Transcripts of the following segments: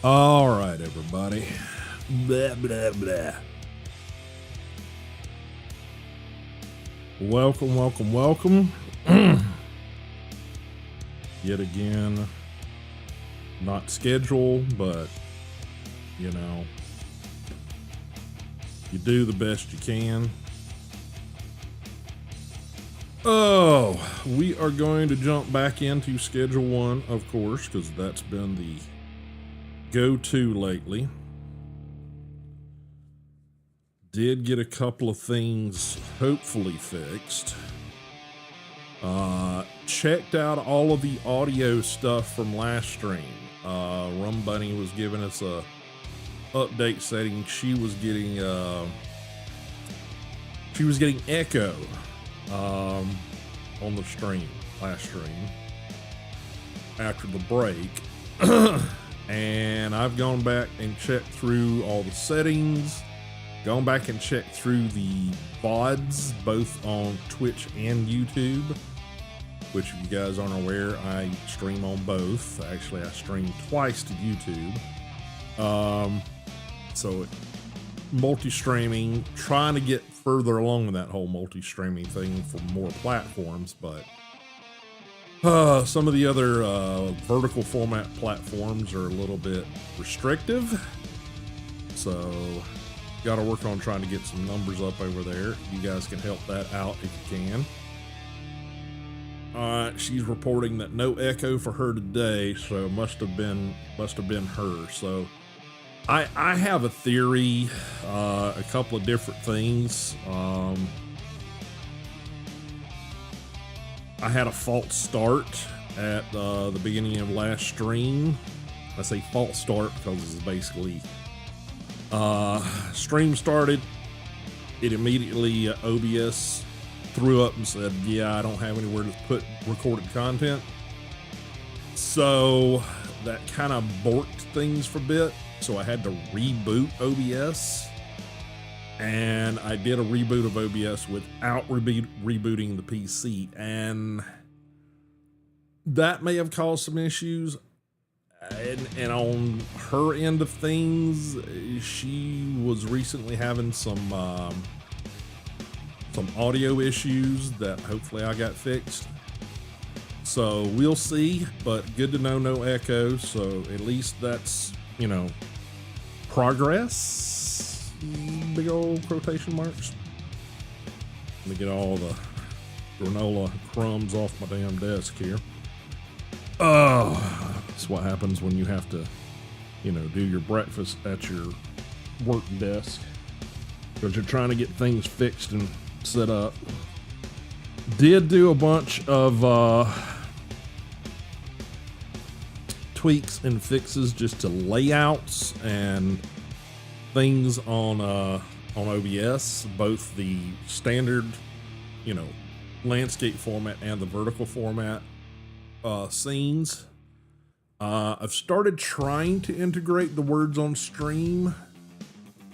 All right, everybody. Blah, blah, blah. Welcome, welcome, welcome. Yet again, not scheduled, but, you know, you do the best you can. Oh, we are going to jump back into Schedule 1, of course, because that's been the go-to lately. Did get a couple of things hopefully fixed. Checked out all of the audio stuff from last stream. Rum Bunny was giving us a update setting. She was getting echo on the stream, last stream, after the break. And I've gone back and checked through all the settings, gone back and checked through the VODs, both on Twitch and YouTube, which if you guys aren't aware, I stream on both. Actually, I stream twice to YouTube. So multi-streaming, trying to get further along in that whole multi-streaming thing for more platforms, but some of the other vertical format platforms are a little bit restrictive. So got to work on trying to get some numbers up over there. You guys can help that out if you can. She's reporting that no echo for her today, so must have been her. So I have a theory, a couple of different things. I had a false start at the beginning of last stream. I say false start because it's basically stream started. It immediately OBS threw up and said, yeah, I don't have anywhere to put recorded content. So that kind of borked things for a bit. So I had to reboot OBS. And I did a reboot of OBS without rebooting the PC. And that may have caused some issues. And on her end of things, she was recently having some audio issues that hopefully I got fixed. So we'll see, but good to know no echo. So at least that's, you know, progress. Big old quotation marks. Let me get all the granola crumbs off my damn desk here. Oh, that's what happens when you have to, you know, do your breakfast at your work desk because you're trying to get things fixed and set up. Did do a bunch of tweaks and fixes just to layouts and things on OBS, both the standard, you know, landscape format and the vertical format scenes. I've started trying to integrate the words on stream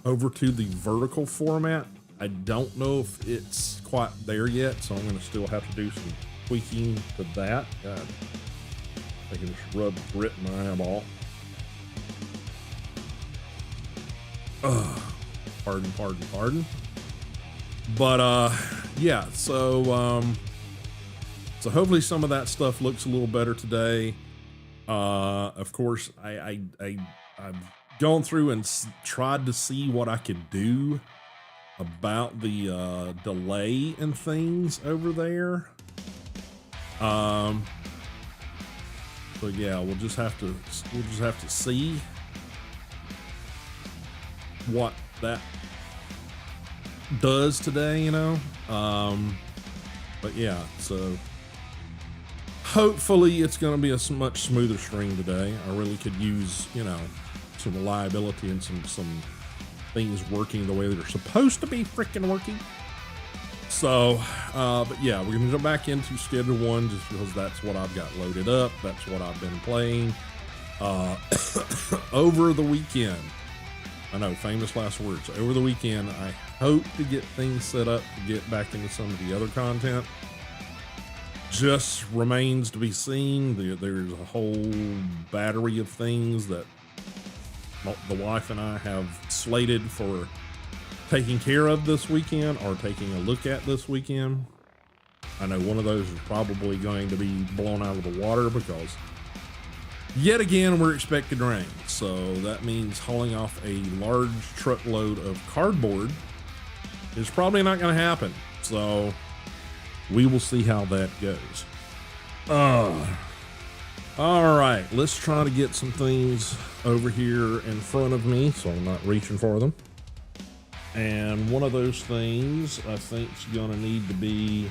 over to the vertical format. I don't know if it's quite there yet, so I'm going to still have to do some tweaking to that. God, I can just rub grit in my eyeball. Pardon. But yeah, so hopefully some of that stuff looks a little better today. Of course, I've gone through and tried to see what I could do about the delay and things over there. So yeah, we'll just have to see what that does today, you know. But yeah, so hopefully it's going to be a much smoother stream today. I really could use, you know, some reliability and some things working the way they're supposed to be freaking working. So, but yeah, we're gonna jump back into Schedule 1 just because that's what I've got loaded up. That's what I've been playing over the weekend. I know, famous last words. Over the weekend, I hope to get things set up to get back into some of the other content. Just remains to be seen. There's a whole battery of things that the wife and I have slated for taking care of this weekend or taking a look at this weekend. I know one of those is probably going to be blown out of the water because yet again we're expecting rain. So that means hauling off a large truckload of cardboard is probably not going to happen. So we will see how that goes. All right, let's try to get some things over here in front of me so I'm not reaching for them. And one of those things I think is going to need to be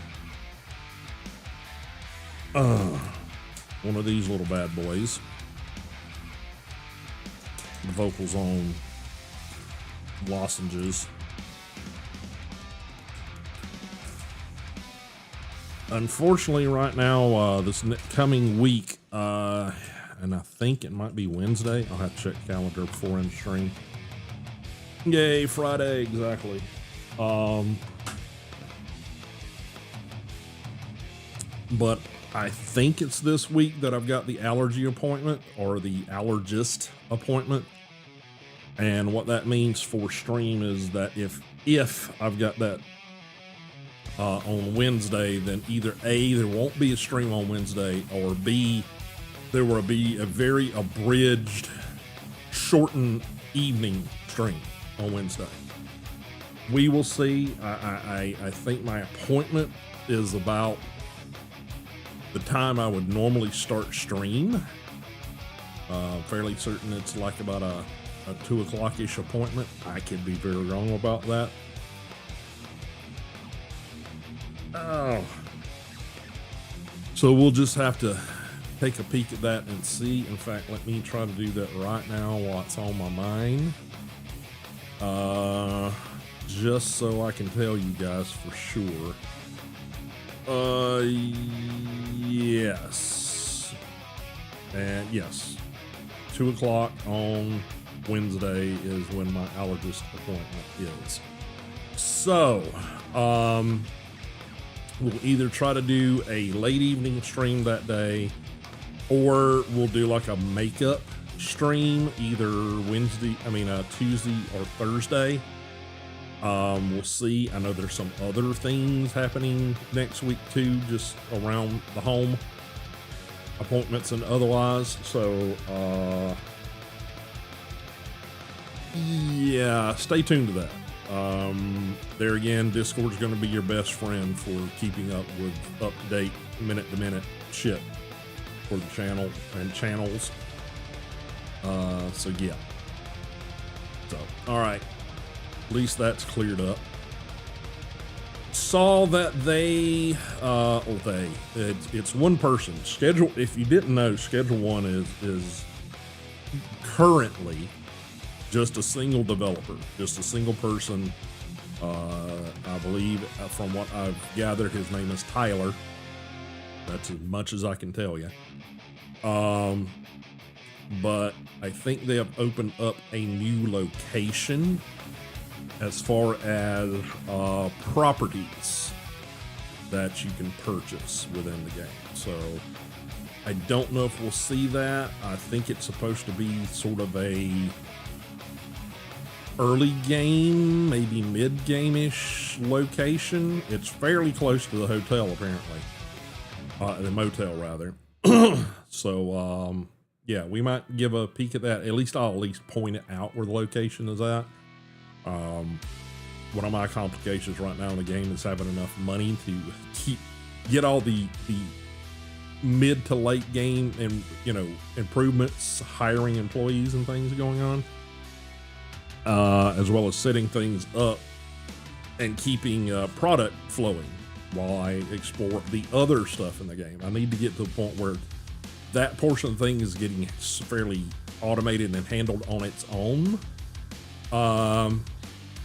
one of these little bad boys. The Vocals on lozenges. Unfortunately, right now, this coming week, and I think it might be Wednesday. I'll have to check the calendar before in the stream. Yay, Friday, exactly. But I think it's this week that I've got the allergy appointment or the allergist appointment. And what that means for stream is that if I've got that on Wednesday, then either A, there won't be a stream on Wednesday, or B, there will be a very abridged, shortened evening stream on Wednesday. We will see. I think my appointment is about the time I would normally start stream. Fairly certain it's like about a 2 o'clock-ish appointment. I could be very wrong about that. Oh. So we'll just have to take a peek at that and see. In fact, let me try to do that right now while it's on my mind. Just so I can tell you guys for sure. Yes. And yes, 2 o'clock on Wednesday is when my allergist appointment is. So, we'll either try to do a late evening stream that day, or we'll do like a makeup stream either Tuesday or Thursday. We'll see. I know there's some other things happening next week too, just around the home, appointments and otherwise. So, yeah, stay tuned to that. There again, Discord's going to be your best friend for keeping up with up-to-date, minute-to-minute shit for the channel and channels. So yeah. So, all right. At least that's cleared up. Saw that it's one person. Schedule, if you didn't know, Schedule 1 is currently just a single developer, just a single person. I believe, from what I've gathered, his name is Tyler. That's as much as I can tell you. But I think they have opened up a new location as far as properties that you can purchase within the game. So I don't know if we'll see that. I think it's supposed to be sort of a early game, maybe mid-game-ish location. It's fairly close to the hotel, apparently. The motel, rather. So, yeah, we might give a peek at that. I'll at least point it out where the location is at. One of my complications right now in the game is having enough money to get all the mid to late game and, improvements, hiring employees and things going on. As well as setting things up and keeping product flowing while I explore the other stuff in the game. I need to get to the point where that portion of the thing is getting fairly automated and handled on its own.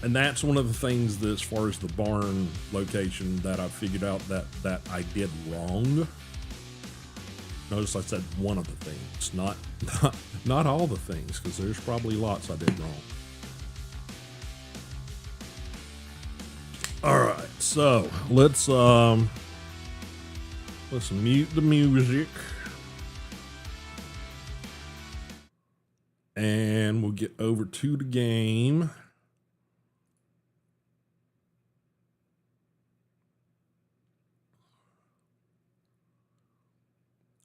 And that's one of the things that, as far as the barn location, that I figured out that I did wrong. Notice I said one of the things, not all the things, because there's probably lots I did wrong. All right, so let's mute the music, and we'll get over to the game.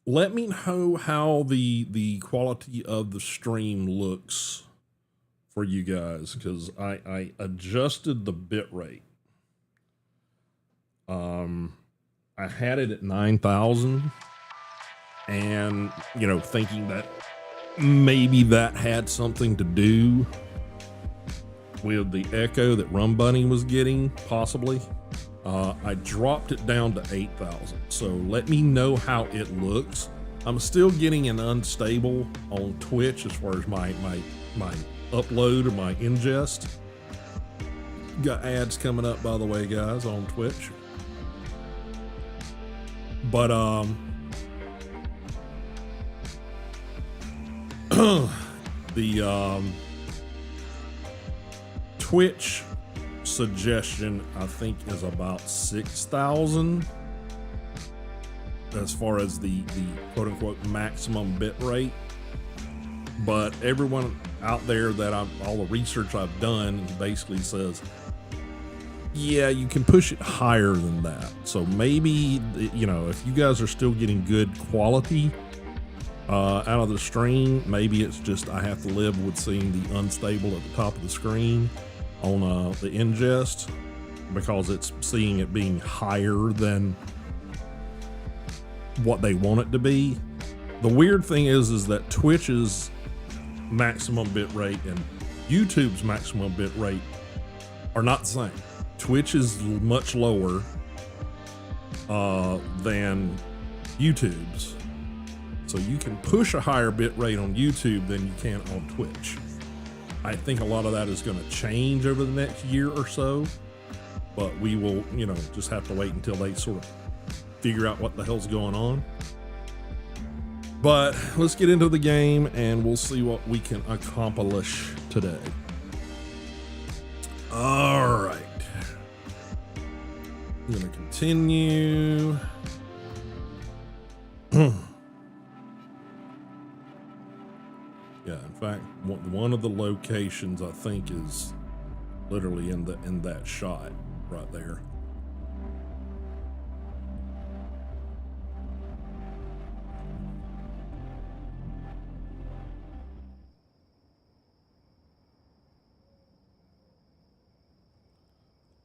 Let me know how the quality of the stream looks for you guys, because I adjusted the bit rate. I had it at 9,000, and thinking that maybe that had something to do with the echo that Rum Bunny was getting, possibly. I dropped it down to 8,000. So let me know how it looks. I'm still getting an unstable on Twitch as far as my upload or my ingest. Got ads coming up, by the way, guys, on Twitch. But the Twitch suggestion, I think, is about 6,000 as far as the quote unquote maximum bit rate. But everyone out there that all the research I've done basically says, yeah, you can push it higher than that. So maybe, if you guys are still getting good quality out of the stream, maybe it's just I have to live with seeing the unstable at the top of the screen on the ingest, because it's seeing it being higher than what they want it to be. The weird thing is that Twitch's maximum bit rate and YouTube's maximum bit rate are not the same. Twitch is much lower than YouTube's. So you can push a higher bit rate on YouTube than you can on Twitch. I think a lot of that is going to change over the next year or so, but we will, just have to wait until they sort of figure out what the hell's going on. But let's get into the game and we'll see what we can accomplish today. All right. I'm going to continue. Yeah, in fact, one of the locations I think is literally in that shot right there.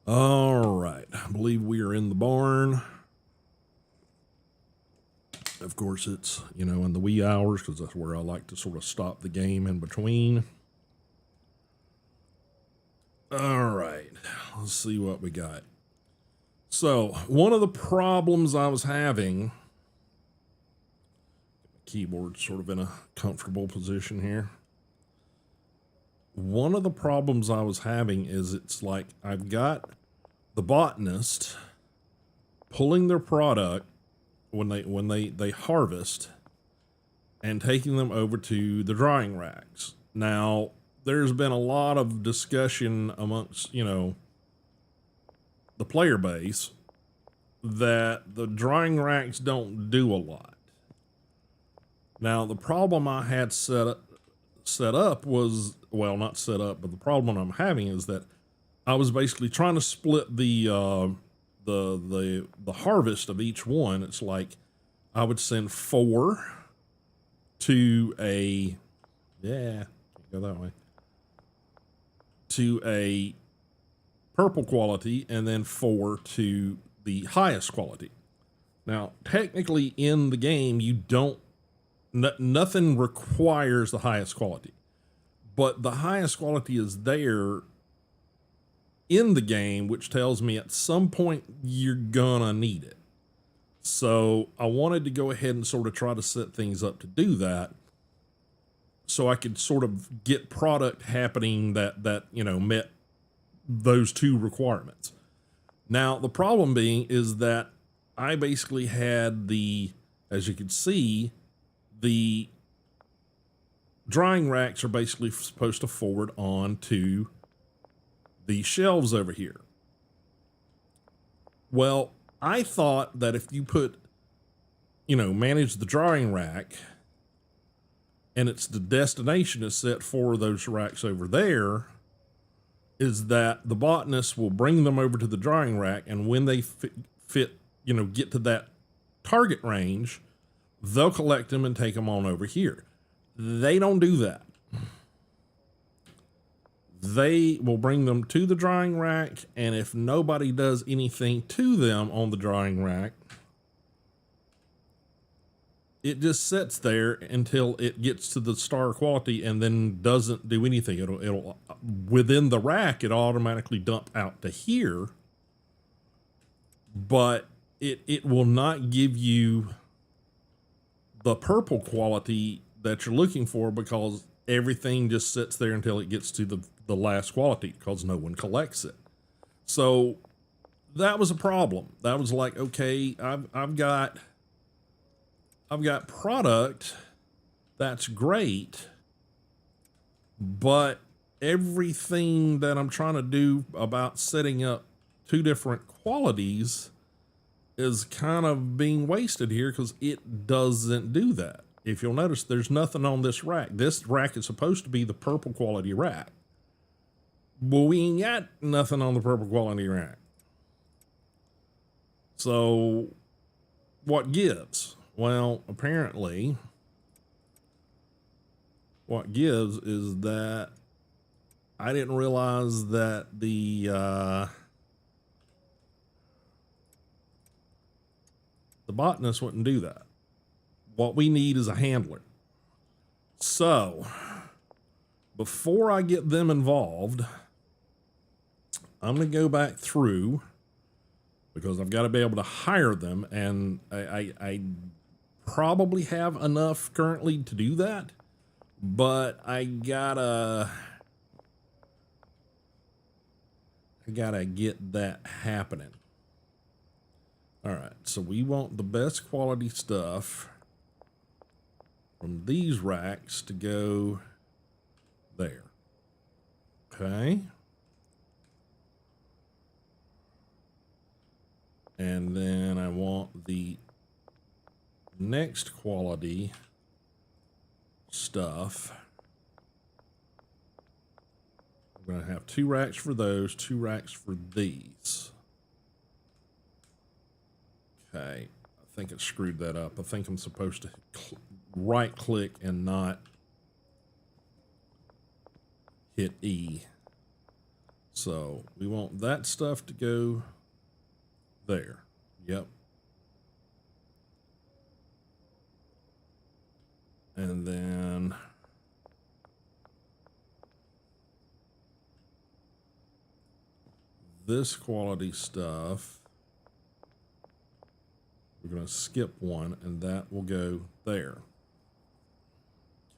All right, I believe we are in the barn. Of course, it's, in the wee hours, because that's where I like to sort of stop the game in between. All right, let's see what we got. So, one of the problems I was having, keyboard sort of in a comfortable position here. One of the problems I was having is it's like I've got the botanist pulling their product when they harvest and taking them over to the drying racks. Now, there's been a lot of discussion amongst, the player base that the drying racks don't do a lot. Now, the problem I had set up was, well, not set up, but the problem I'm having is that I was basically trying to split the harvest of each one. It's like I would send 4 to a, can't go that way, to a purple quality, and then 4 to the highest quality. Now, technically in the game, you don't, nothing requires the highest quality, but the highest quality is there in the game, which tells me at some point you're gonna need it. So I wanted to go ahead and sort of try to set things up to do that, so I could sort of get product happening that met those 2 requirements. Now, the problem being is that I basically had as you can see, the drying racks are basically supposed to forward on to the shelves over here. Well, I thought that if you put, manage the drying rack and it's the destination is set for those racks over there, is that the botanist will bring them over to the drying rack, and when they fit, get to that target range, they'll collect them and take them on over here. They don't do that. They will bring them to the drying rack, and if nobody does anything to them on the drying rack, it just sits there until it gets to the star quality and then doesn't do anything. It'll within the rack, it automatically dump out to here, but it will not give you the purple quality that you're looking for, because everything just sits there until it gets to the last quality, because no one collects it. So that was a problem. That was like, okay, I've got product that's great, but everything that I'm trying to do about setting up two different qualities is kind of being wasted here, because it doesn't do that. If you'll notice, there's nothing on this rack. This rack is supposed to be the purple quality rack. Well, we ain't got nothing on the purple quality rack. So what gives? Well, apparently what gives is that I didn't realize that the botanist wouldn't do that. What we need is a handler. So before I get them involved, I'm going to go back through, because I've got to be able to hire them, and I probably have enough currently to do that, but I gotta get that happening. All right, so we want the best quality stuff from these racks to go there. Okay. And then I want the next quality stuff. I'm going to have 2 racks for those, 2 racks for these. Okay, I think it screwed that up. I think I'm supposed to right click and not hit E. So we want that stuff to go there. Yep. And then this quality stuff, we're going to skip one, and that will go there.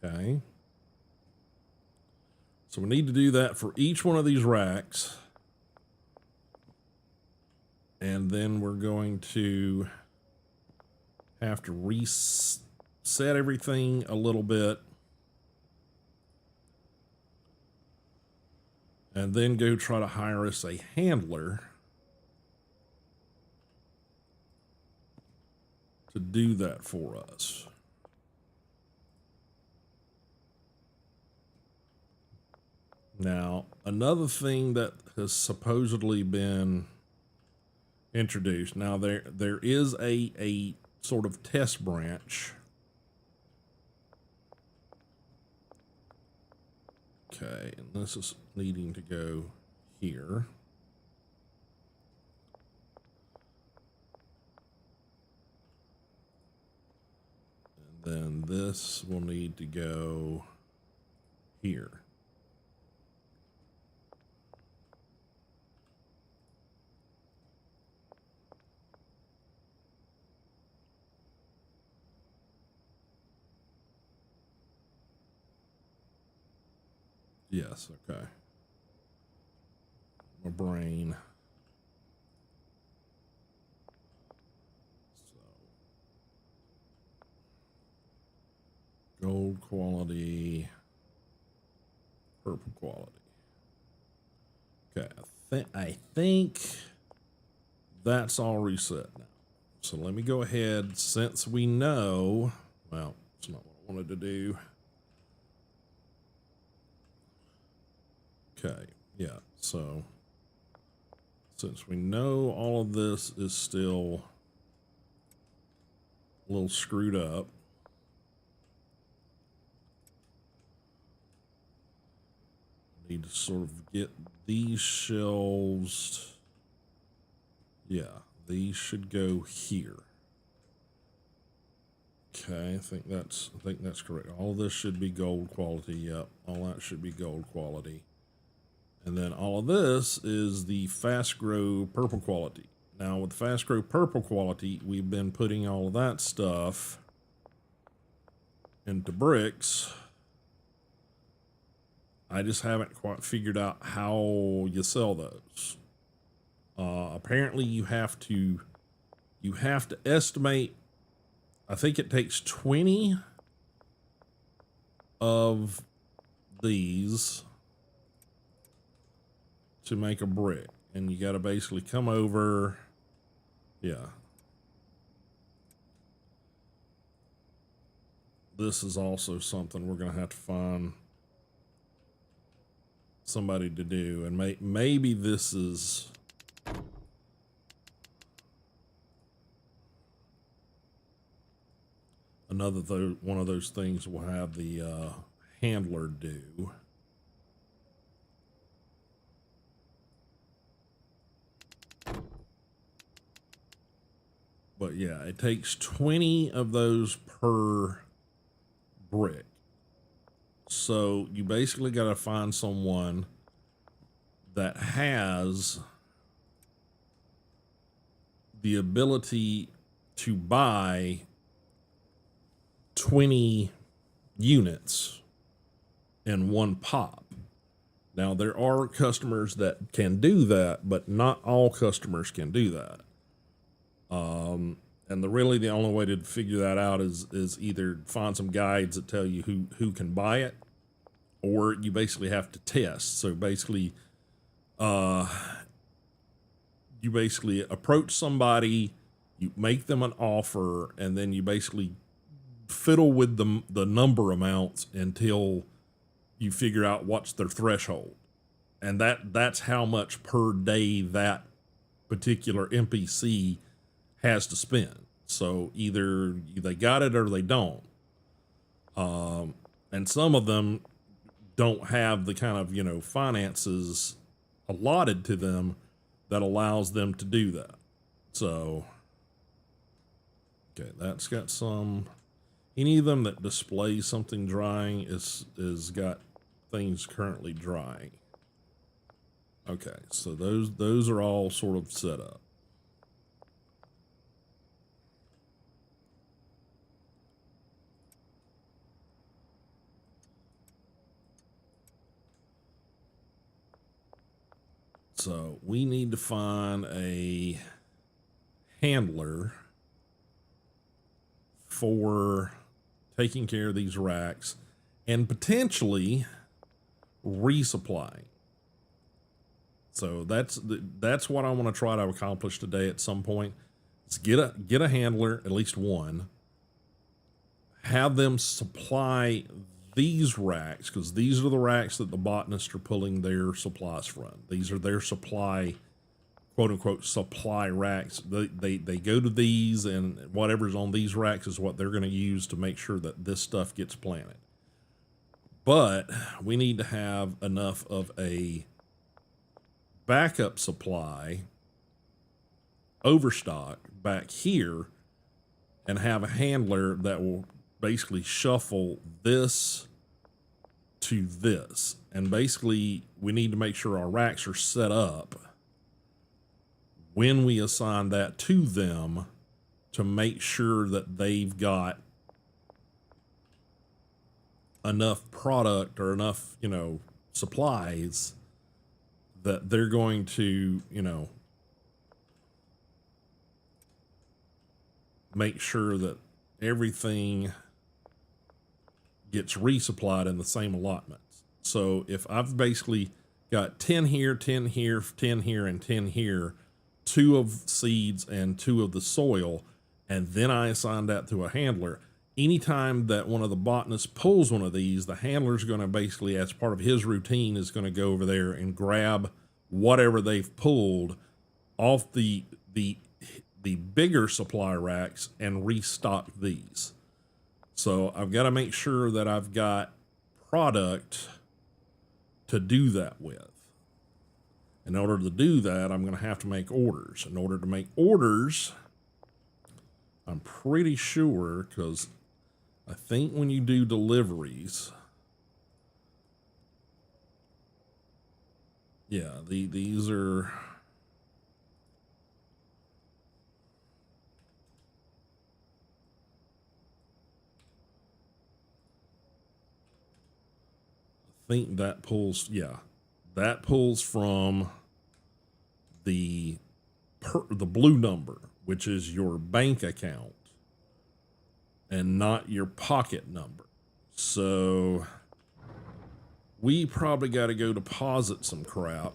Okay. So we need to do that for each one of these racks. And then we're going to have to reset everything a little bit, and then go try to hire us a handler to do that for us. Now, another thing that has supposedly been introduced. Now there is a sort of test branch. Okay, and this is needing to go here. And then this will need to go here. Yes, okay. My brain. So, gold quality, purple quality. Okay, I think that's all reset now. So let me go ahead, since we know, well, it's not what I wanted to do. Okay, yeah, so since we know all of this is still a little screwed up, I need to sort of get these shelves. Yeah, these should go here. Okay, I think that's correct. All this should be gold quality. Yep, all that should be gold quality. And then all of this is the fast grow purple quality. Now with fast grow purple quality, we've been putting all of that stuff into bricks. I just haven't quite figured out how you sell those. Apparently you have to estimate. I think it takes 20 of these to make a brick, and you got to basically come over. Yeah. This is also something we're going to have to find somebody to do, and maybe this is another one of those things we'll have the handler do. But yeah, it takes 20 of those per brick. So you basically got to find someone that has the ability to buy 20 units in one pop. Now, there are customers that can do that, but not all customers can do that. And the only way to figure that out is either find some guides that tell you who can buy it, or you basically have to test. So basically, you basically approach somebody, you make them an offer, and then you basically fiddle with the number amounts until you figure out what's their threshold. And that's how much per day that particular NPC has to spend. So either they got it or they don't. And some of them don't have the kind of, finances allotted to them that allows them to do that. So, okay, that's got some. Any of them that display something drying is got things currently drying. Okay, so those are all sort of set up. So we need to find a handler for taking care of these racks and potentially resupplying. So that's what I want to try to accomplish today at some point. Is get a handler, at least one. Have them supply these racks, because these are the racks that the botanists are pulling their supplies from. These are their supply, quote unquote, supply racks. They go to these, and whatever's on these racks is what they're going to use to make sure that this stuff gets planted. But we need to have enough of a backup supply, overstock back here, and have a handler that will basically shuffle this to this. And basically we need to make sure our racks are set up when we assign that to them to make sure that they've got enough product or enough, supplies that they're going to, make sure that everything gets resupplied in the same allotments. So if I've basically got 10 here, 10 here, 10 here, and 10 here, 2 of seeds and 2 of the soil, and then I assign that to a handler, anytime that one of the botanists pulls one of these, the handler's going to basically, as part of his routine, is going to go over there and grab whatever they've pulled off the bigger supply racks and restock these. So I've got to make sure that I've got product to do that with. In order to do that, I'm going to have to make orders. In order to make orders, I'm pretty sure, because I think when you do deliveries, yeah, these are, I think that pulls, yeah, that pulls from the blue number, which is your bank account, and not your pocket number. So we probably got to go deposit some crap.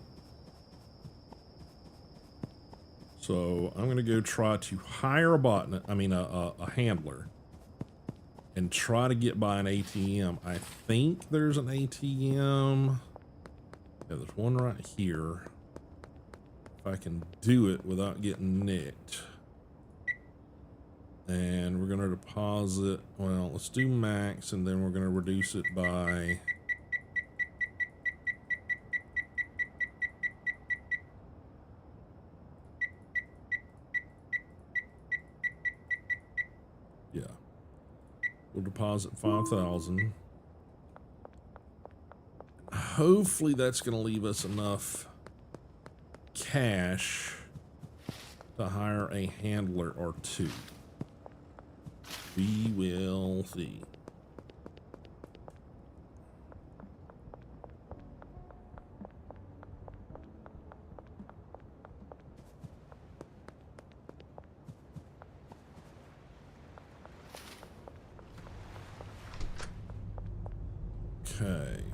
So I'm going to go try to hire a handler, and try to get by an ATM. I think there's an ATM. Yeah, there's one right here. If I can do it without getting nicked. And we're going to deposit, well, let's do max, and then we're going to reduce it by, yeah, we'll deposit 5,000. Hopefully that's going to leave us enough cash to hire a handler or two. We will see. Okay.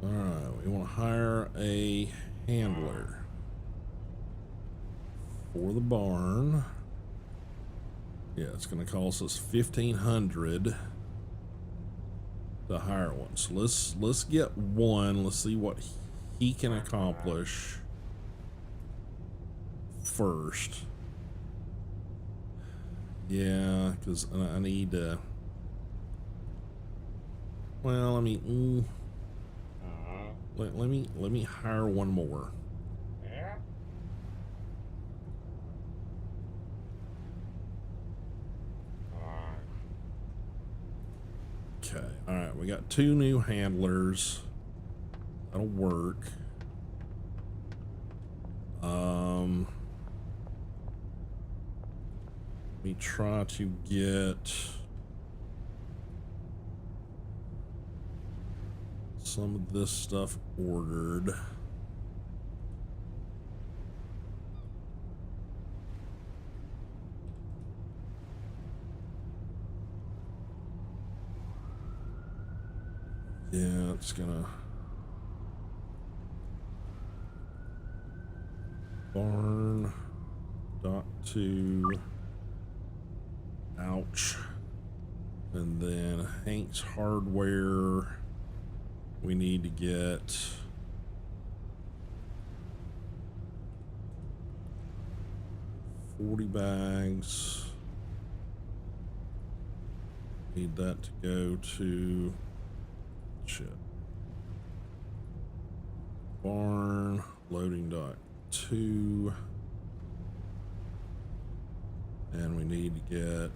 All right, we want to hire a handler for the barn. Yeah, it's going to cost us 1,500 to hire one. So let's get one. Let's see what he can accomplish first. Yeah, because I need to. Well, I mean, let me hire one more. Okay, all right, we got 2 new handlers. That'll work. Let me try to get some of this stuff ordered. Yeah, it's gonna barn dot two, ouch, and then Hank's hardware. We need to get 40 bags. Need that to go to shit. Barn loading dock 2. And we need to get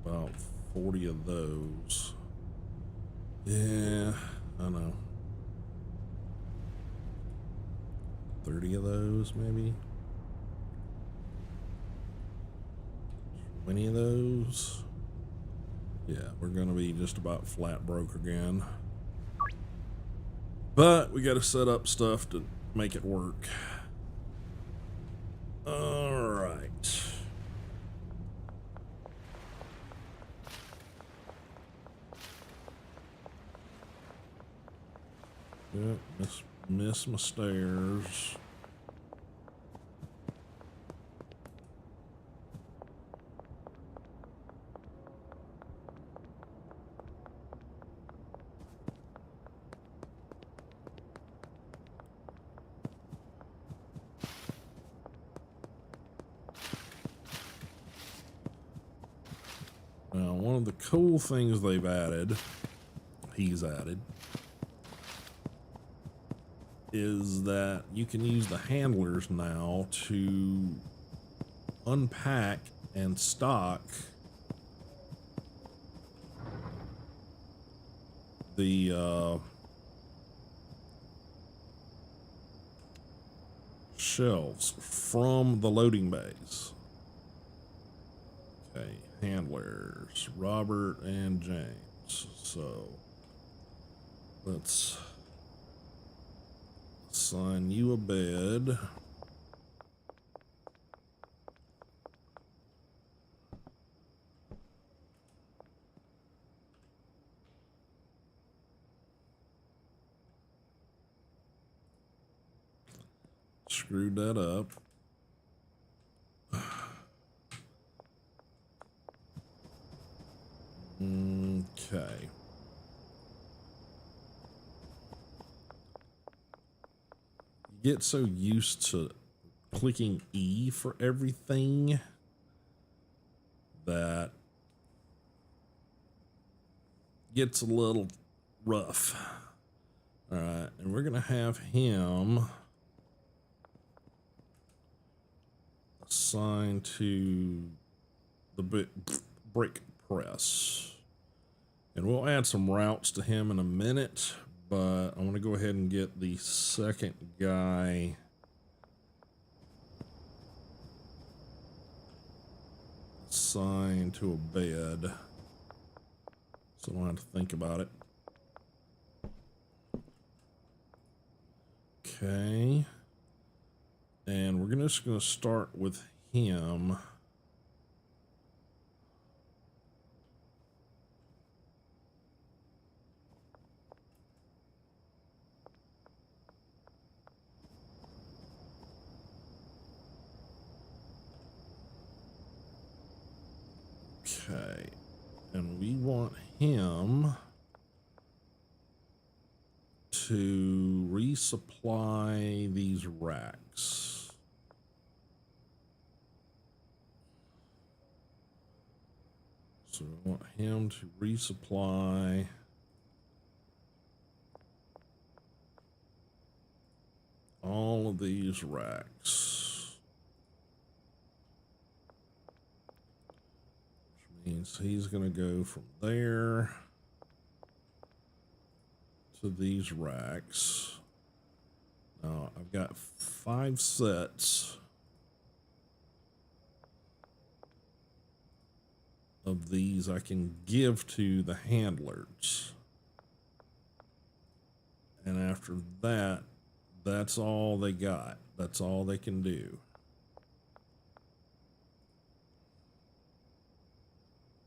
about 40 of those. Yeah, I know. 30 of those, maybe. 20 of those. Yeah, we're gonna be just about flat broke again. But we gotta set up stuff to make it work. All right. Yeah, Miss my stairs. Now, one of the cool things they've added, he's added, is that you can use the handlers now to unpack and stock the shelves from the loading bays. Okay, handlers, Robert and James. So let's assign you a bed. Screwed that up. Okay. You get so used to clicking E for everything that gets a little rough. All right, and we're gonna have him assigned to the brick press. And we'll add some routes to him in a minute, but I want to go ahead and get the second guy assigned to a bed, so I don't have to think about it. Okay. And we're just going to start with him. Okay, and we want him to resupply these racks. So we want him to resupply all of these racks. Which means he's going to go from there to these racks. Now I've got 5 sets of these I can give to the handlers. And after that, that's all they got. That's all they can do.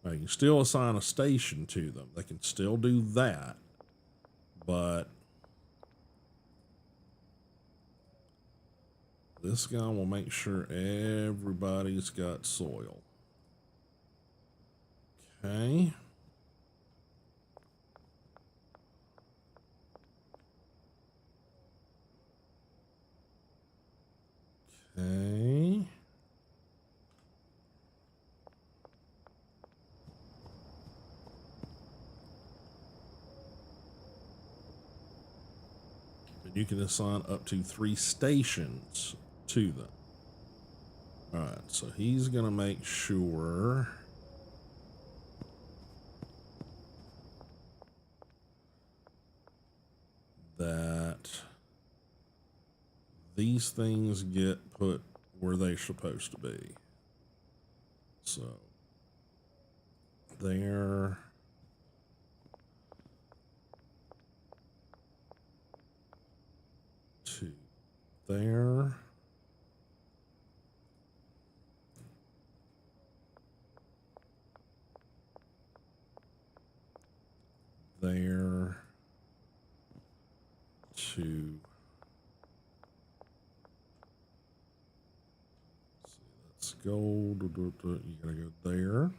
Now, you can still assign a station to them. They can still do that. But this guy will make sure everybody's got soil. Okay. Okay. And you can assign up to 3 stations to them. All right, so he's going to make sure that these things get put where they're supposed to be. So there. To there. There. To gold. You gotta go there.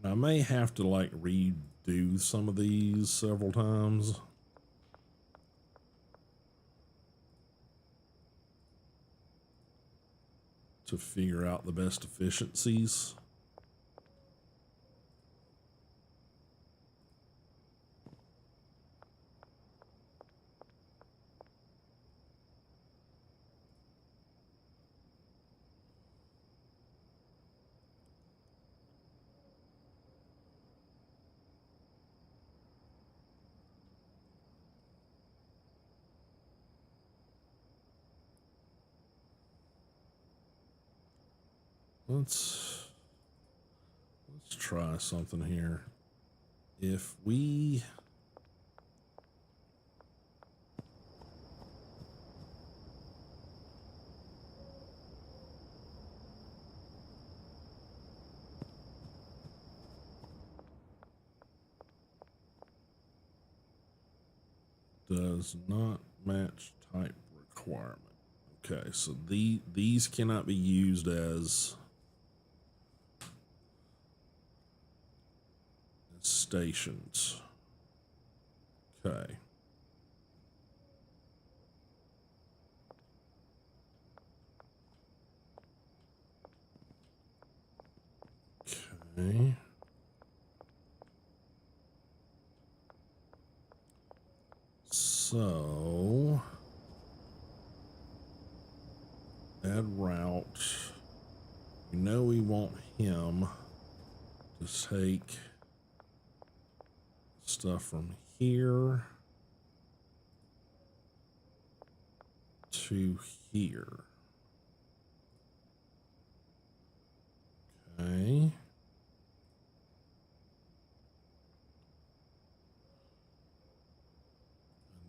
And I may have to like redo some of these several times. To figure out the best efficiencies. Let's try something here. If we does not match type requirement. Okay, so these cannot be used as stations. Okay. Okay. So add route. We know we want him to take stuff from here to here. Okay. And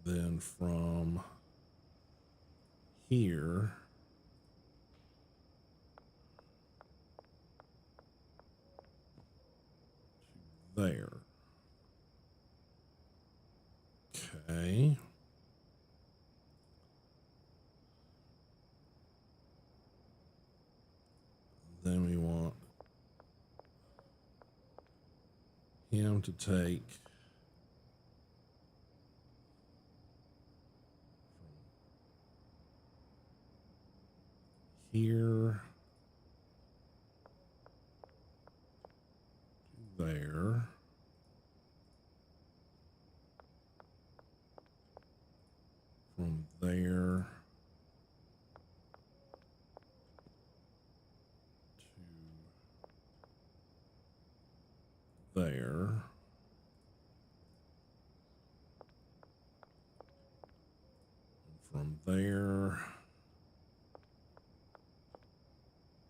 then from here to there. Okay. Then we want him to take from here to there. From there to there. And from there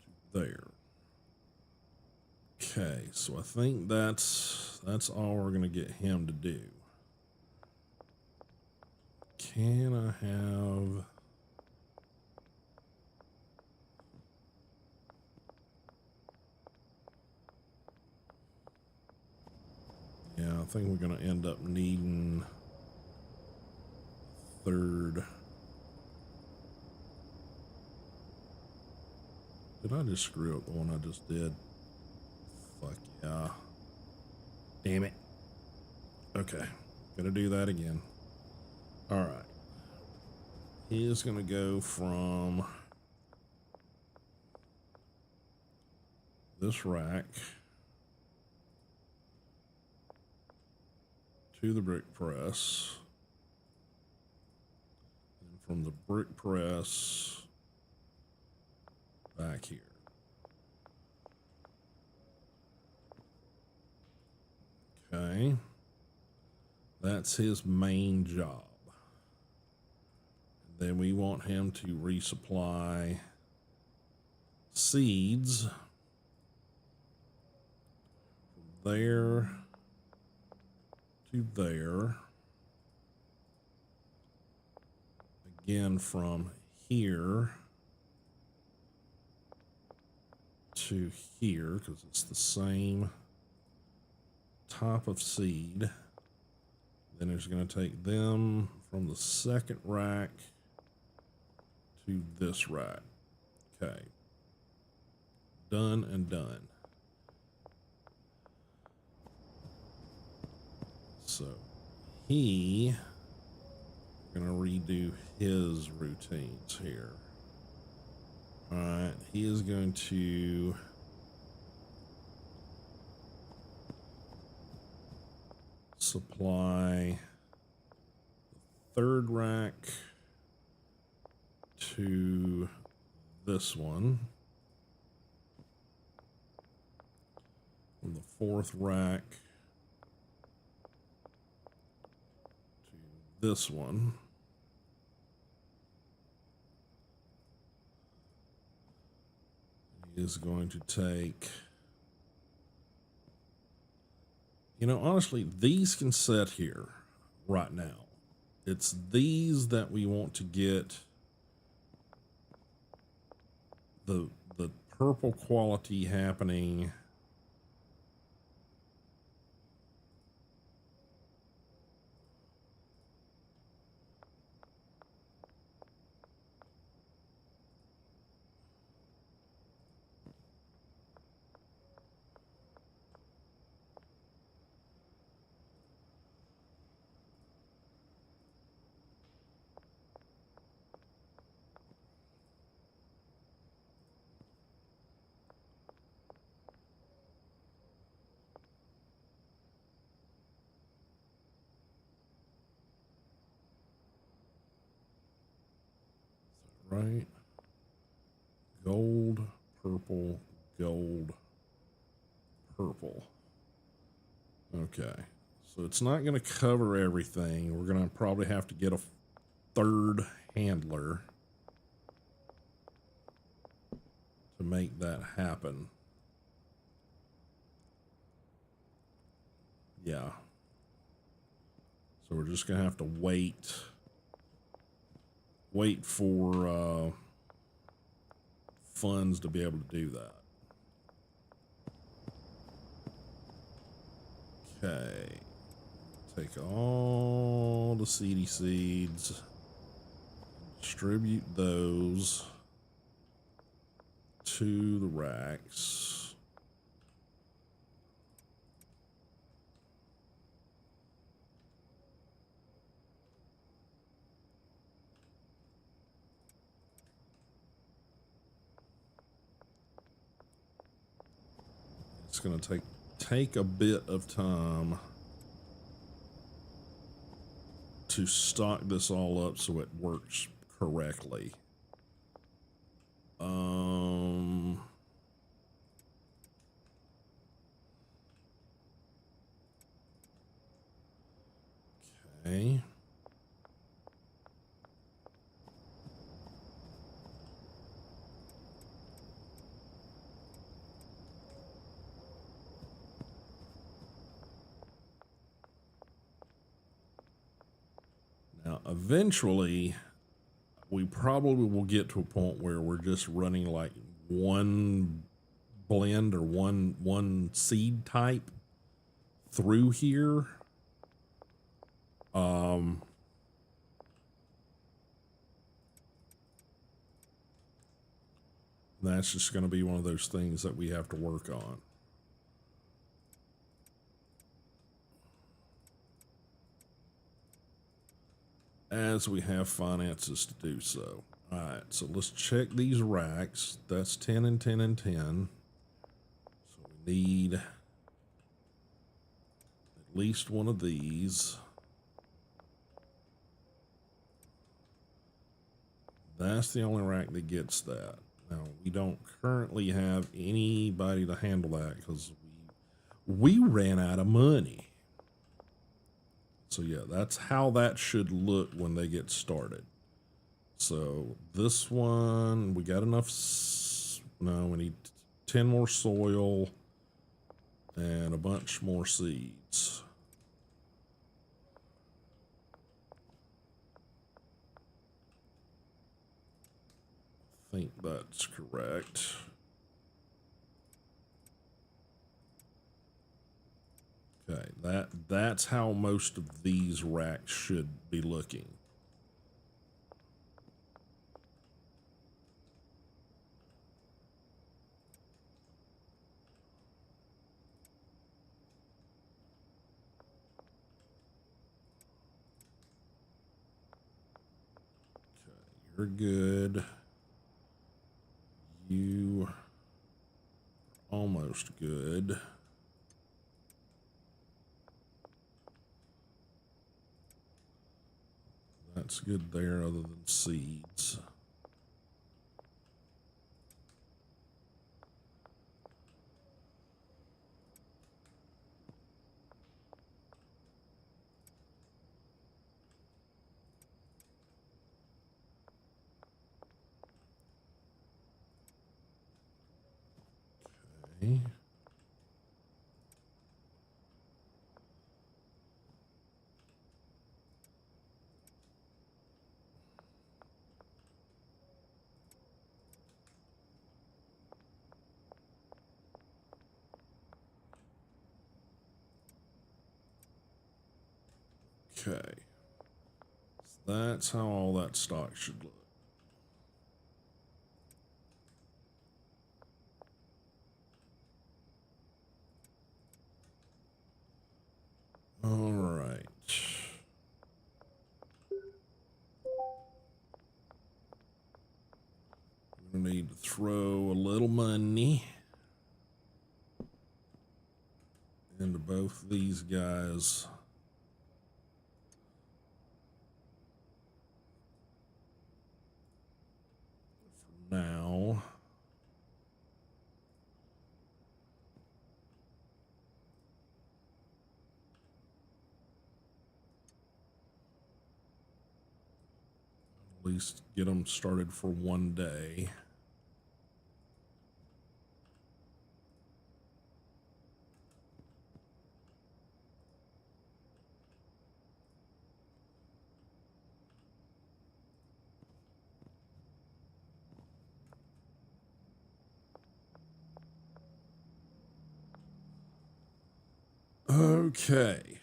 to there. Okay, so I think that's all we're gonna get him to do. Can I have yeah, I think we're gonna end up needing a third. Did I just screw up the one I just did? Fuck yeah. Damn it. Okay, gonna do that again. All right. He is gonna go from this rack to the brick press, and from the brick press back here. Okay, that's his main job. And then we want him to resupply seeds from there to there. Again, from here to here, because it's the same type of seed. Then it's going to take them from the second rack to this rack. Okay. Done and done. So he going to redo his routines here. All right, he is going to supply the third rack to this one, and the fourth rack to this one. He is going to take, you know, honestly, these can sit here right now. It's these that we want to get the purple quality happening. Right? Gold, purple, gold, purple. Okay. So it's not going to cover everything. We're going to probably have to get a third handler to make that happen. Yeah. So we're just going to have to wait for funds to be able to do that. Okay. Take all the seedy seeds, distribute those to the racks. It's going to take a bit of time to stock this all up so it works correctly. Okay. Now, eventually, we probably will get to a point where we're just running like one blend or one seed type through here. That's just going to be one of those things that we have to work on. As we have finances to do so. All right, so let's check these racks. That's 10 and 10 and 10. So we need at least one of these. That's the only rack that gets that. Now, we don't currently have anybody to handle that because we ran out of money. So yeah, that's how that should look when they get started. So this one, we got enough. No, we need 10 more soil and a bunch more seeds. I think that's correct. Okay, That's how most of these racks should be looking. Okay, you're good. You are almost good. That's good there, other than seeds. Okay. Okay. So that's how all that stock should look. All right. We're gonna need to throw a little money into both these guys. For now. At least get them started for one day. Okay.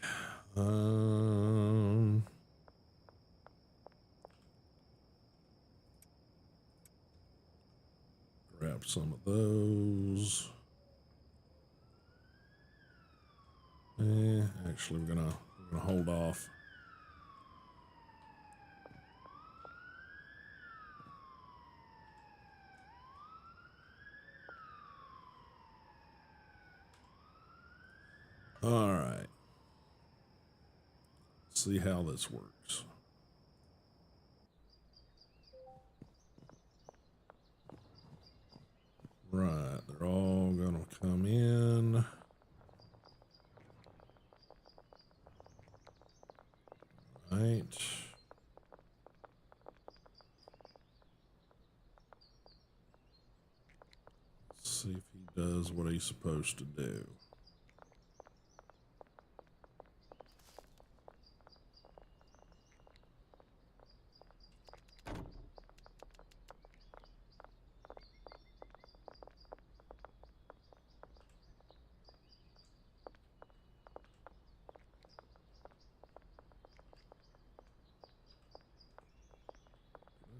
Grab some of those. Actually, we're gonna hold off. All right. See how this works. Right, they're all gonna come in. Right. Let's see if he does what he's supposed to do.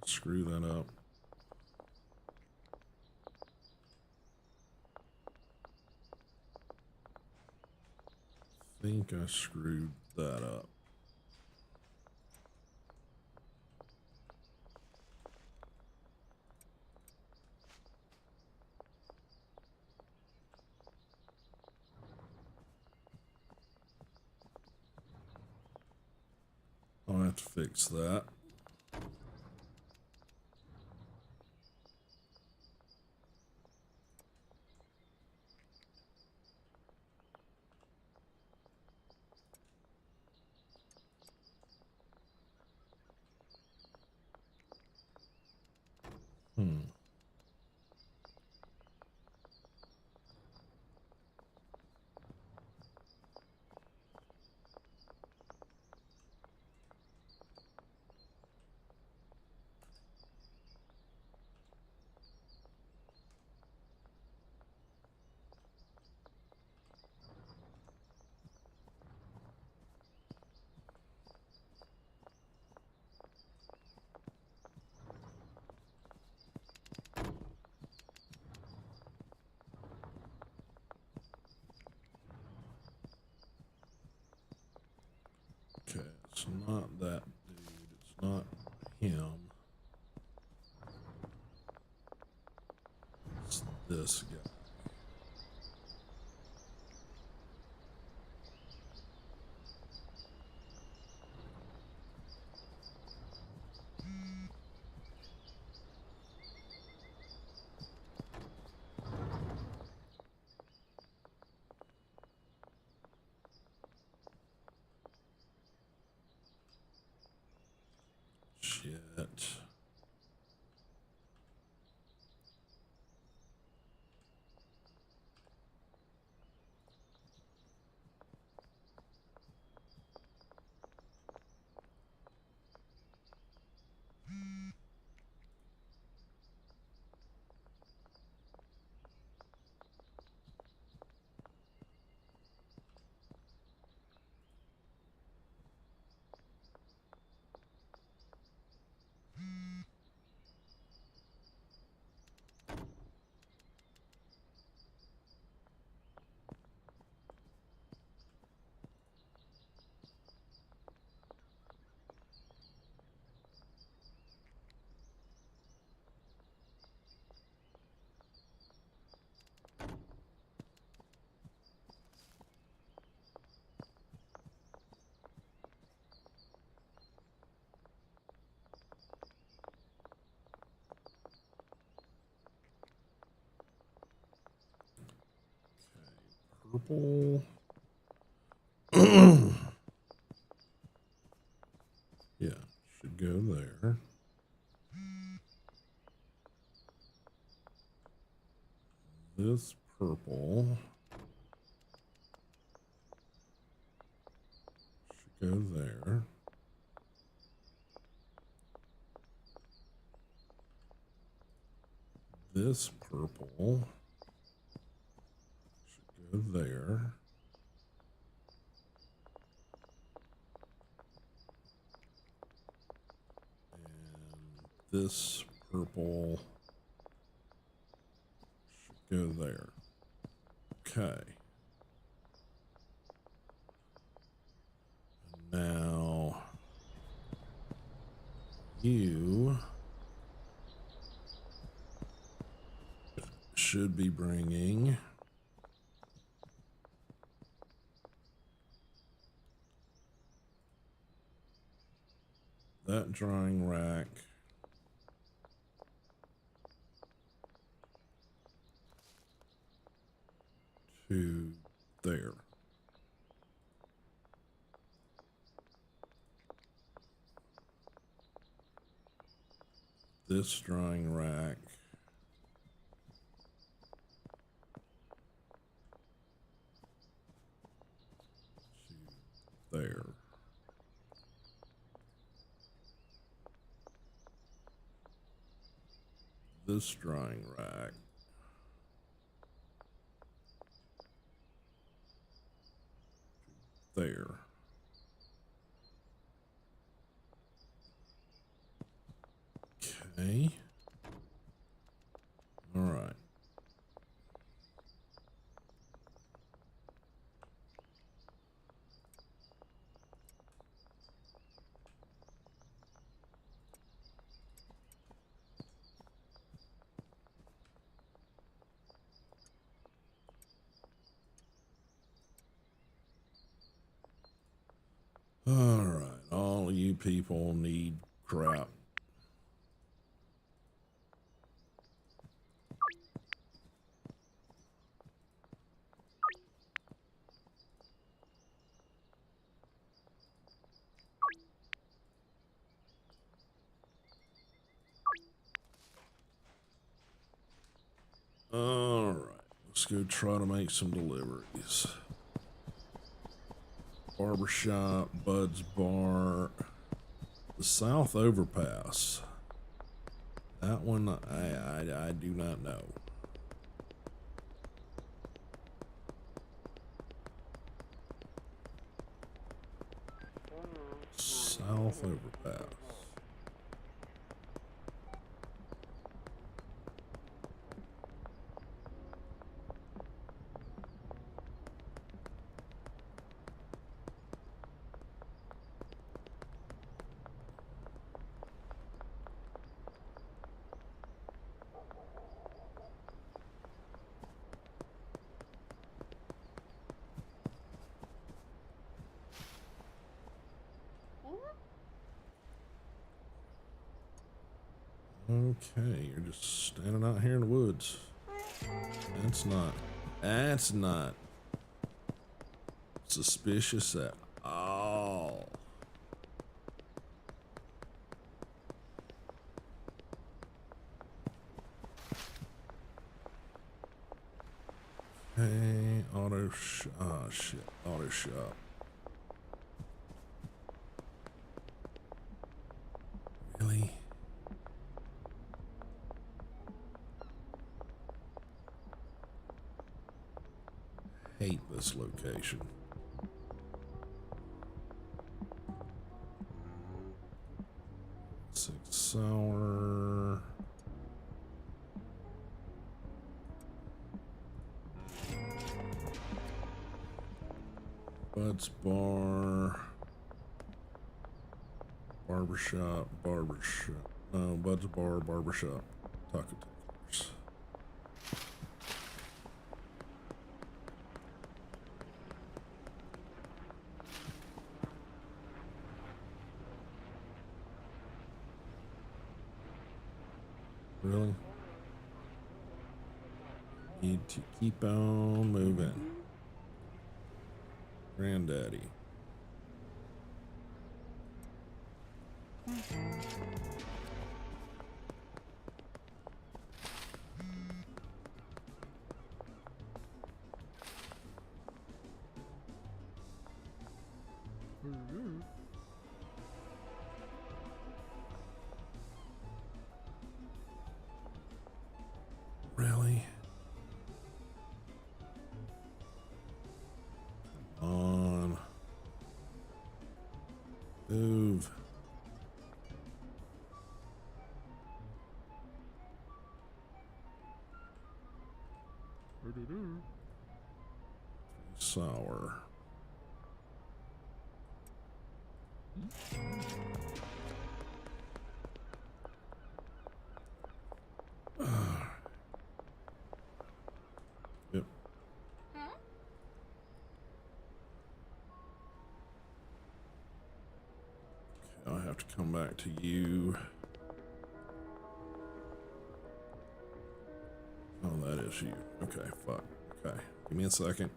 Screw that up. I think I screwed that up. I'll have to fix that. Okay, it's not that dude. It's not him. It's this guy. Shit. Purple. Yeah, should go there. This purple should go there. This purple should go there. And this purple should go there. Okay. Now you should be bringing that drying rack to there. This drying rack to there. This drying rack to there. Okay. All right. All right. All you people need crap. All right. Let's go try to make some deliveries. Barbershop, Bud's Bar, the South Overpass. That one I do not know. South Overpass. Okay, you're just standing out here in the woods. That's not suspicious at all. Hey, auto shop. Oh shit, auto shop. Really? Hate this location. 6 hour. Bud's bar. Barbershop. No, Bud's bar, barbershop. Taco takers. Really? Need to keep on moving. Granddaddy. Really? Come on. Move. Sour. Yep. Okay, I have to come back to you. Oh, that is you. Okay, fuck. Okay, give me a second.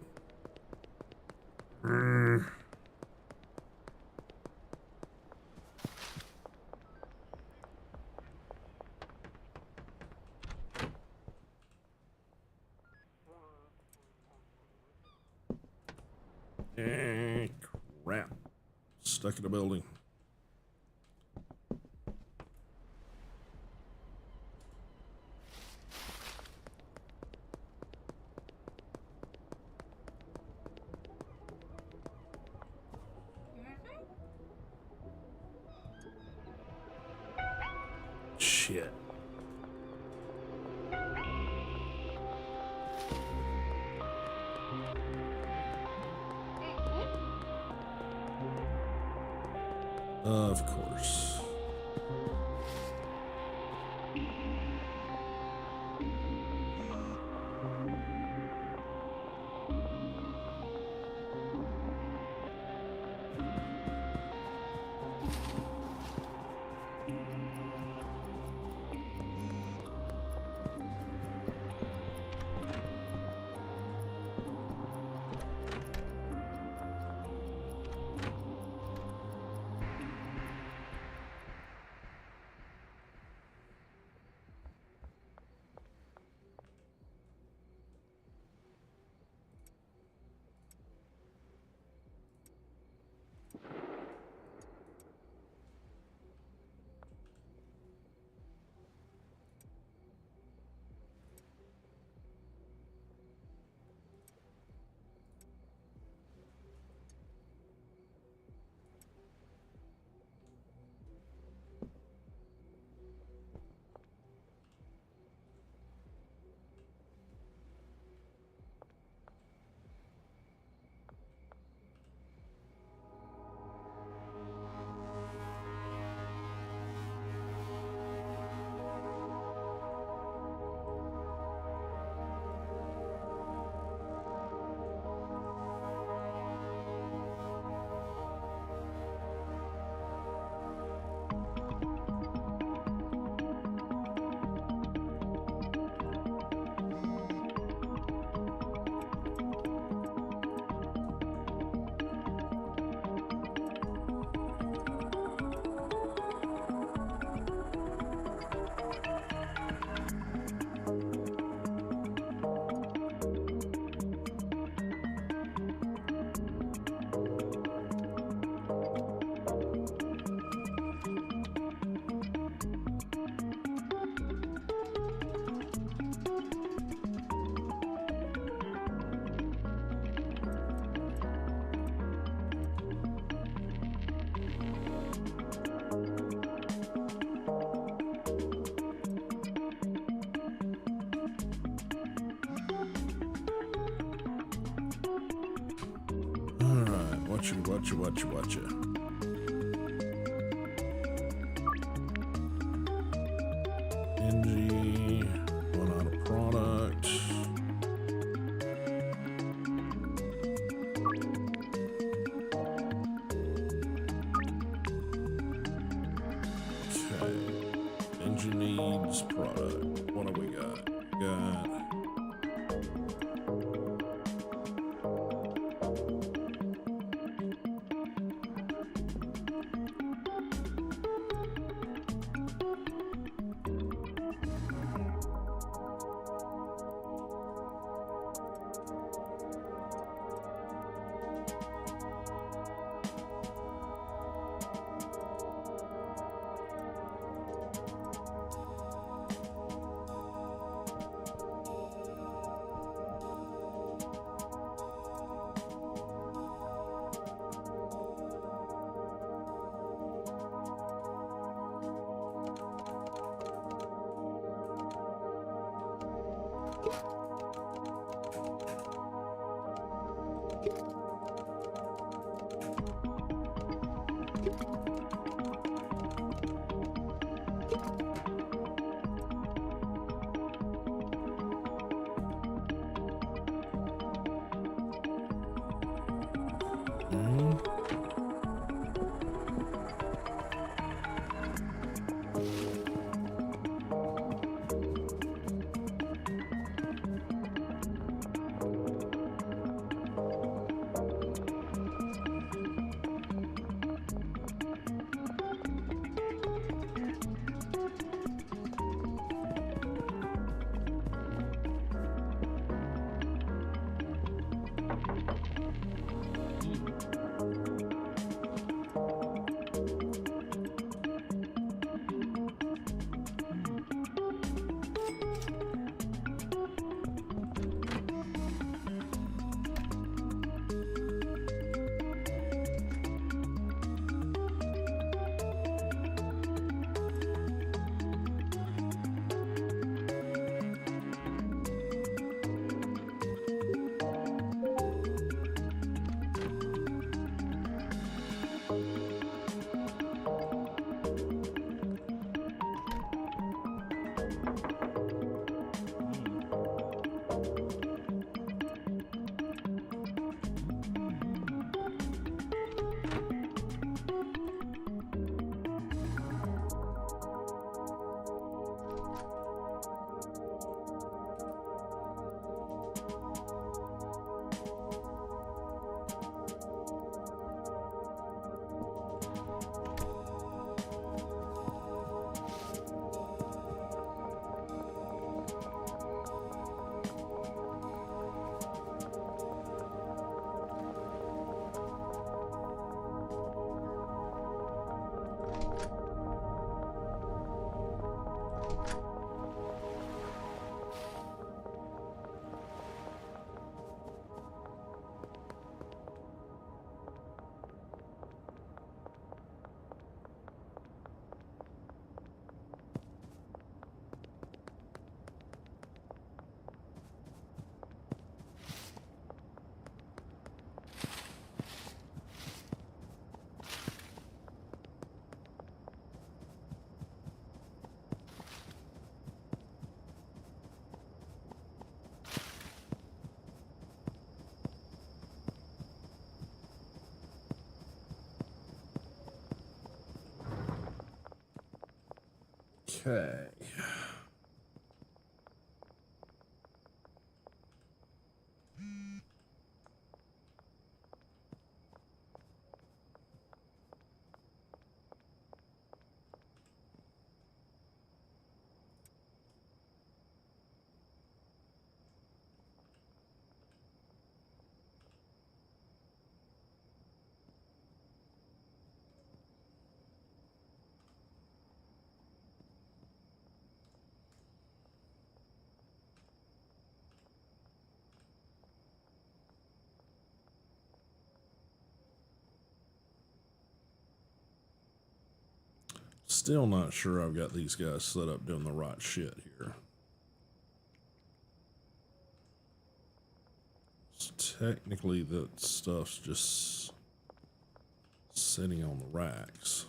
Crap. Stuck in a building. Shit. Of course. Watcha. NG, run out of product. Okay. NG needs product. What do we got? Got okay. Still not sure I've got these guys set up doing the right shit here. So technically that stuff's just sitting on the racks.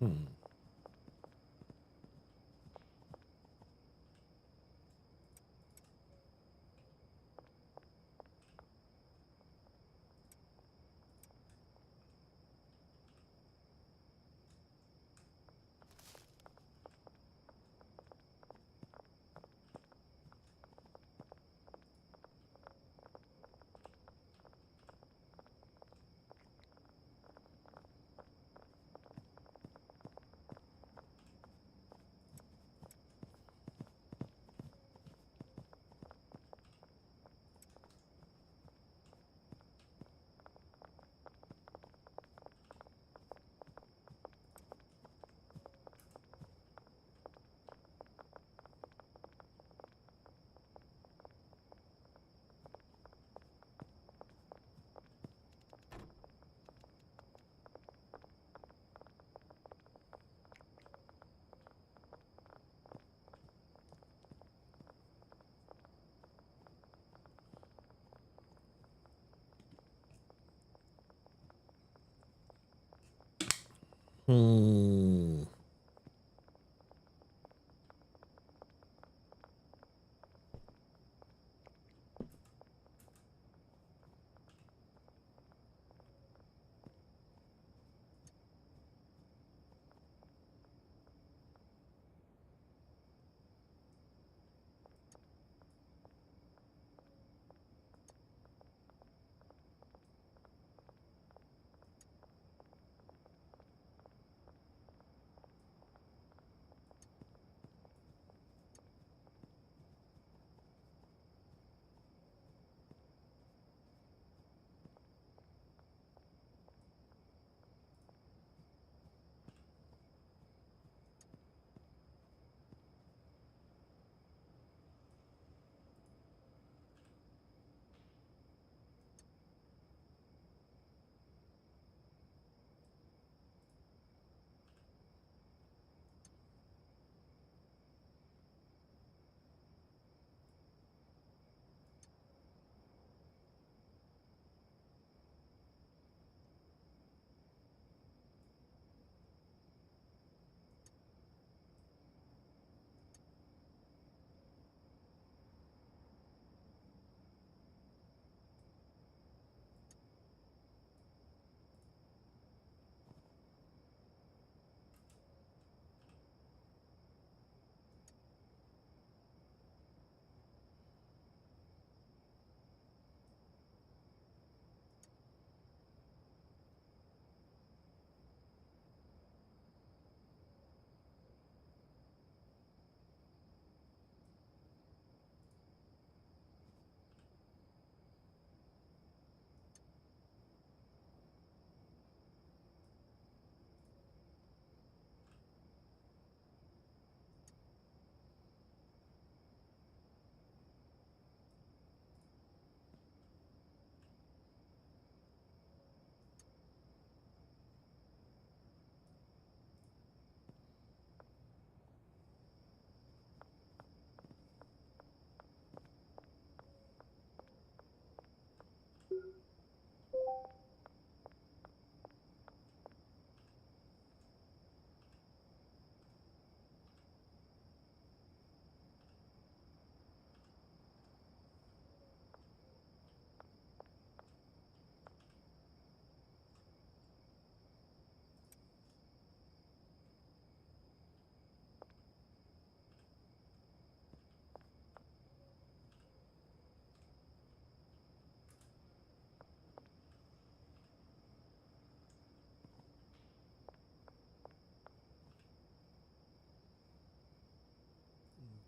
Hmm. Hmm.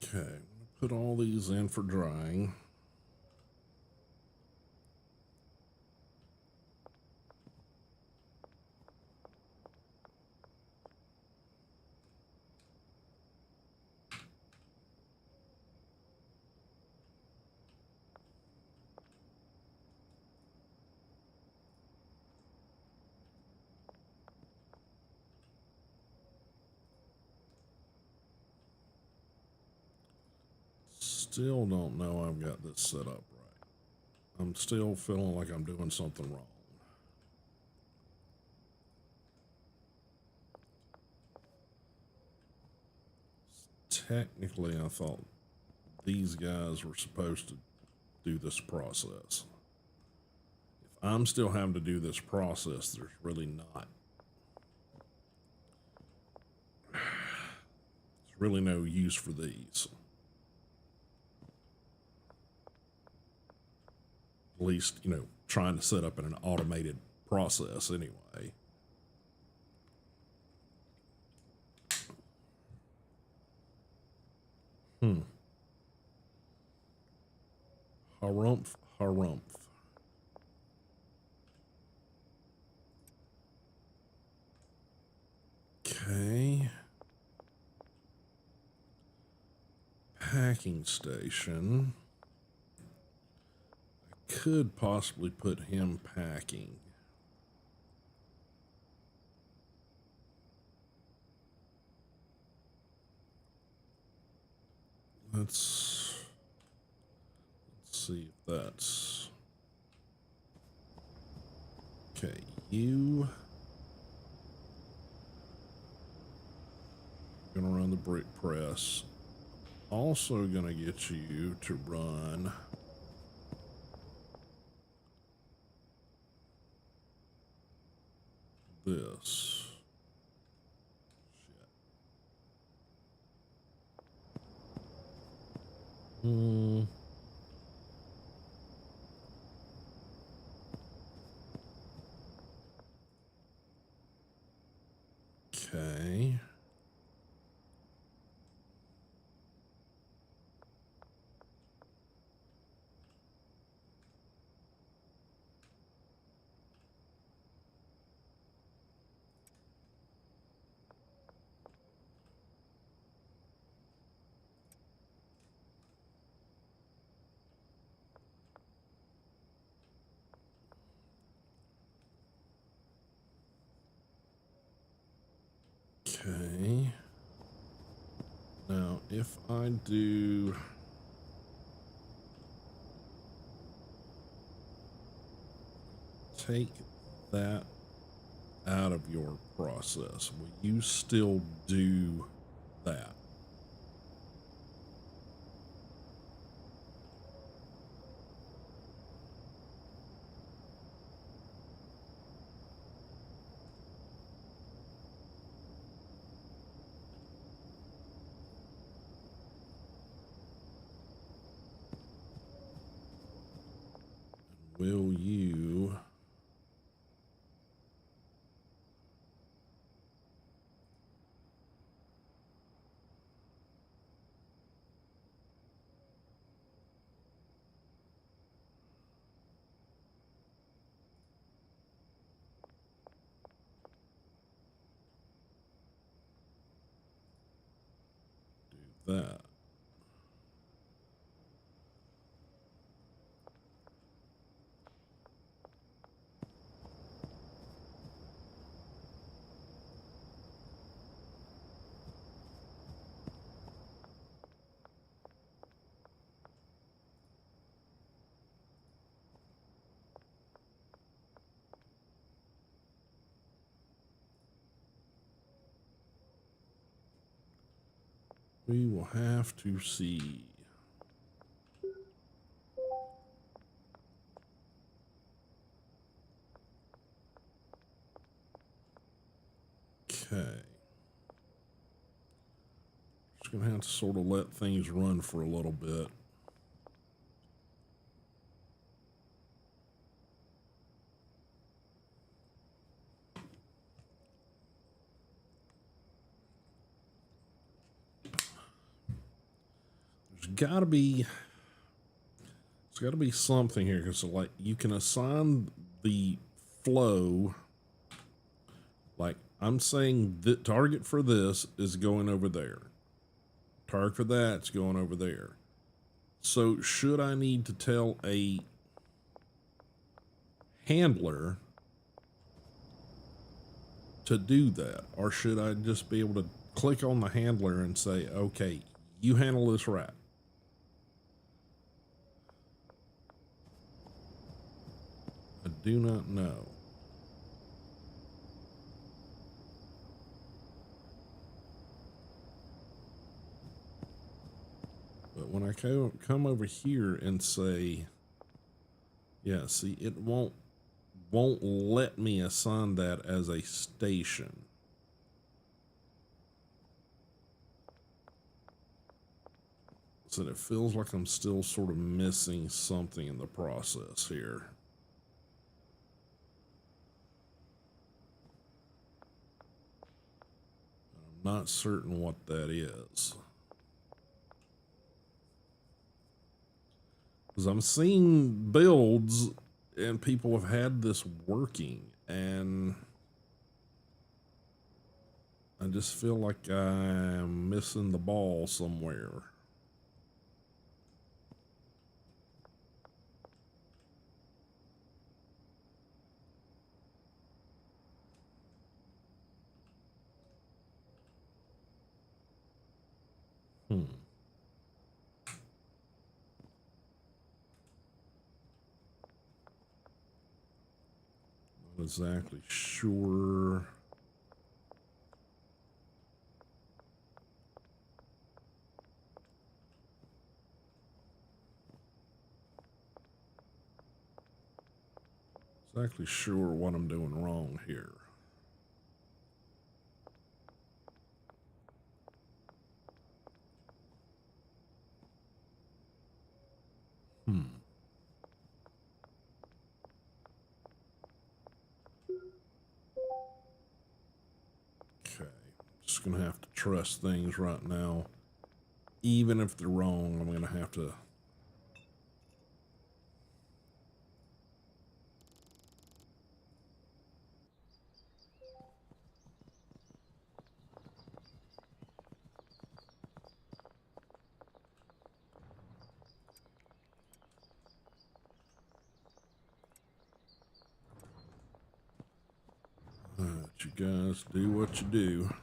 Okay, I'm gonna put all these in for drying. Still don't know I've got this set up right. I'm still feeling like I'm doing something wrong. Technically, I thought these guys were supposed to do this process. If I'm still having to do this process, there's really not. There's really no use for these. At least, you know, trying to set up in an automated process anyway. Harumph, harumph. Okay. Packing station. I could possibly put him packing. Let's see if that's okay. You gonna run the brick press. Also gonna get you to run this. Shit. Okay. Okay. Now, if I do take that out of your process, will you still do that? Will you do that? We will have to see. Okay. Just gonna have to sort of let things run for a little bit. gotta be, it's gotta be something here, because like you can assign the flow. Like I'm saying, the target for this is going over there. Target for that's going over there. So should I need to tell a handler to do that, or should I just be able to click on the handler and say, okay, you handle this right? I do not know. But when I come over here and say, yeah, see, it won't let me assign that as a station. So it feels like I'm still sort of missing something in the process here. I'm not certain what that is. Because I'm seeing builds and people have had this working, and I just feel like I'm missing the ball somewhere. Not exactly sure. Exactly sure what I'm doing wrong here. Okay, just gonna have to trust things right now. Even if they're wrong, I'm gonna have to. Let you guys do what you do.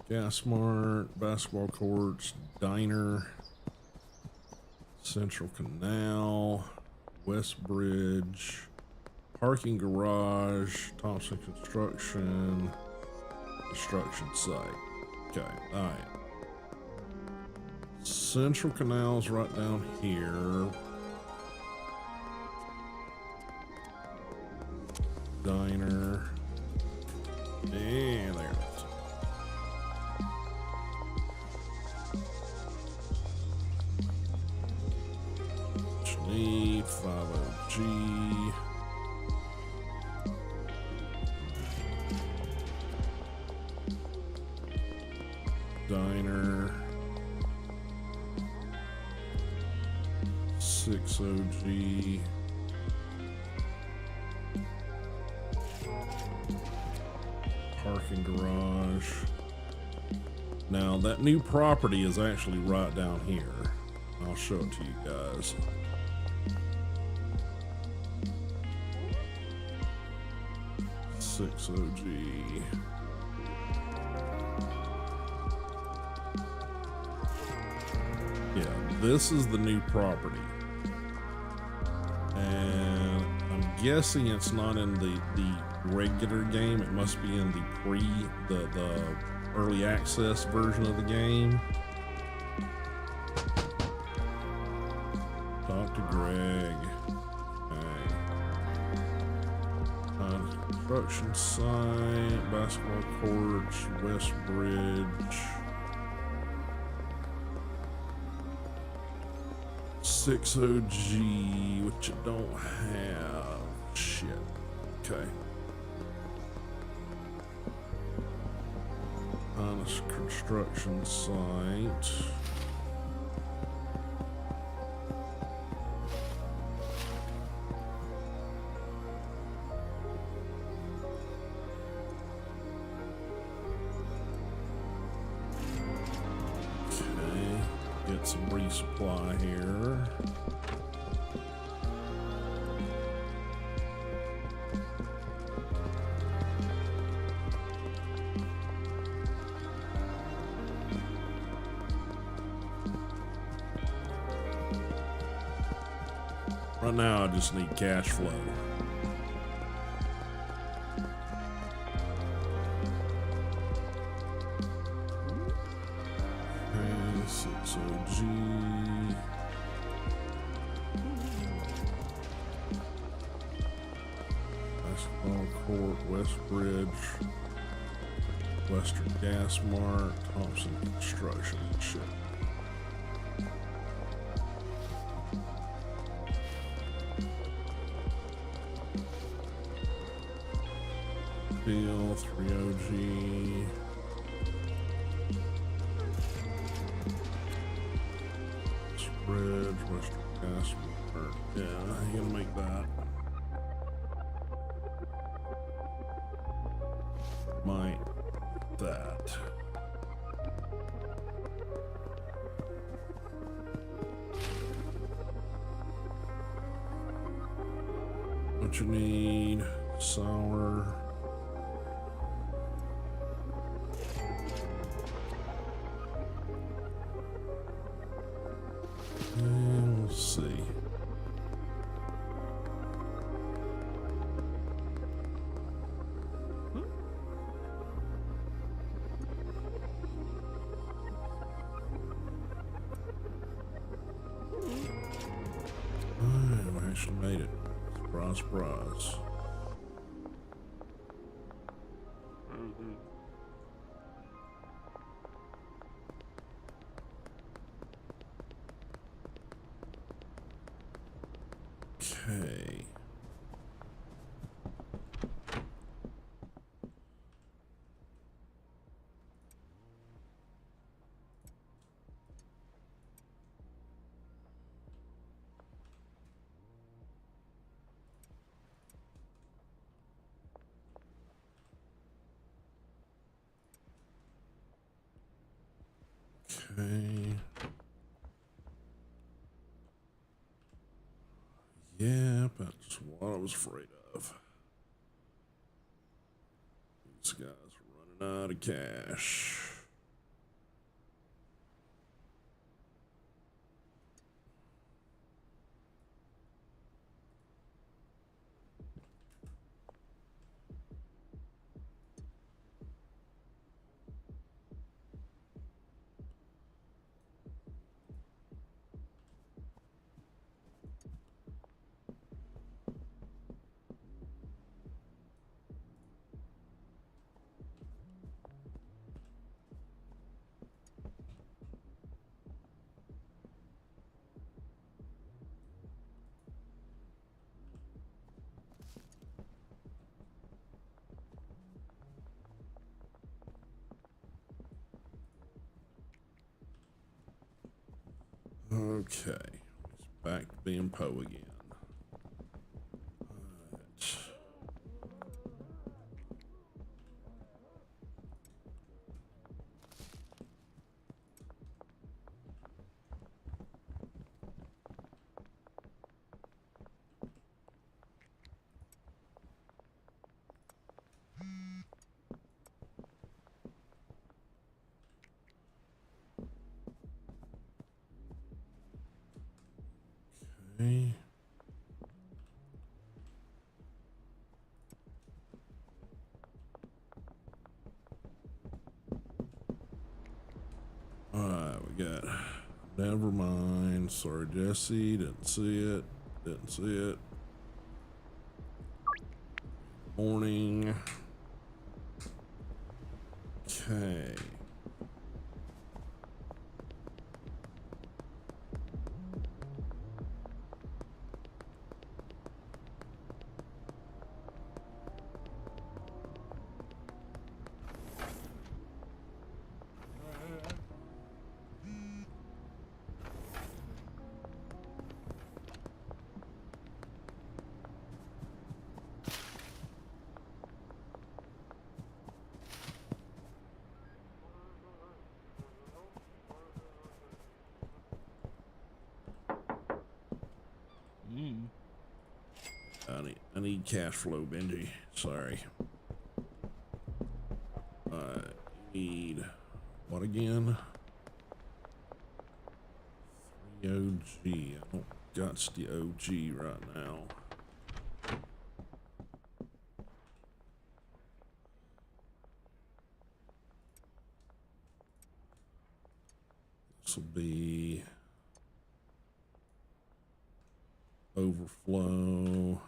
Gas Mart, basketball courts, diner, Central Canal, West Bridge, parking garage, Thompson Construction site. Okay, all right. Central Canal's right down here. Diner. And there it is. Need 50G. Diner. 60G. Parking garage. Now that new property is actually right down here. I'll show it to you guys. OG. Yeah, this is the new property. And I'm guessing it's not in the regular game. It must be in the early access version of the game. Talk to Greg. Construction site, basketball courts, West Bridge, 60G, which I don't have. Shit. Okay. Honest construction site. get some resupply here. Right now, I just need cash flow. Okay, 6OG. Basketball Court, West Bridge, Western Gas Mart, Thompson Construction. Shit. Bill, 3OG. Bridge, Western Gas Mart. Yeah, you gonna make that. Might that. What you need? Sour. We'll see. We actually made it. Surprise, surprise. Okay. Okay. Yeah, that's what I was afraid of. These guys are running out of cash. Okay, he's back to being Poe again. Okay. Alright, we got never mind. Sorry, Jesse. Didn't see it. Didn't see it. Morning. Okay. need cash flow, Benji. Sorry. Alright, need what again? 3 OG. I don't got the OG right now. This will be overflow.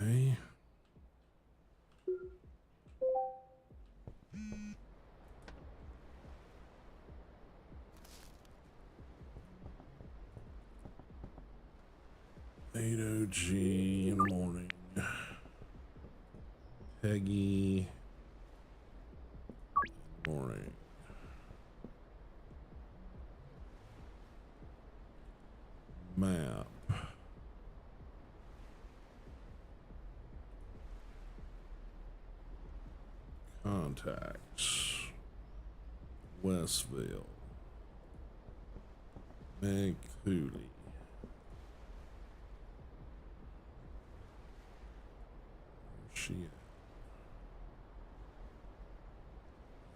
Okay. Eight OG in the morning. Peggy in the morning. Map. Contacts. Westville. Meg Cooley. Where's she at?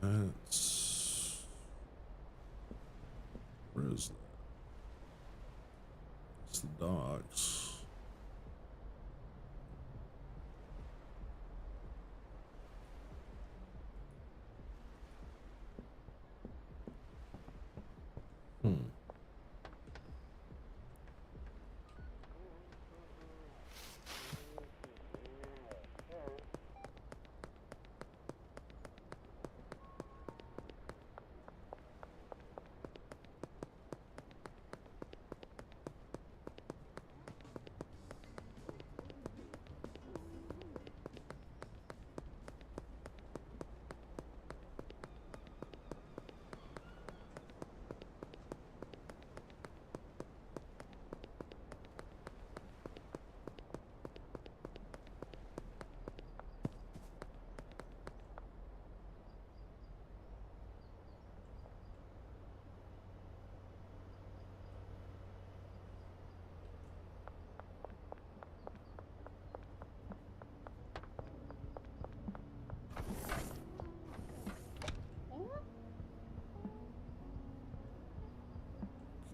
That's... Where is that? It's the docks.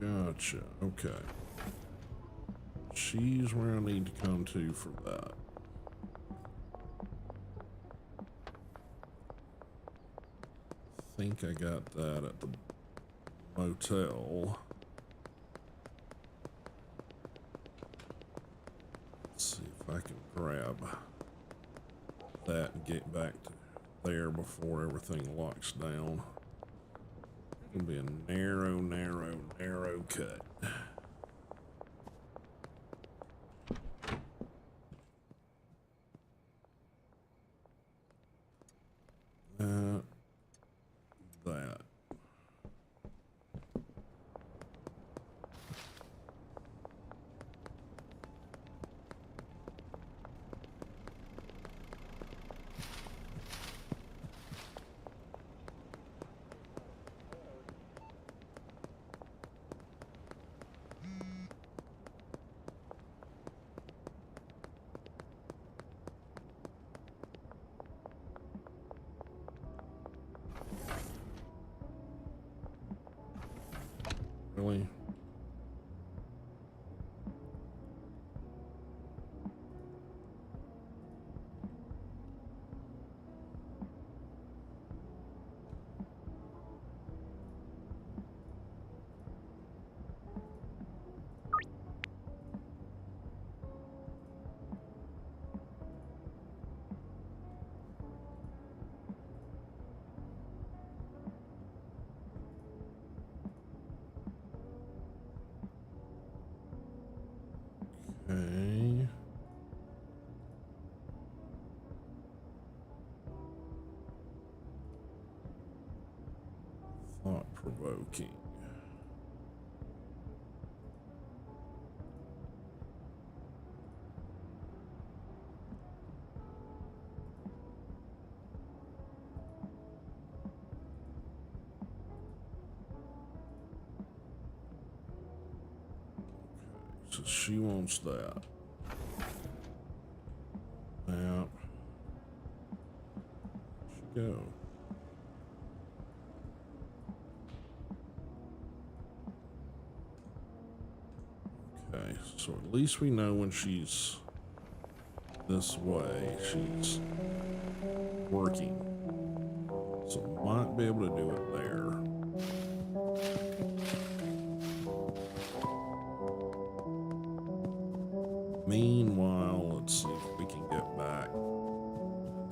Gotcha. Okay. She's where I need to come to for that. I think I got that at the motel. Let's see if I can grab that and get back to there before everything locks down. It's gonna be a narrow, narrow, narrow cut. That. Really? Okay. smoking. So she wants that. Now, she go. Okay, so at least we know when she's this way, she's working. So might be able to do it there. Meanwhile, let's see if we can get back.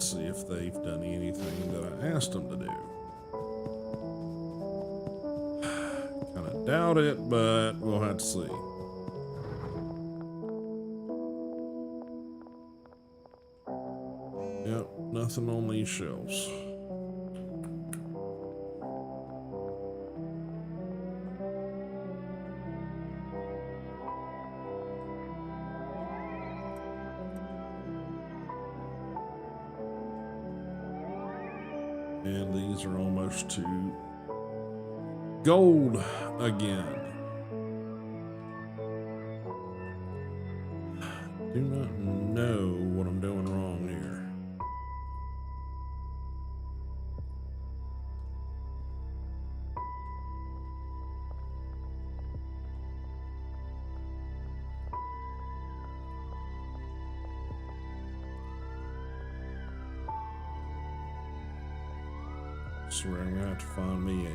See if they've done anything that I asked them to do. Kind of doubt it, but we'll have to see. Yep, nothing on these shelves. And these are almost to gold again. Do not know what I'm doing wrong here. I swear I'm gonna have to find me a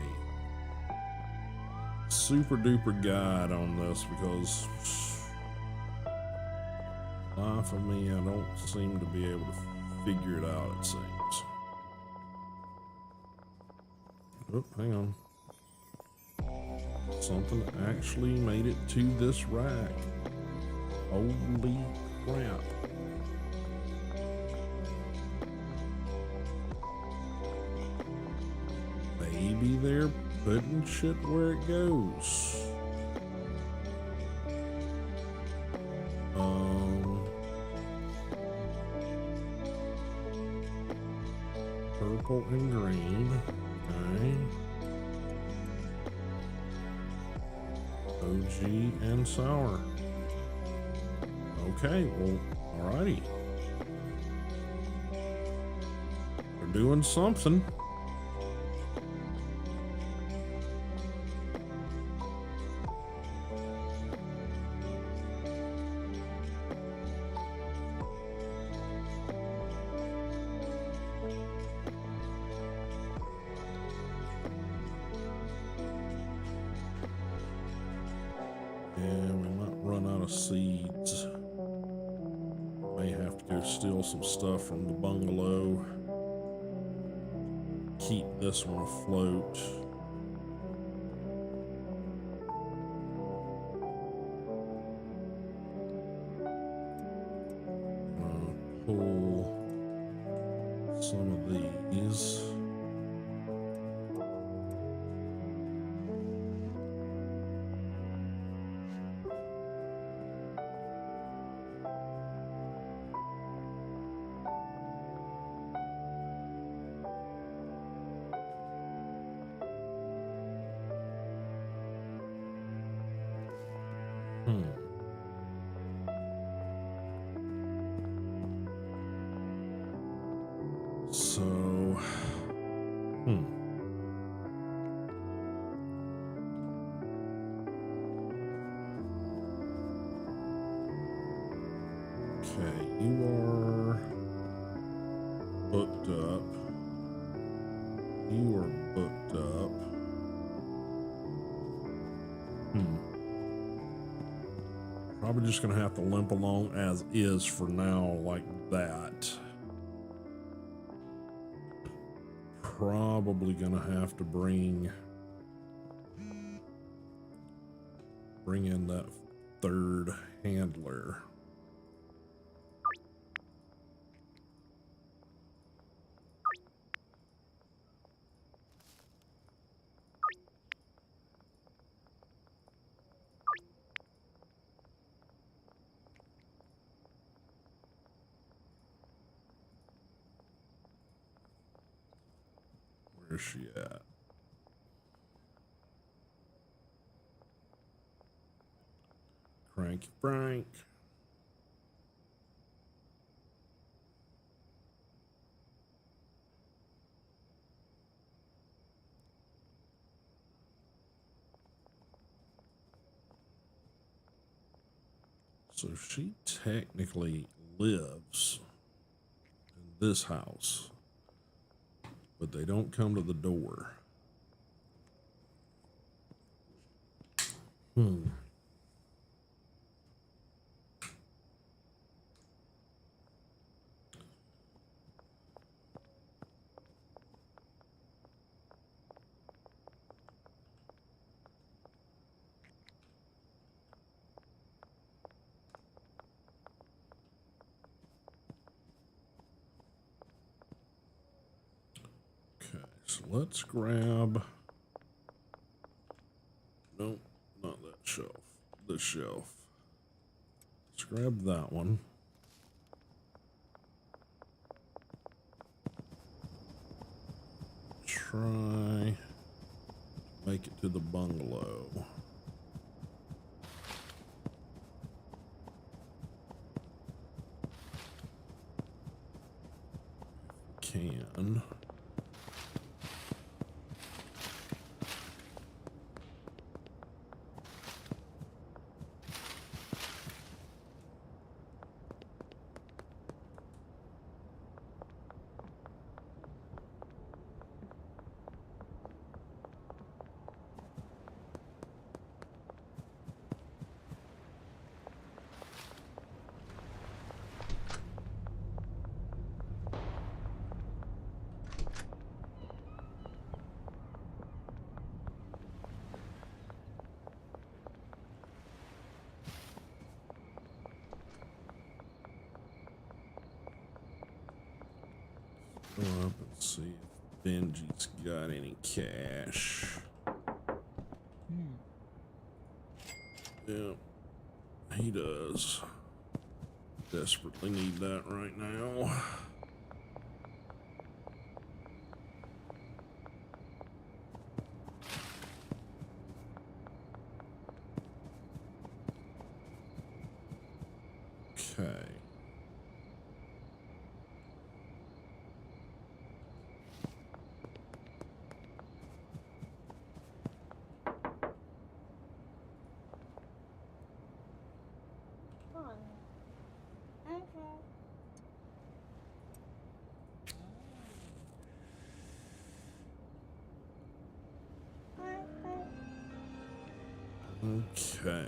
super duper guide on this because life of me, I don't seem to be able to figure it out, it seems. Oh, hang on. Something actually made it to this rack. Holy crap. Maybe they're putting shit where it goes. Purple and green. Okay. OG and sour. Okay, well, alrighty. They're doing something. And we might run out of seeds. May have to go steal some stuff from the bungalow. Keep this one afloat. Pull some of these. So, okay, you are booked up. You are booked up. Probably just gonna have to limp along as is for now, like that. Probably gonna have to bring in that third handler. Where's she at? Cranky Frank. So she technically lives in this house, but they don't come to the door. Hmm. Okay, so let's grab. Nope, not that shelf. This shelf. Let's grab that one. Try make it to the bungalow. Can. Go up and see if Benji's got any cash. Yep, he does. Desperately need that right now. Okay. Okay.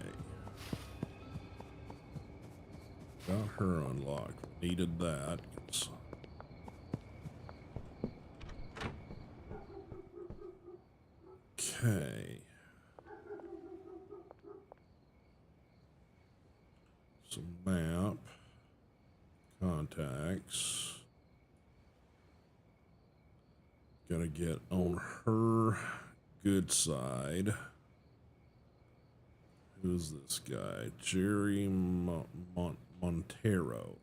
Got her unlocked. Needed that. Okay. Some map. Contacts. Gotta get on her good side. Who's this guy? Jerry Montero.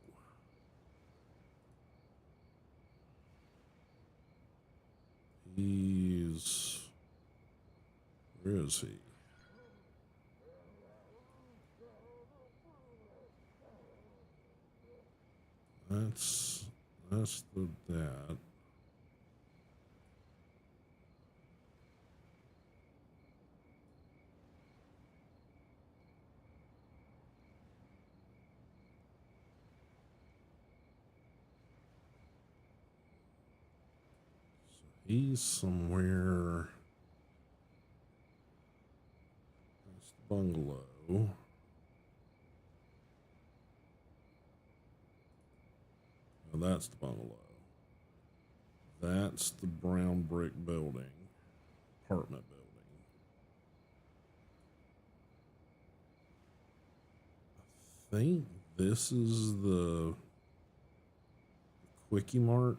He's... Where is he? That's the that. He's somewhere. That's the bungalow. Oh, that's the bungalow. That's the brown brick building. Apartment building. I think this is the Quickie Mart,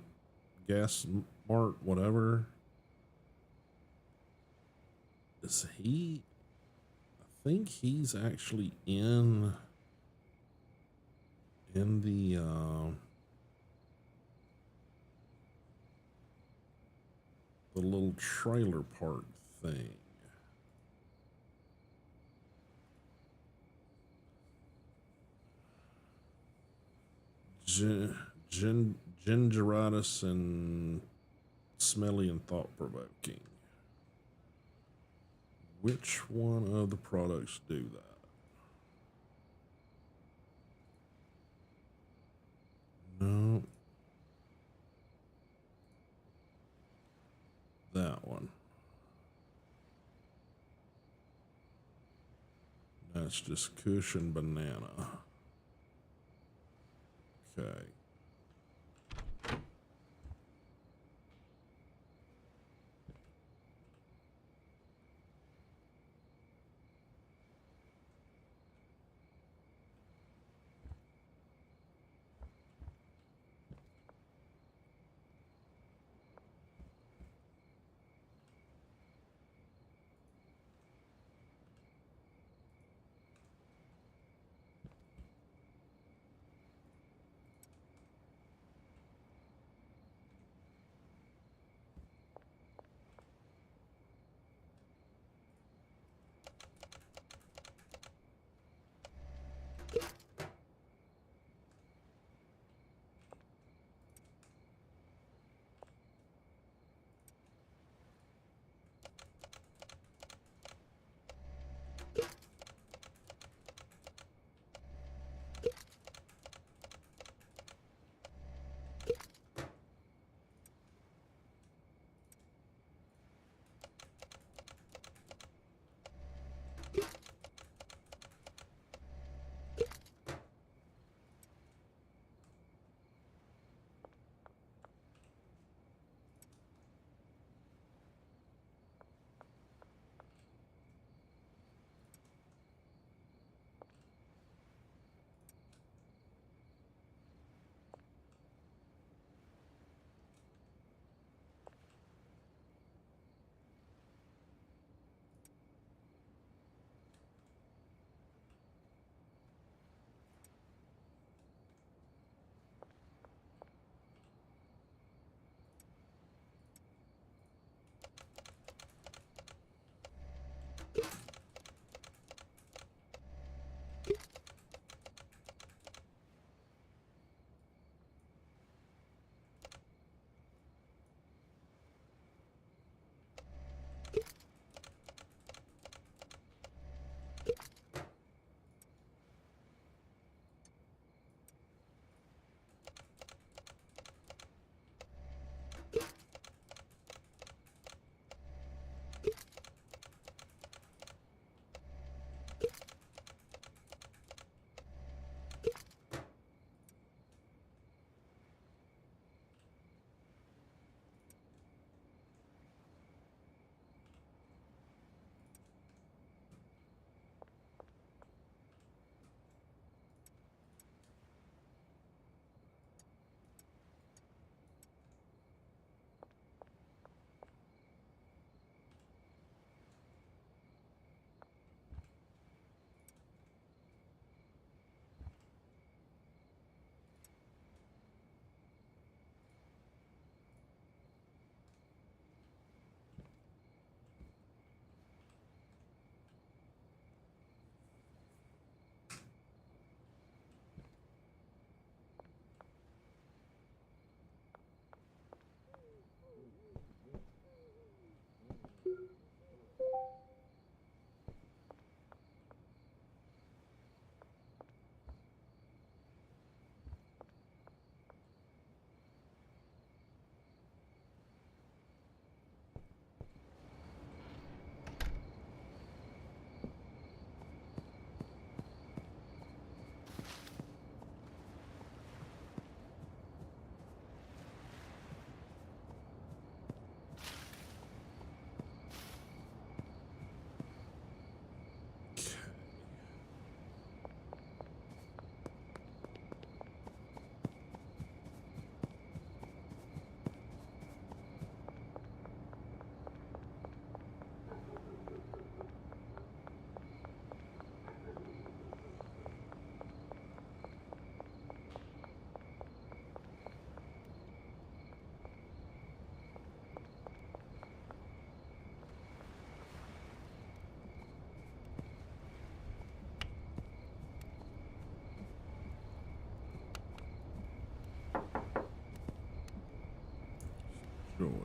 Gas Mart, whatever. Is he? I think he's actually in the. the little trailer park thing. Gingeritis and smelly and thought-provoking. Which one of the products do that? No. That one. That's just cushion banana. Okay.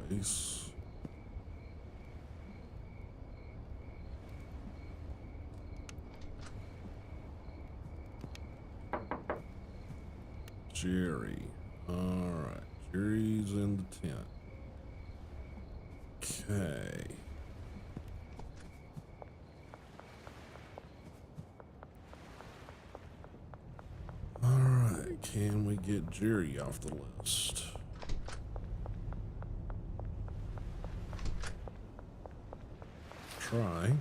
place. Jerry. Alright. Jerry's in the tent. Okay. Alright. Can we get Jerry off the list? Try.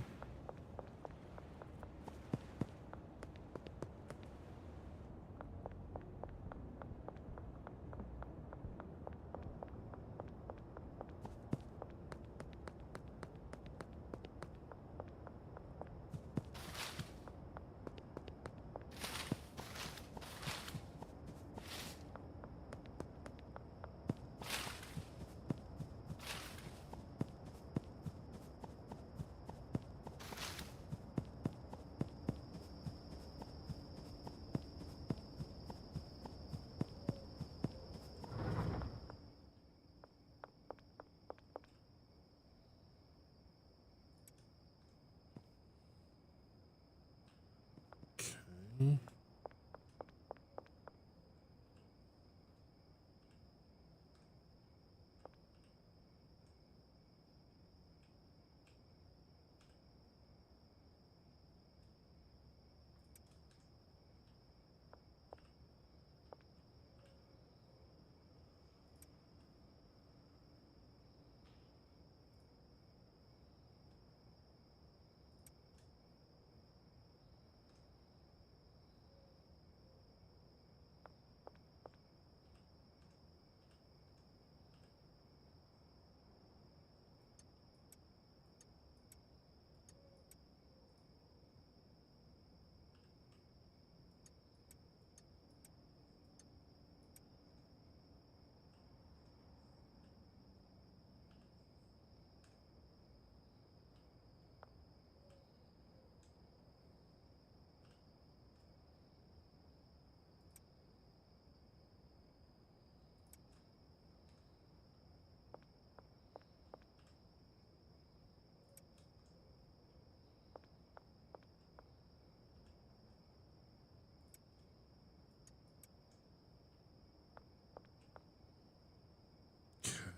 Okay.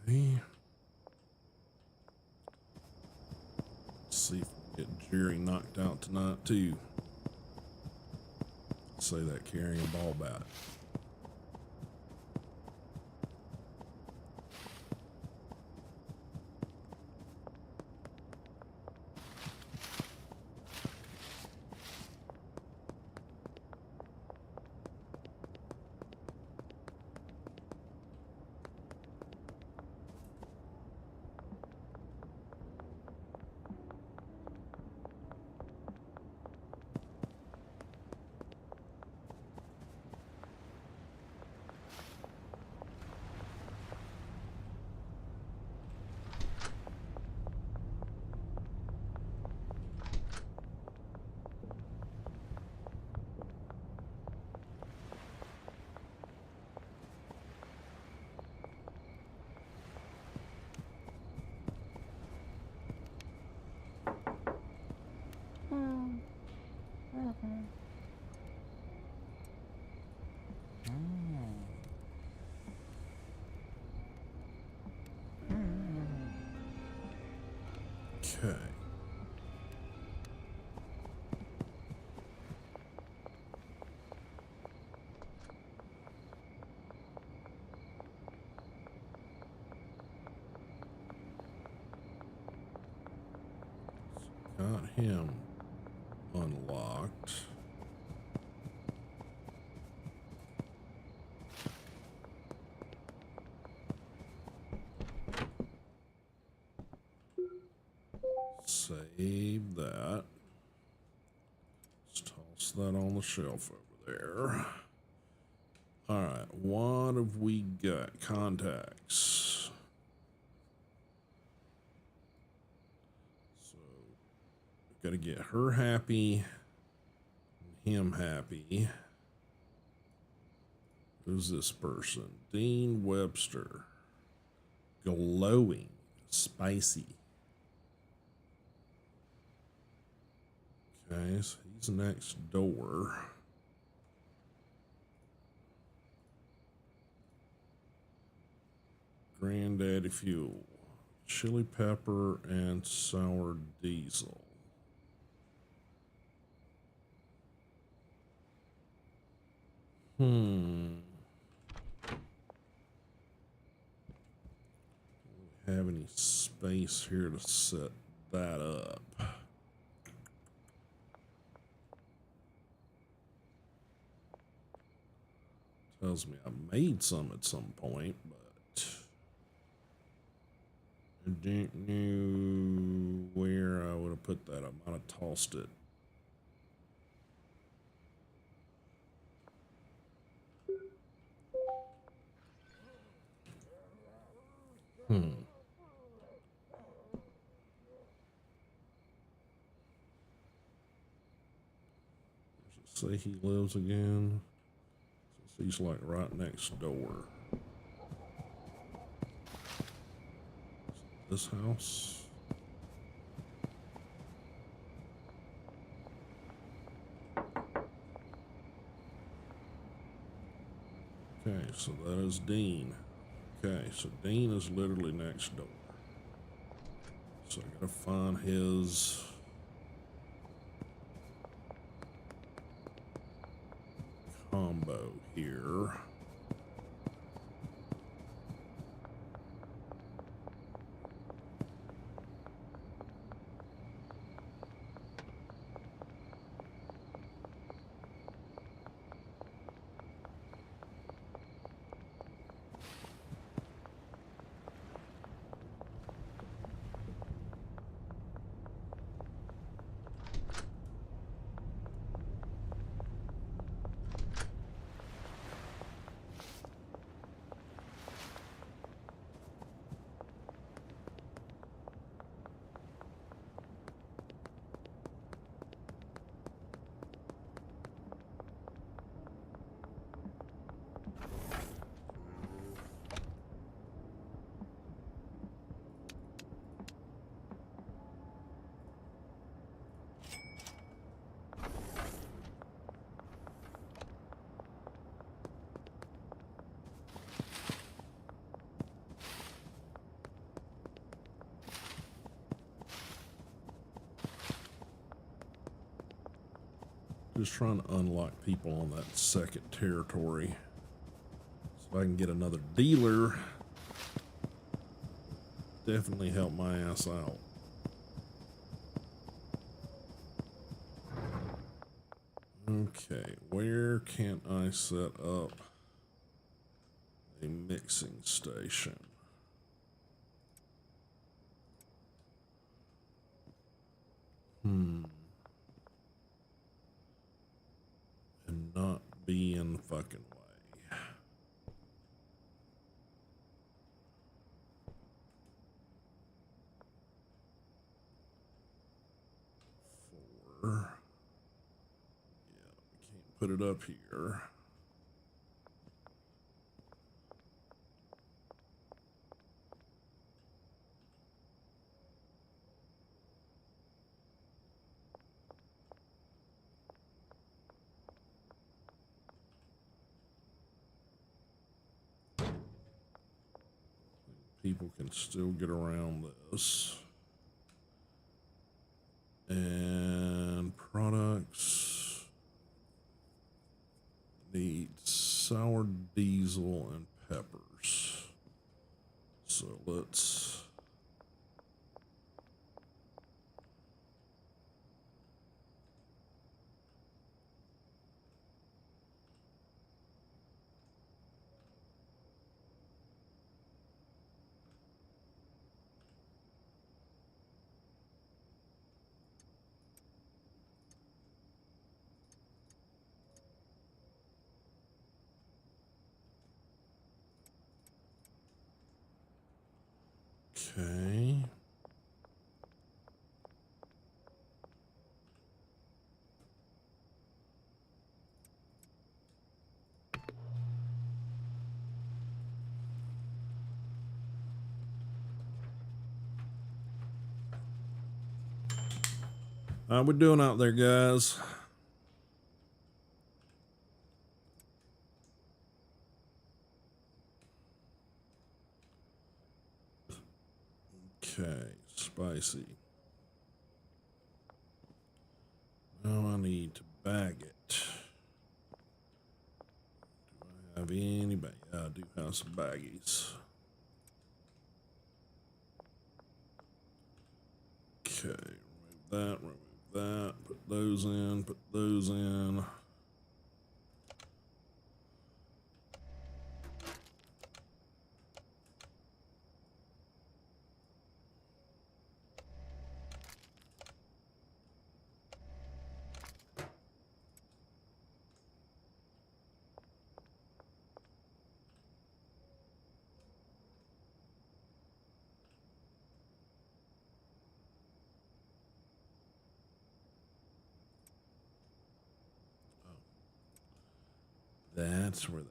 Okay. See if we get Jerry knocked out tonight too. Say that carrying a ball bat. Okay. Got him unlocked. Save that. Let's toss that on the shelf over there. All right, what have we got? Contacts. So, we've got to get her happy, and him happy. Who's this person? Dean Webster. glowing, spicy. Okay, so he's next door. Granddaddy fuel, chili pepper, and sour diesel. Have any space here to set that up? Tells me I made some at some point, but I don't know where I would have put that. I might have tossed it. Say he lives again. Since he's like right next door. This house. Okay, so that is Dean. Okay, so Dean is literally next door. So I gotta find his combo here. Just trying to unlock people on that second territory. So if I can get another dealer, definitely help my ass out. Okay, where can I set up a mixing station? And not be in the fucking way. Four. Yeah, we can't put it up here. People can still get around this. And products need sour diesel and peppers. So let's okay. How we doing out there, guys? Okay, spicy. Now I need to bag it. Do I have any bag? Yeah, I do have some baggies. Okay, remove that, put those in, put those in. That's where that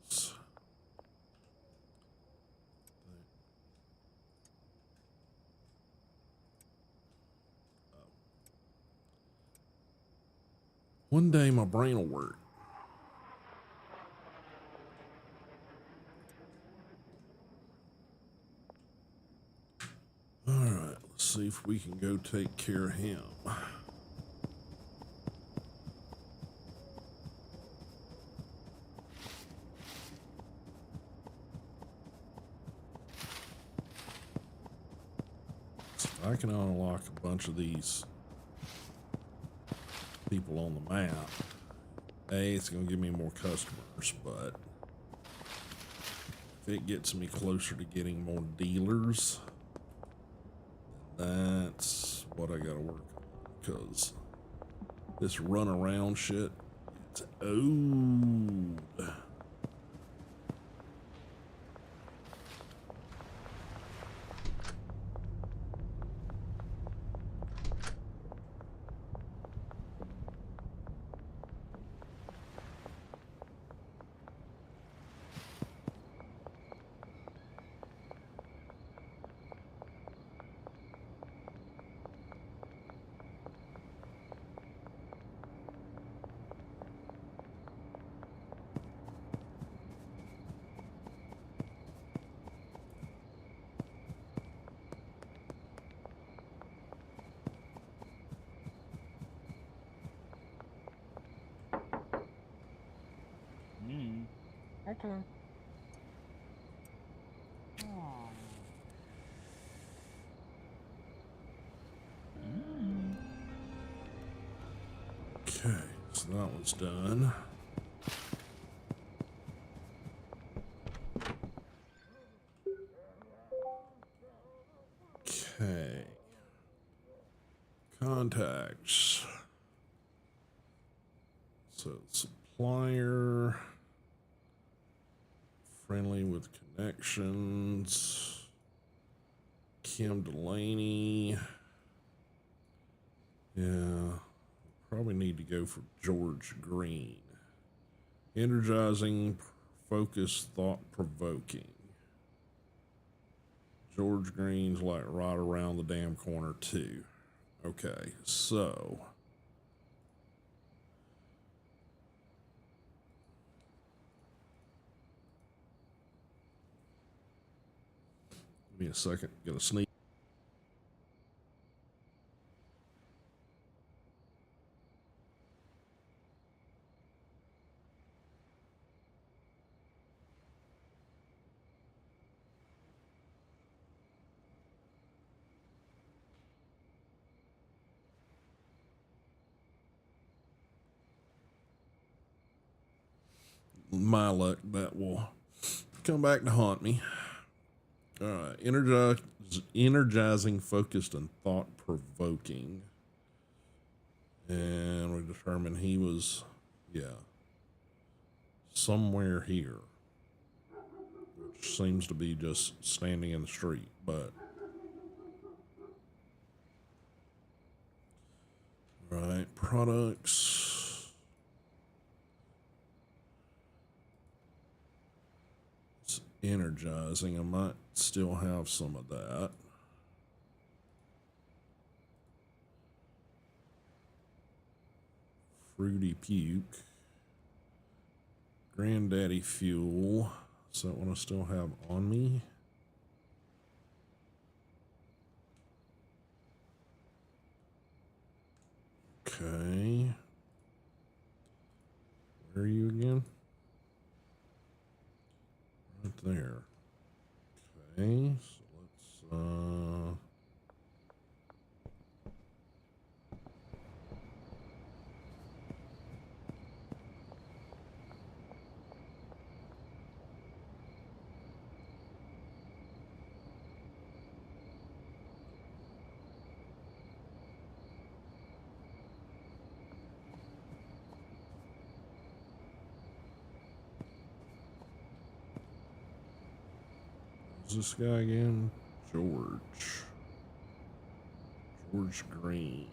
goes. One day my brain will work. All right, let's see if we can go take care of him. If I can unlock a bunch of these people on the map, it's going to give me more customers, but if it gets me closer to getting more dealers, that's what I got to work on, because this run around shit, it's old. Okay. Oh. Okay, so that one's done. Okay. Contacts. So supplier, friendly with connections, Kim Delaney. Yeah, probably need to go for George Green. Energizing, focused, thought-provoking. George Green's like right around the damn corner too. Okay, so give me a second. Gotta sneak. My luck, that will come back to haunt me. All right, energizing, focused, and thought-provoking. And we determined he was, yeah, somewhere here, which seems to be just standing in the street. But right, products. It's energizing. I might still have some of that. Fruity Puke. Granddaddy Fuel. Is that what I still have on me? Okay. Where are you again? Right there. Okay, so let's who's this guy again? George. George Green.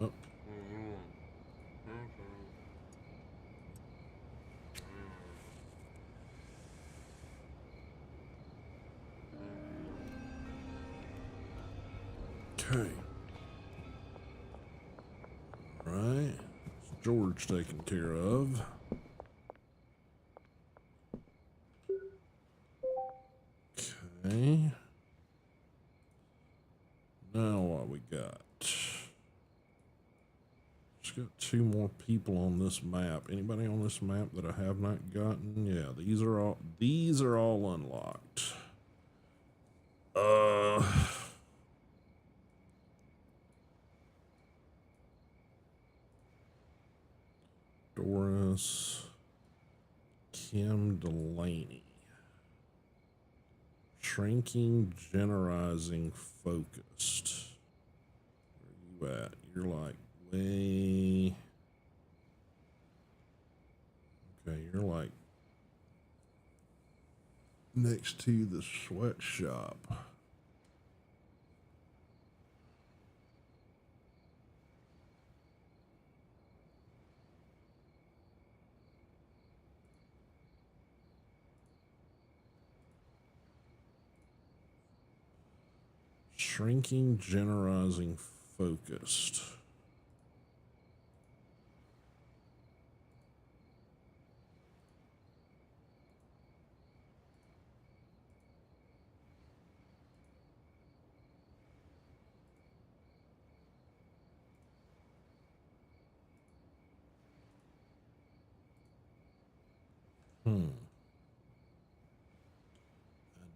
Oh. Okay. All right. It's George taken care of. Okay. Now what we got? Just got 2 more people on this map. Anybody on this map that I have not gotten? Yeah, these are all unlocked. Doris Kim Delaney. Shrinking, generalizing, focused. Where you at? You're like way. Okay, you're like next to the sweatshop. Shrinking, generalizing, focused.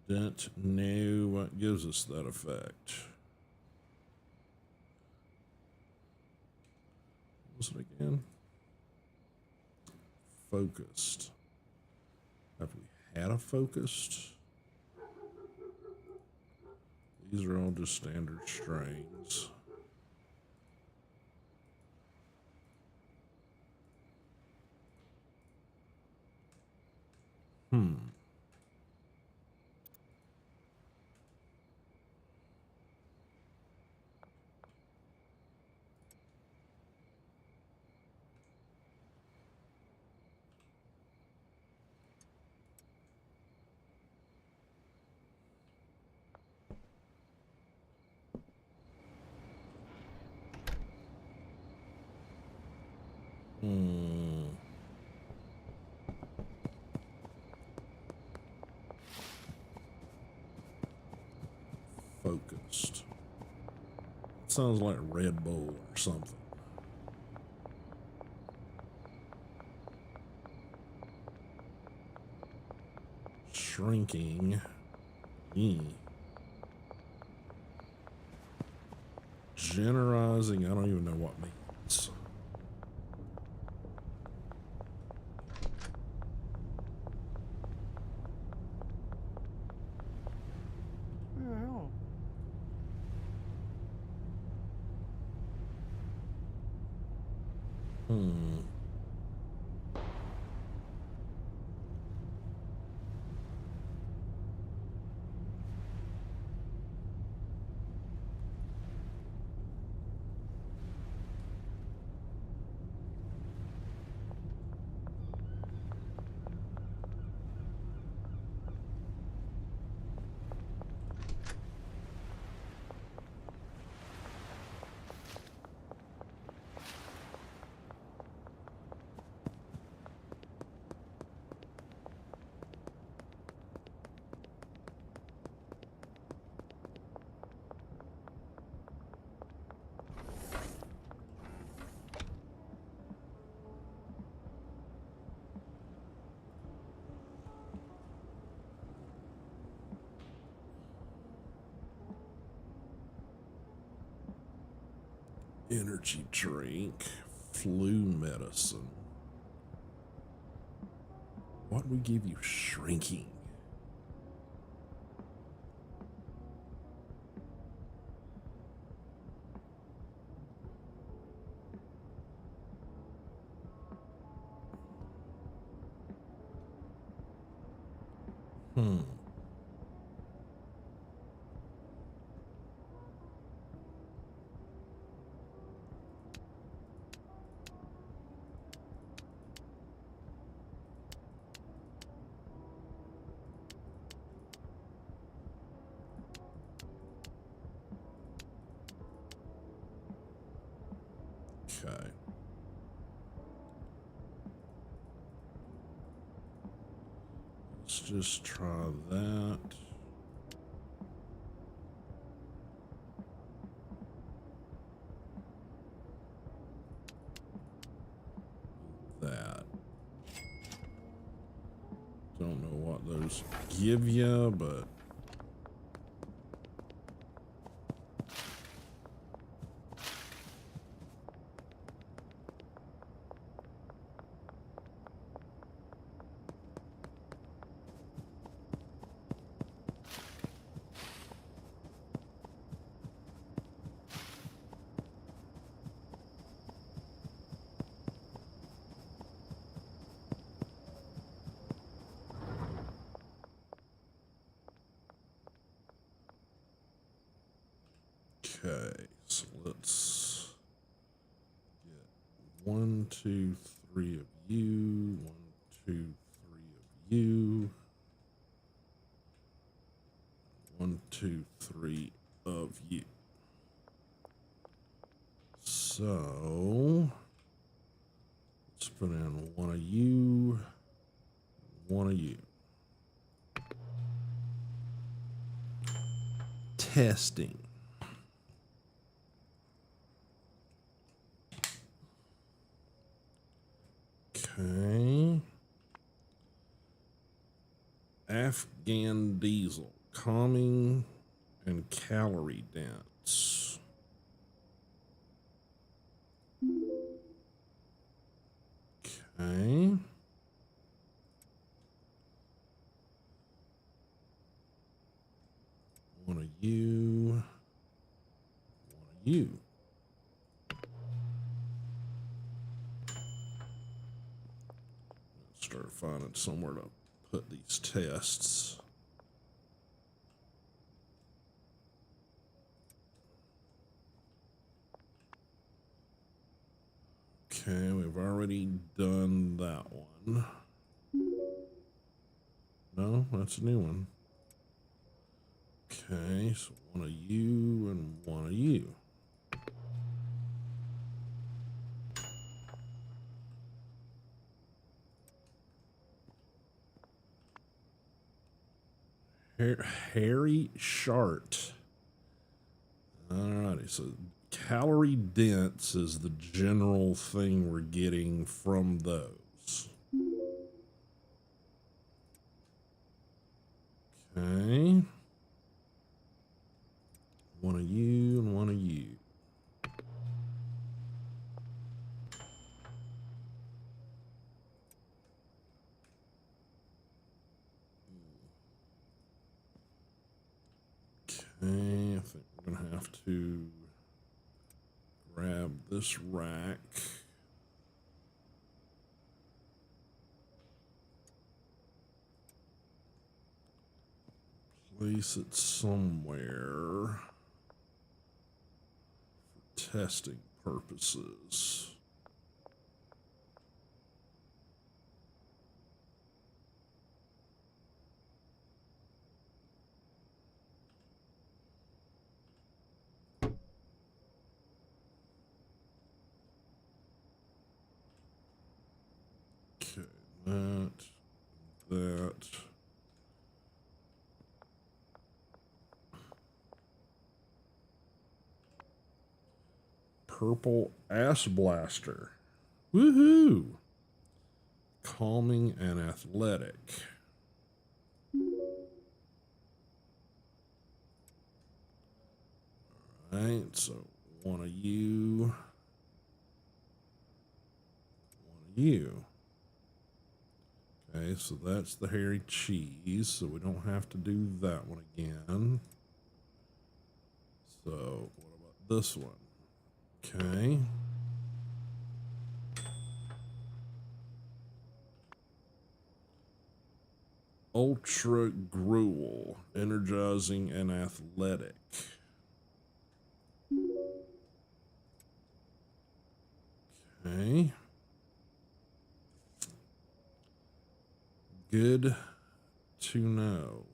I don't know what gives us that effect. What was it again? Focused. Have we had a focused? These are all just standard strings. Focused. Sounds like Red Bull or something. Shrinking. Generalizing. I don't even know what means. Energy drink, flu medicine. What would give you shrinking? Hmm. Okay. Let's just try that. That. Don't know what those give you, but okay. So let's get 1, 2, 3 of you. 1, 2, 3 of you. 1, 2, 3 of you. So let's put in 1 of you, 1 of you. Testing. Okay. Afghan diesel, calming and calorie dense. Okay. One of you. One of you. Let's start finding somewhere to put these tests. Okay, we've already done that one. No, that's a new one. Okay, so 1 of you and 1 of you. Harry Shart. Alrighty, so calorie dense is the general thing we're getting from those. Okay. 1 of you and 1 of you. Okay, I think we're gonna have to grab this rack. Place it somewhere for testing purposes. Okay, that. Purple Ass Blaster. Woohoo! Calming and athletic. Alright, so One of you. One of you. Okay, so that's the hairy cheese, so we don't have to do that one again. So what about this one? Okay. Ultra Gruel, energizing and athletic. Okay. Good to know.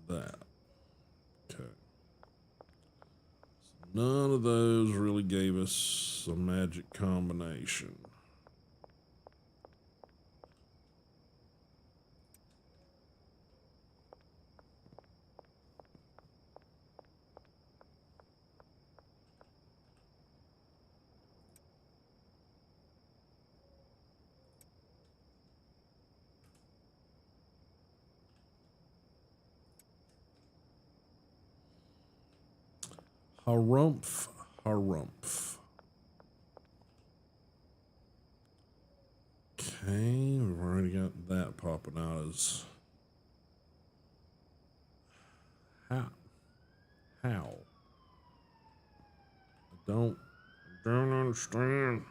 That. Okay. So none of those really gave us a magic combination. Harumph, harumph. Okay, we've already got that popping out as how? How? I don't understand.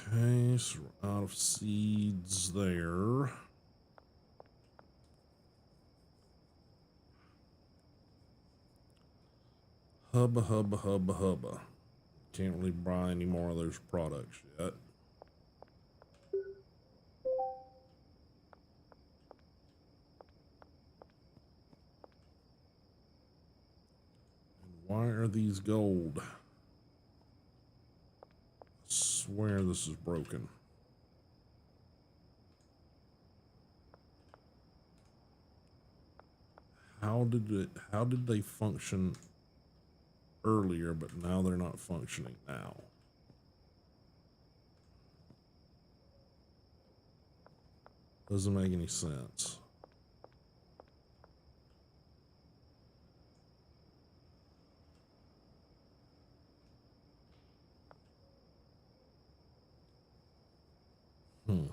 Okay, so we're out of seeds there. Hubba, hubba, hubba, hubba. Can't really buy any more of those products yet. And why are these gold? I swear this is broken. How did they function earlier, but now they're not functioning now? Doesn't make any sense. Hmm.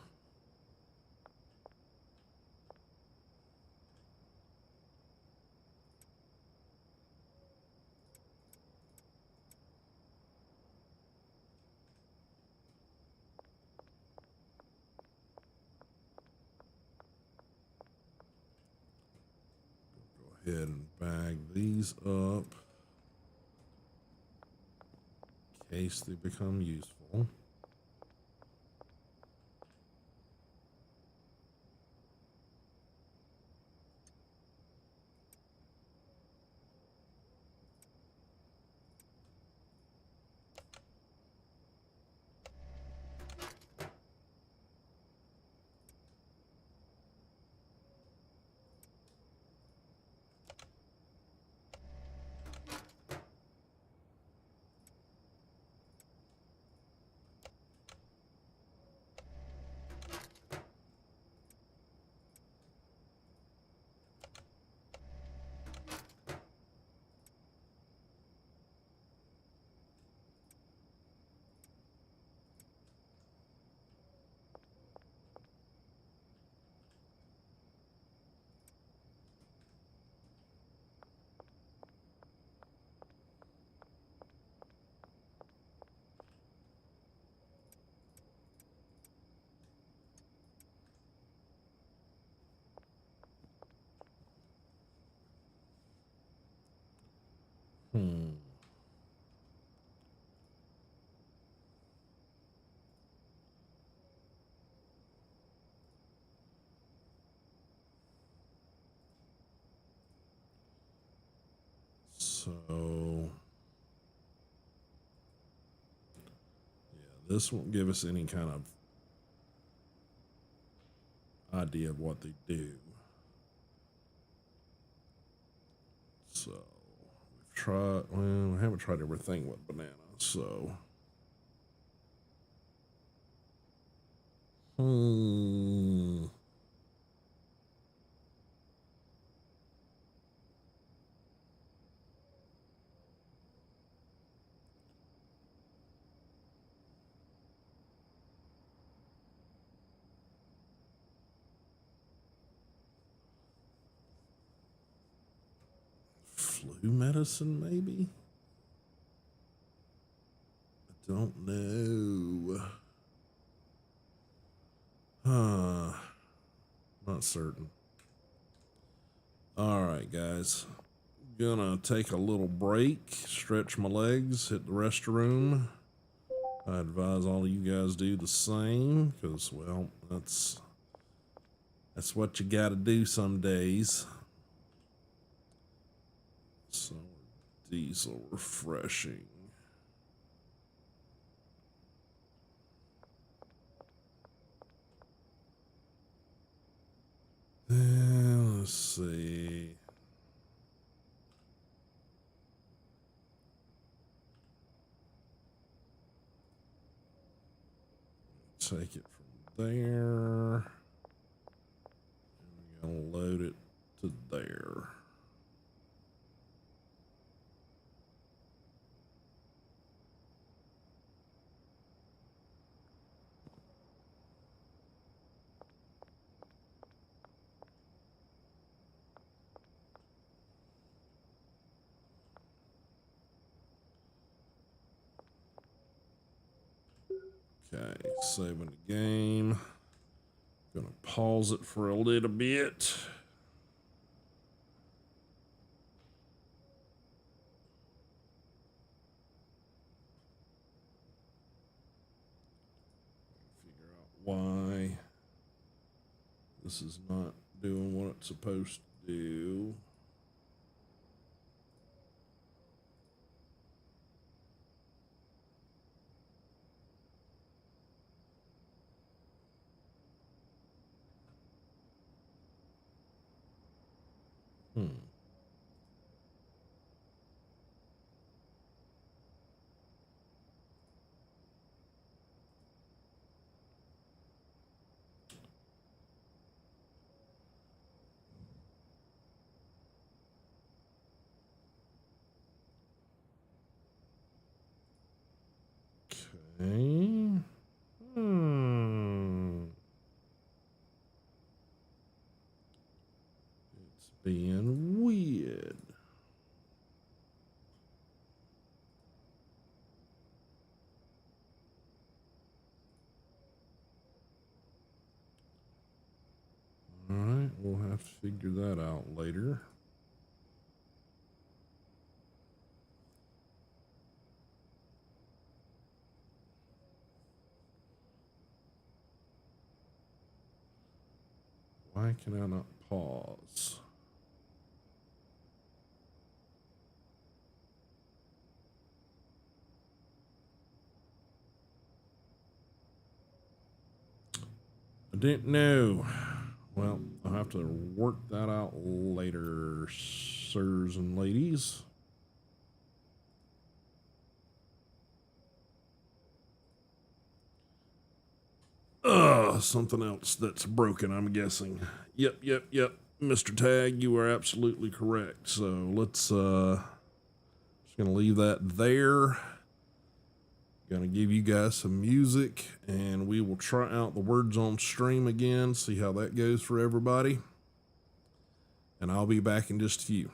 Go ahead and bag these up in case they become useful. Hmm. So, yeah, this won't give us any kind of idea of what they do. So, we've tried, well, we haven't tried everything with banana, so. Flu medicine, maybe? I don't know. Not certain. All right, guys. Gonna take a little break, stretch my legs, hit the restroom. I advise all of you guys do the same, because, well, that's what you gotta do some days. So, diesel refreshing. Let's see. Take it from there. And we're gonna load it to there. Okay, saving the game. Gonna pause it for a little bit. Figure out why this is not doing what it's supposed to do. Okay. It's being weird. All right, we'll have to figure that out later. Why can I not pause? I didn't know. Well, I'll have to work that out later, sirs and ladies. Something else that's broken, I'm guessing. Yep. Mr. Tag, you are absolutely correct. So let's, just gonna leave that there. Gonna give you guys some music, and we will try out the words on stream again, see how that goes for everybody. And I'll be back in just a few.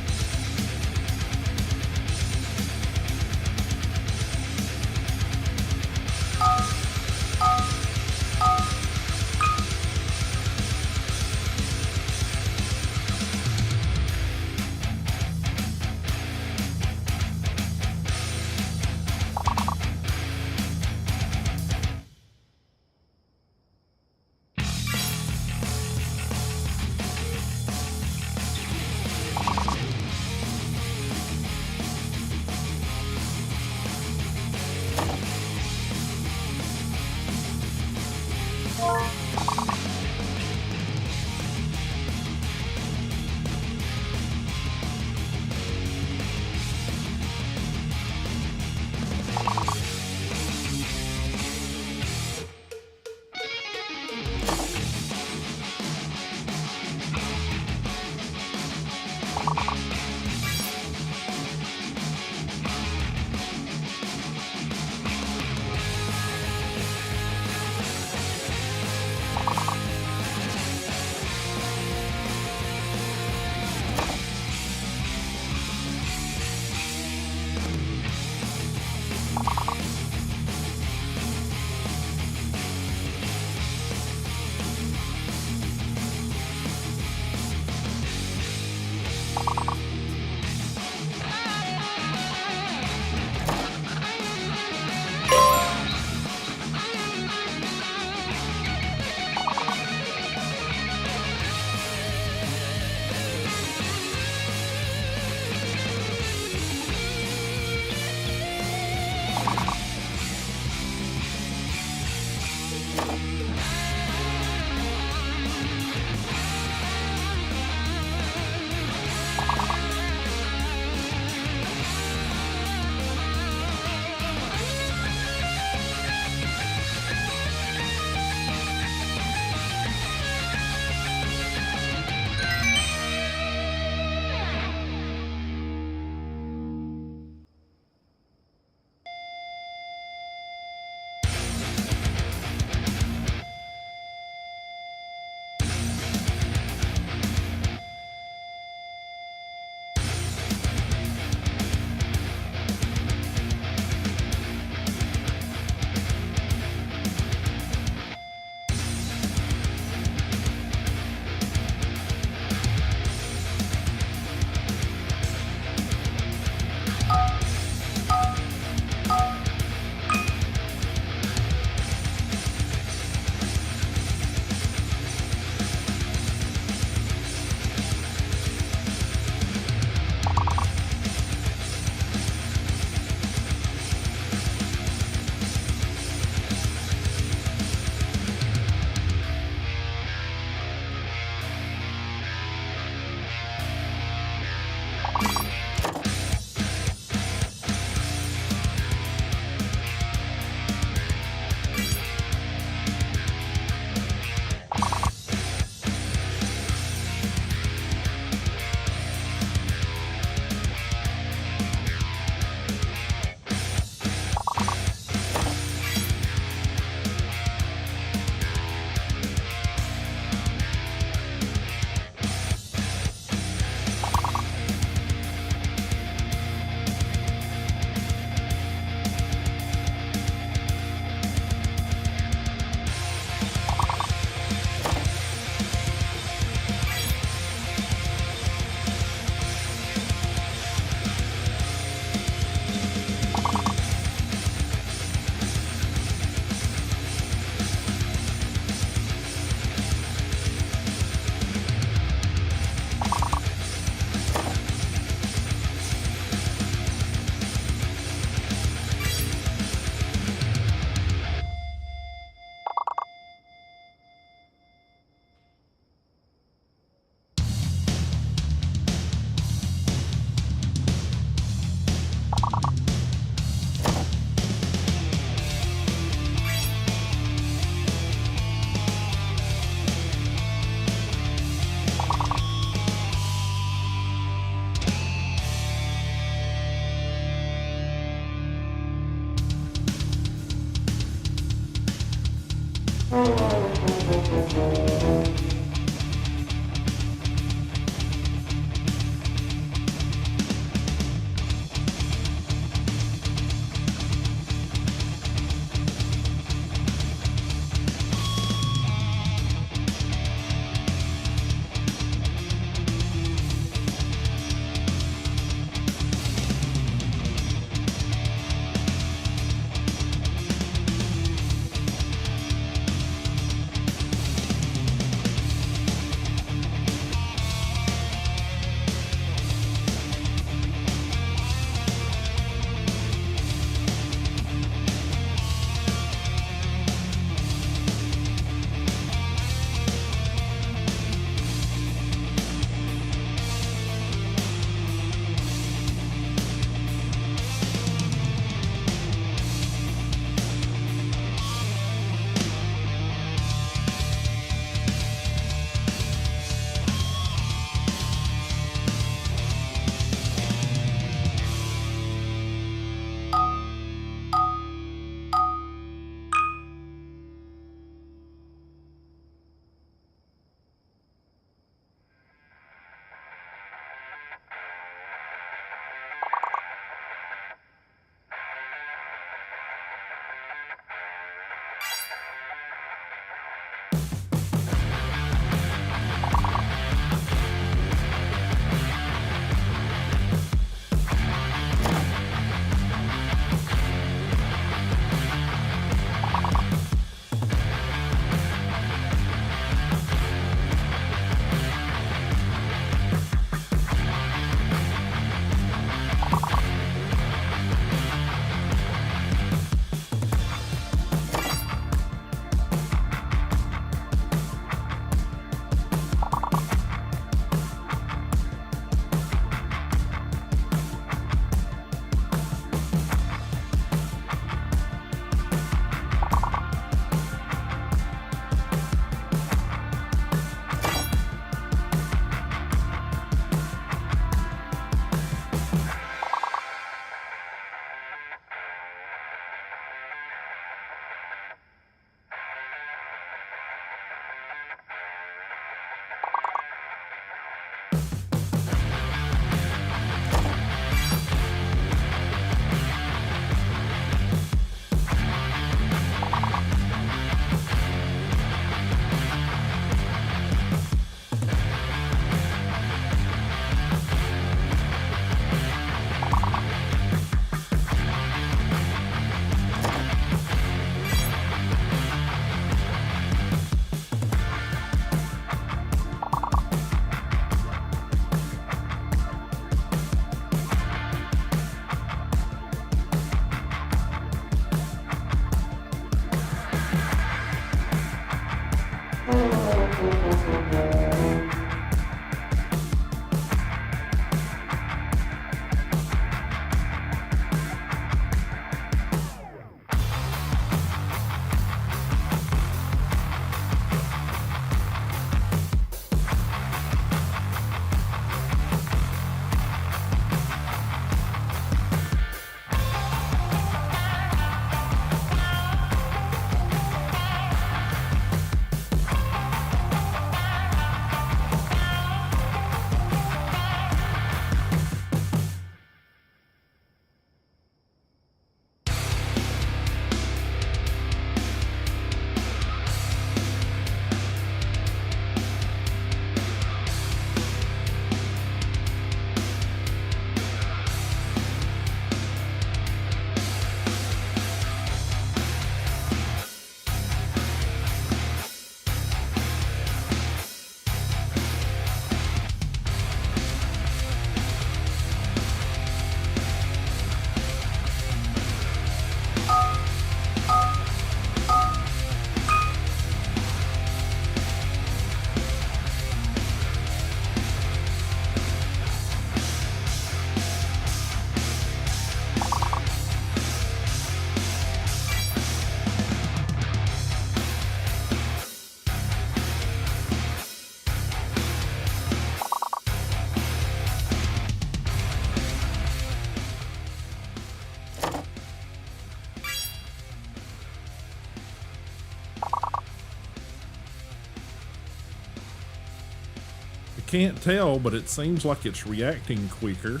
can't tell, but it seems like it's reacting quicker.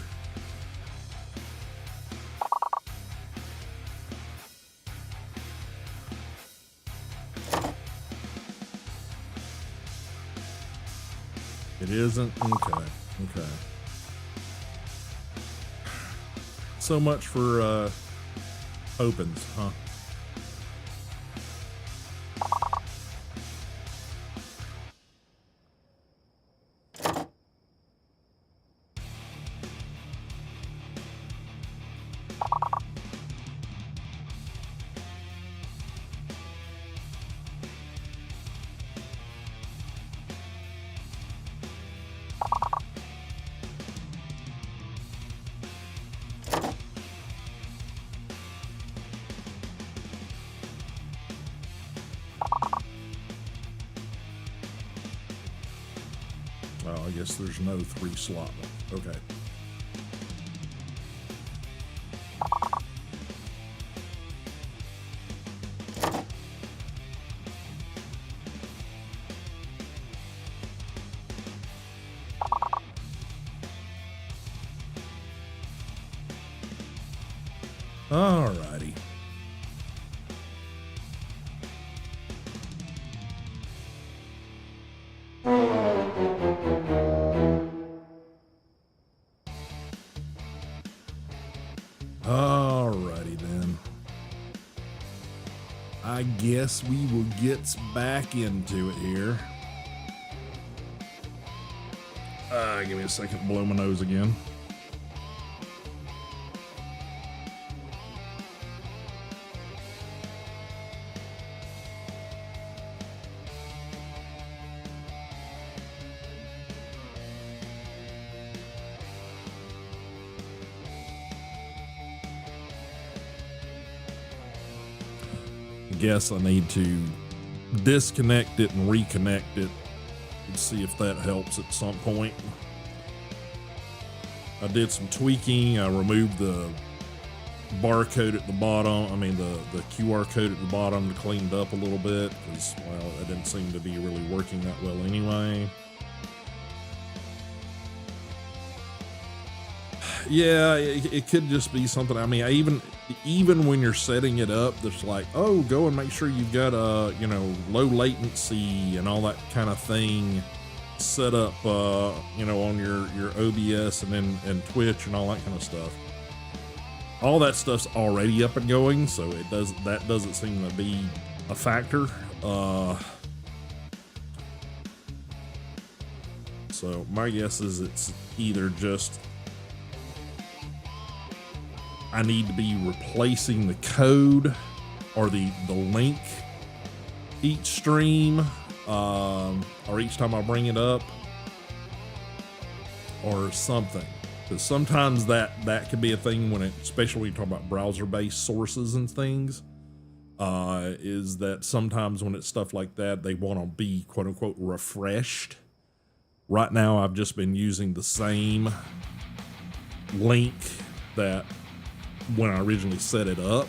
It isn't? Okay. Okay. So much for opens, huh? Oh, I guess there's no 3 slot one. Okay. Alrighty. Alrighty then. I guess we will get back into it here. Give me a second, blow my nose again. Guess I need to disconnect it and reconnect it and see if that helps at some point. I did some tweaking. I removed the barcode at the bottom. I mean the QR code at the bottom to clean it up a little bit because, well, it didn't seem to be really working that well anyway. Yeah, it could just be something. I mean, even when you're setting it up, there's like, oh, go and make sure you've got low latency and all that kind of thing set up, on your OBS and Twitch and all that kind of stuff. All that stuff's already up and going, so that doesn't seem to be a factor. So my guess is it's either just I need to be replacing the code or the link each stream, or each time I bring it up, or something. Because sometimes that could be a thing when especially when you talk about browser-based sources and things, is that sometimes when it's stuff like that, they want to be quote unquote refreshed. Right now, I've just been using the same link that when I originally set it up,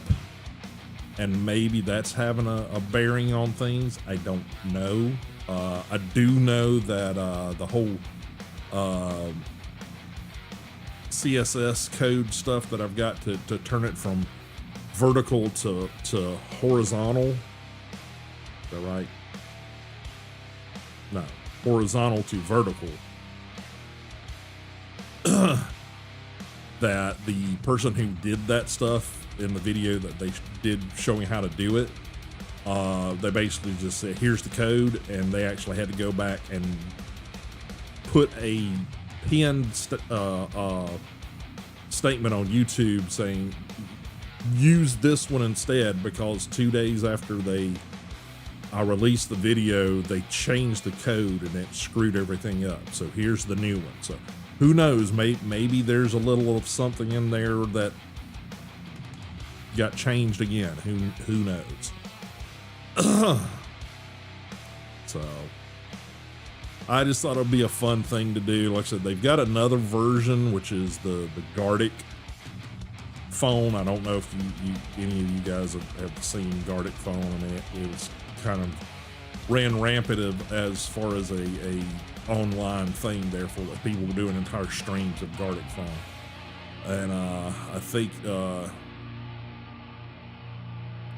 and maybe that's having a bearing on things. I don't know. I do know that the whole CSS code stuff that I've got to turn it from vertical to horizontal. Is that right? No, horizontal to vertical. That the person who did that stuff in the video that they did showing how to do it, they basically just said, here's the code, and they actually had to go back and put a pinned statement on YouTube saying, use this one instead, because 2 days after I released the video, they changed the code and it screwed everything up. So here's the new one. So who knows? Maybe there's a little of something in there that got changed again. Who knows? So I just thought it'd be a fun thing to do. Like I said, they've got another version, which is the Gardic phone. I don't know if any of you guys have seen Gardic phone. I mean, it was kind of ran rampant as far as a online thing there for that people were doing entire streams of Gartic Phone. And I think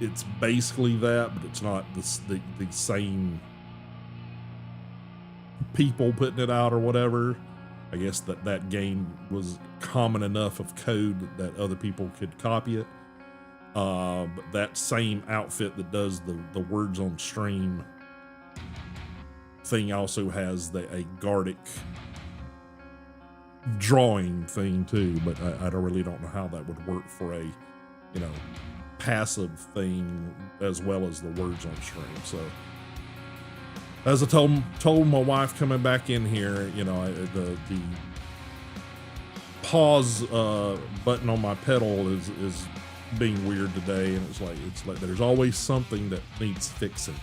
it's basically that, but it's not the same people putting it out or whatever. I guess that game was common enough of code that other people could copy it. But that same outfit that does the words on stream thing also has a Gartic drawing thing too, but I really don't know how that would work for a, you know, passive thing as well as the words on stream. So as I told my wife coming back in here, you know, the pause button on my pedal is being weird today, and it's like there's always something that needs fixing.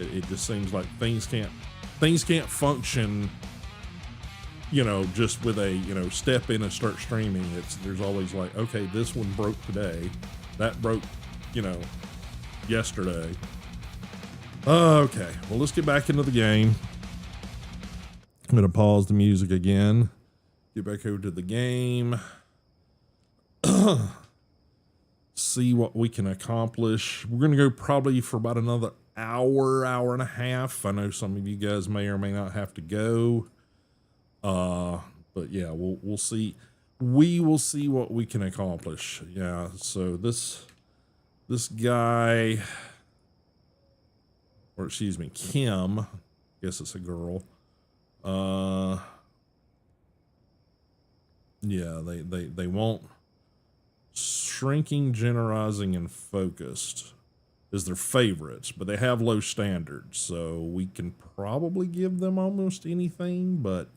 It just seems like things can't function, you know, just with a, you know, step in and start streaming. There's always like, okay, this one broke today, that broke, you know, yesterday. Okay, well, let's get back into the game. I'm gonna pause the music again, get back over to the game, see what we can accomplish. We're gonna go probably for about another hour and a half. I know some of you guys may or may not have to go, but yeah, we'll see. We will see what we can accomplish. Yeah, so this guy, or excuse me, Kim, I guess it's a girl. Yeah, they want shrinking, generalizing, and focused is their favorites, but they have low standards, so we can probably give them almost anything, but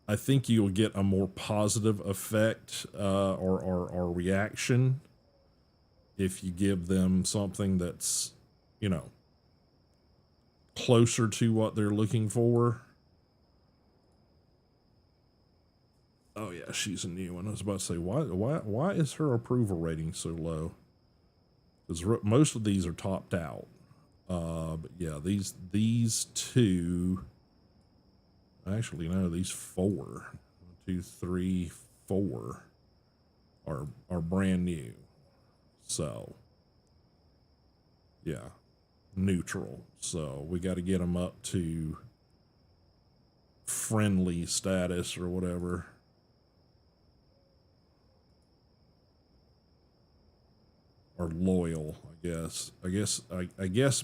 I think you'll get a more positive effect or reaction if you give them something that's, you know, closer to what they're looking for. Oh yeah, she's a new one. I was about to say, why is her approval rating so low? Because most of these are topped out. But yeah, these two, actually no, these 4, 1, 2, 3, 4 are brand new. So yeah, neutral. So we got to get them up to friendly status or whatever. Or loyal, I guess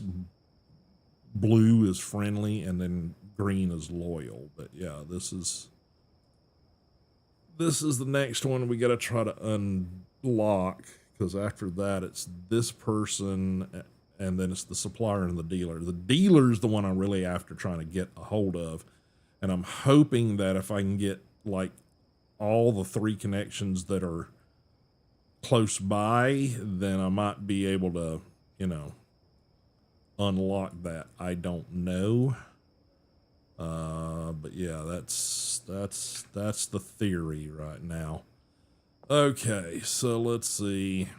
blue is friendly and then green is loyal. But yeah, this is the next one we got to try to unlock, because after that it's this person and then it's the supplier and the dealer. The dealer is the one I'm really after trying to get a hold of, and I'm hoping that if I can get like all the 3 connections that are close by, then I might be able to, you know, unlock that. I don't know, but yeah, that's the theory right now. Okay, so let's see.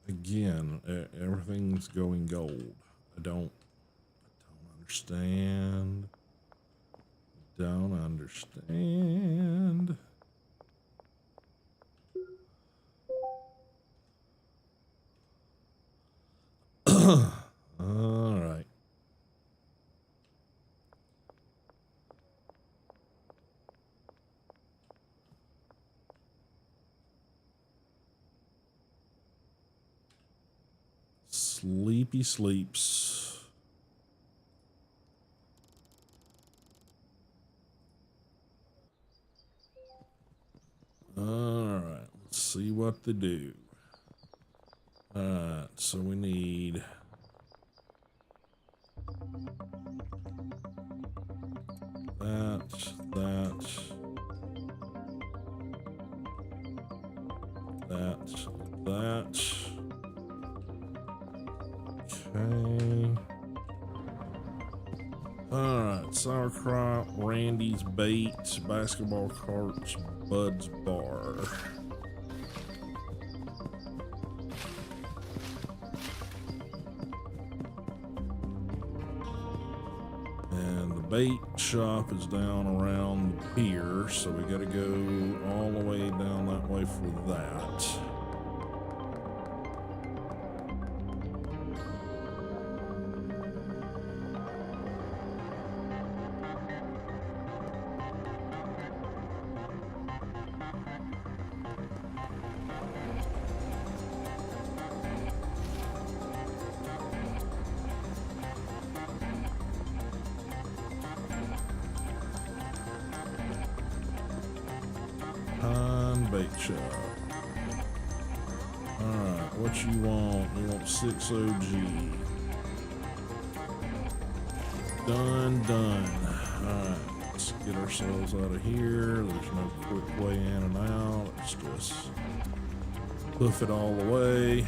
Again, everything's going gold. I don't understand. Don't understand. All right. Sleepy sleeps. All right, let's see what they do. All right, so we need that, that. Sauerkraut, Randy's Bait, Basketball Carts, Bud's Bar. And the bait shop is down around the pier, so we gotta go all the way down that way for that. Bait shop. Alright, what you want? You want 6 OG. Done. Alright, let's get ourselves out of here. There's no quick way in and out. Let's just hoof it all the way.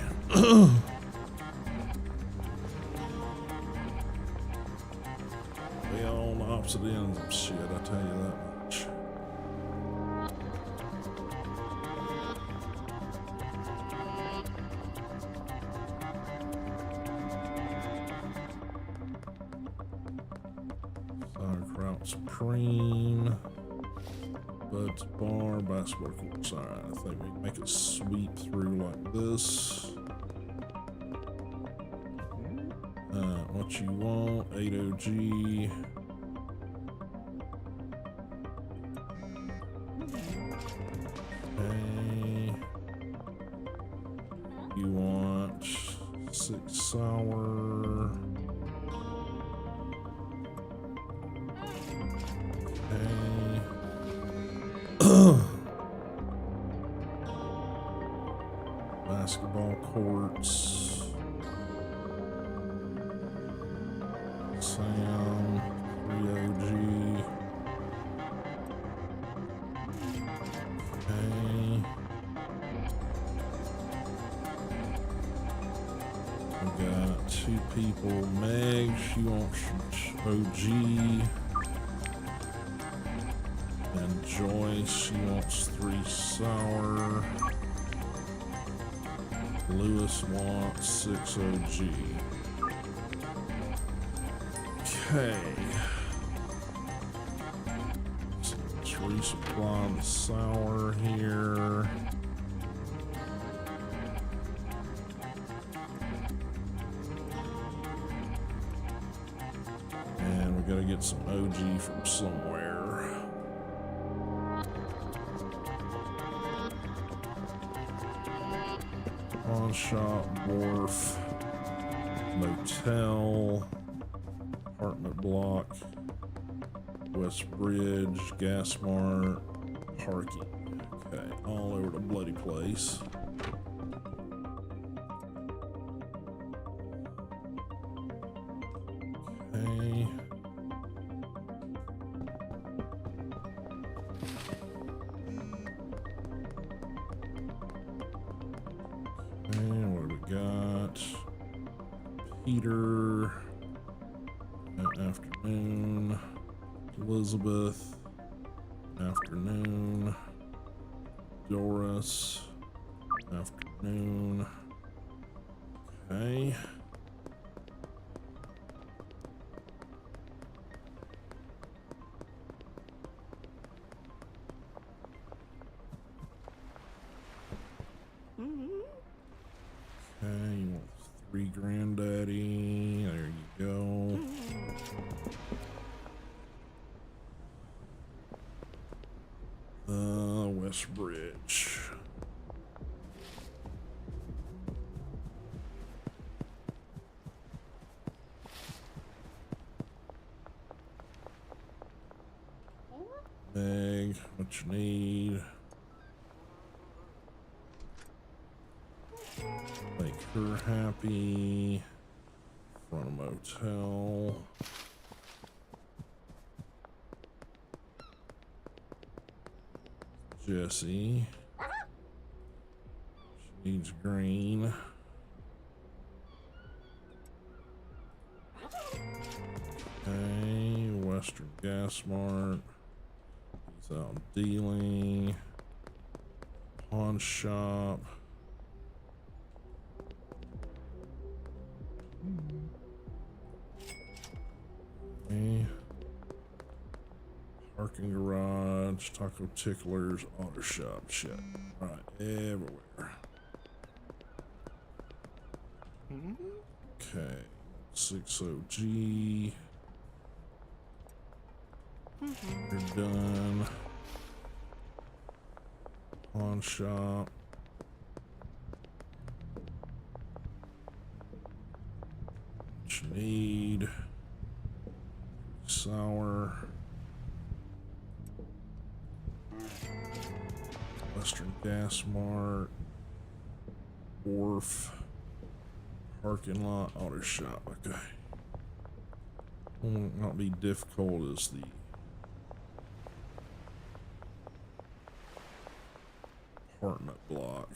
We all on the opposite ends of shit, I tell you that much. Sauerkraut Supreme, Bud's Bar, Basketball Courts. Alright, I think we can make it sweep through like this. What you want? 8 OG. Okay. You want 6 sour. Okay. Basketball courts. Sam, 3 OG. Okay. We got 2 people. Meg, she wants OG. And Joyce, she wants 3 sour. Lewis wants 6 OG. Okay. So let's resupply the sour here. And we gotta get some OG from somewhere. Pawn shop, wharf, motel, apartment block, West Bridge, gas mart, parking. Okay, all over the bloody place. Okay. And what do we got? Peter. Afternoon. Elizabeth. Afternoon. Doris. Afternoon. Okay. Okay, you want 3 granddaddy. There you go. West Bridge. Meg, what you need? Make her happy. Front of motel. Jessie. She needs green. Okay, Western Gas Mart. He's out dealing. Pawn shop. Okay. Parking garage, taco ticklers, auto shop, shit. Right, everywhere. Okay, 60G. You're done. Pawn shop. What you need? Sour. Western Gas Mart. Wharf. Parking lot, auto shop. Okay. Will not be difficult as the apartment block.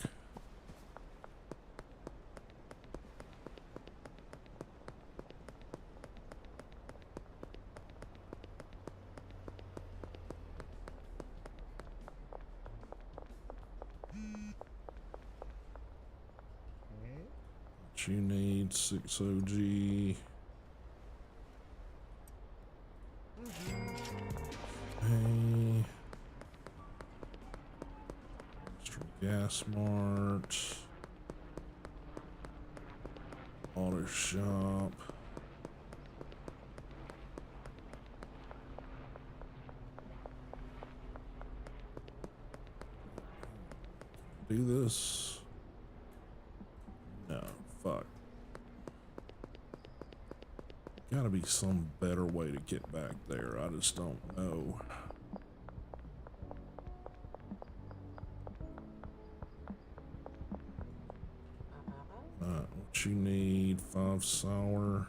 What you need, 60G. Hey. Western Gas Mart. Auto shop. Do this. No, fuck. Gotta be some better way to get back there. I just don't know. What you need, 5 sour.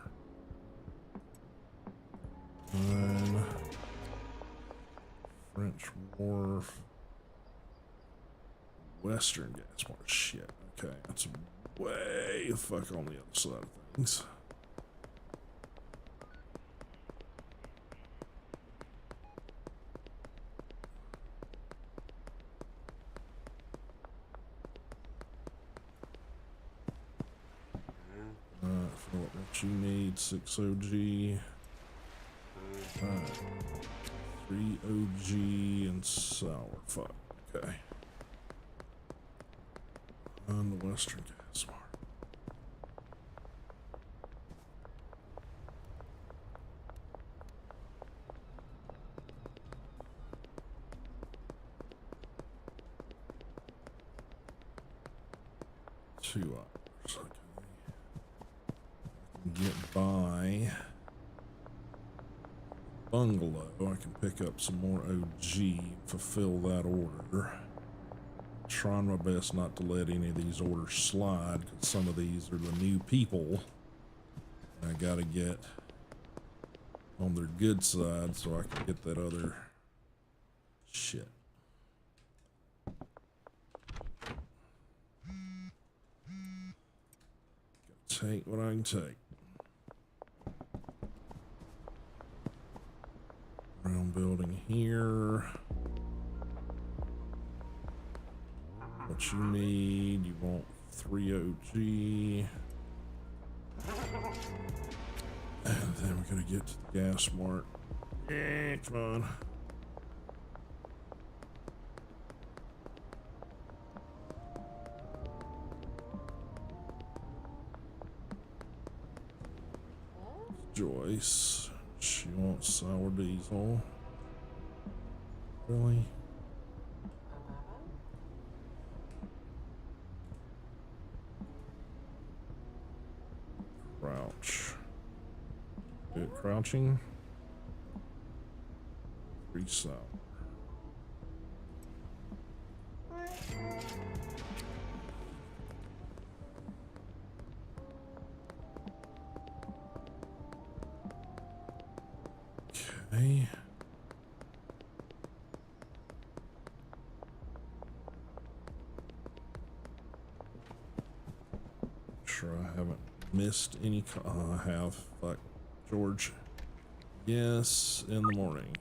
9. French Wharf. Western Gas Mart. Shit. Okay, that's way the fuck on the other side of things. What you need, 6OG. 3OG and sour. Fuck. Okay. On the Western Gas Mart. $2. Okay. Get by bungalow. I can pick up some more OG, fulfill that order. Trying my best not to let any of these orders slide, because some of these are the new people I gotta get on their good side so I can get that other shit. Gotta take what I can take. Round building here. What you need, you want 3OG. And then we're gonna get to the gas mart. Yeah, come on. Joyce, she wants sour diesel. Really? Crouch. Good crouching. 3 sour. Okay. Sure I haven't missed any. I have. Fuck. George. Yes, in the morning.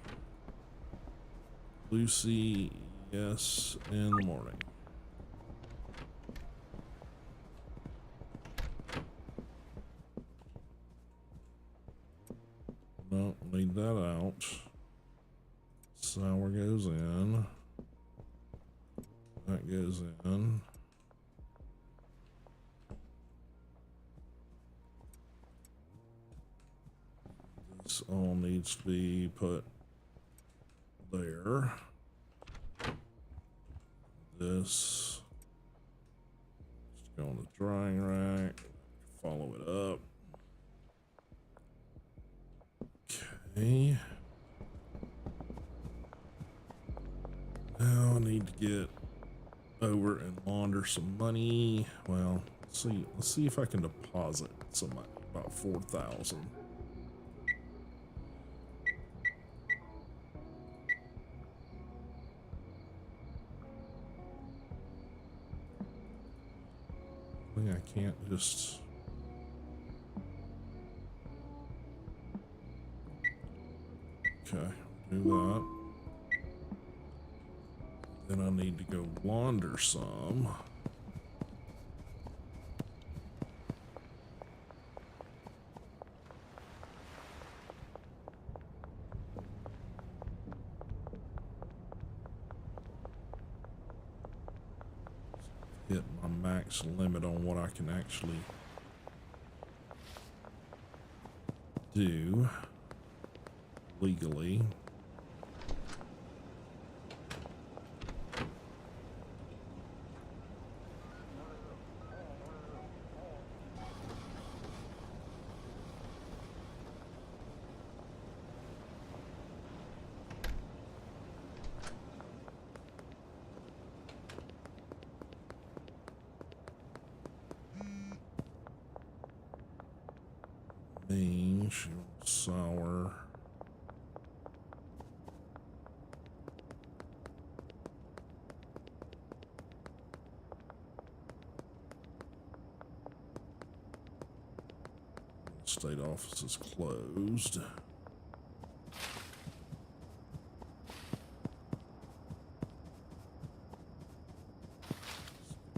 Lucy, yes, in the morning. No, leave that out. Sour goes in. That goes in. This all needs to be put there. This just go on the drying rack. Follow it up. Okay. Now I need to get over and launder some money. Well, let's see if I can deposit some money. About 4,000. I think I can't just. Okay, do that. Then I need to go launder some. Hit my max limit on what I can actually do legally. Mange, sour. State office is closed.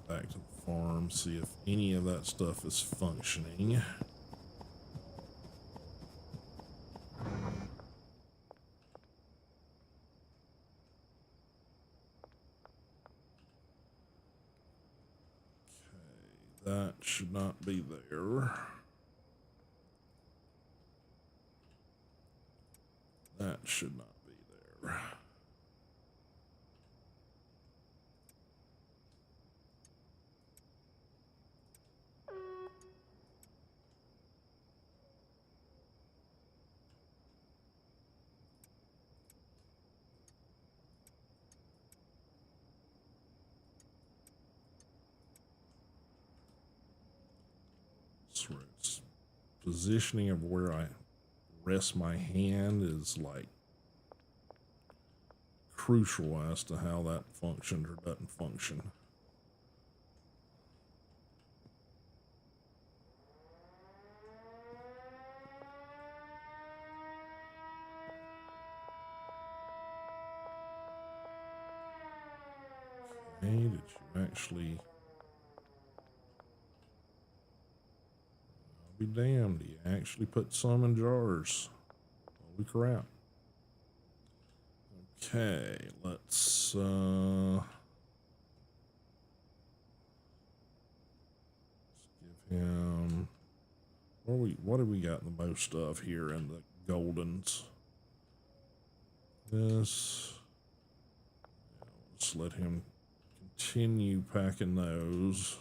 Back to the farm, see if any of that stuff is functioning. That should not be there. That should not be there. So it's positioning of where I rest my hand is like crucial as to how that functions or doesn't function. Okay, did you actually? I'll be damned, you actually put some in jars. Holy crap. Okay, let's give him what do we got the most of here in the goldens? This, yeah, let's let him continue packing those.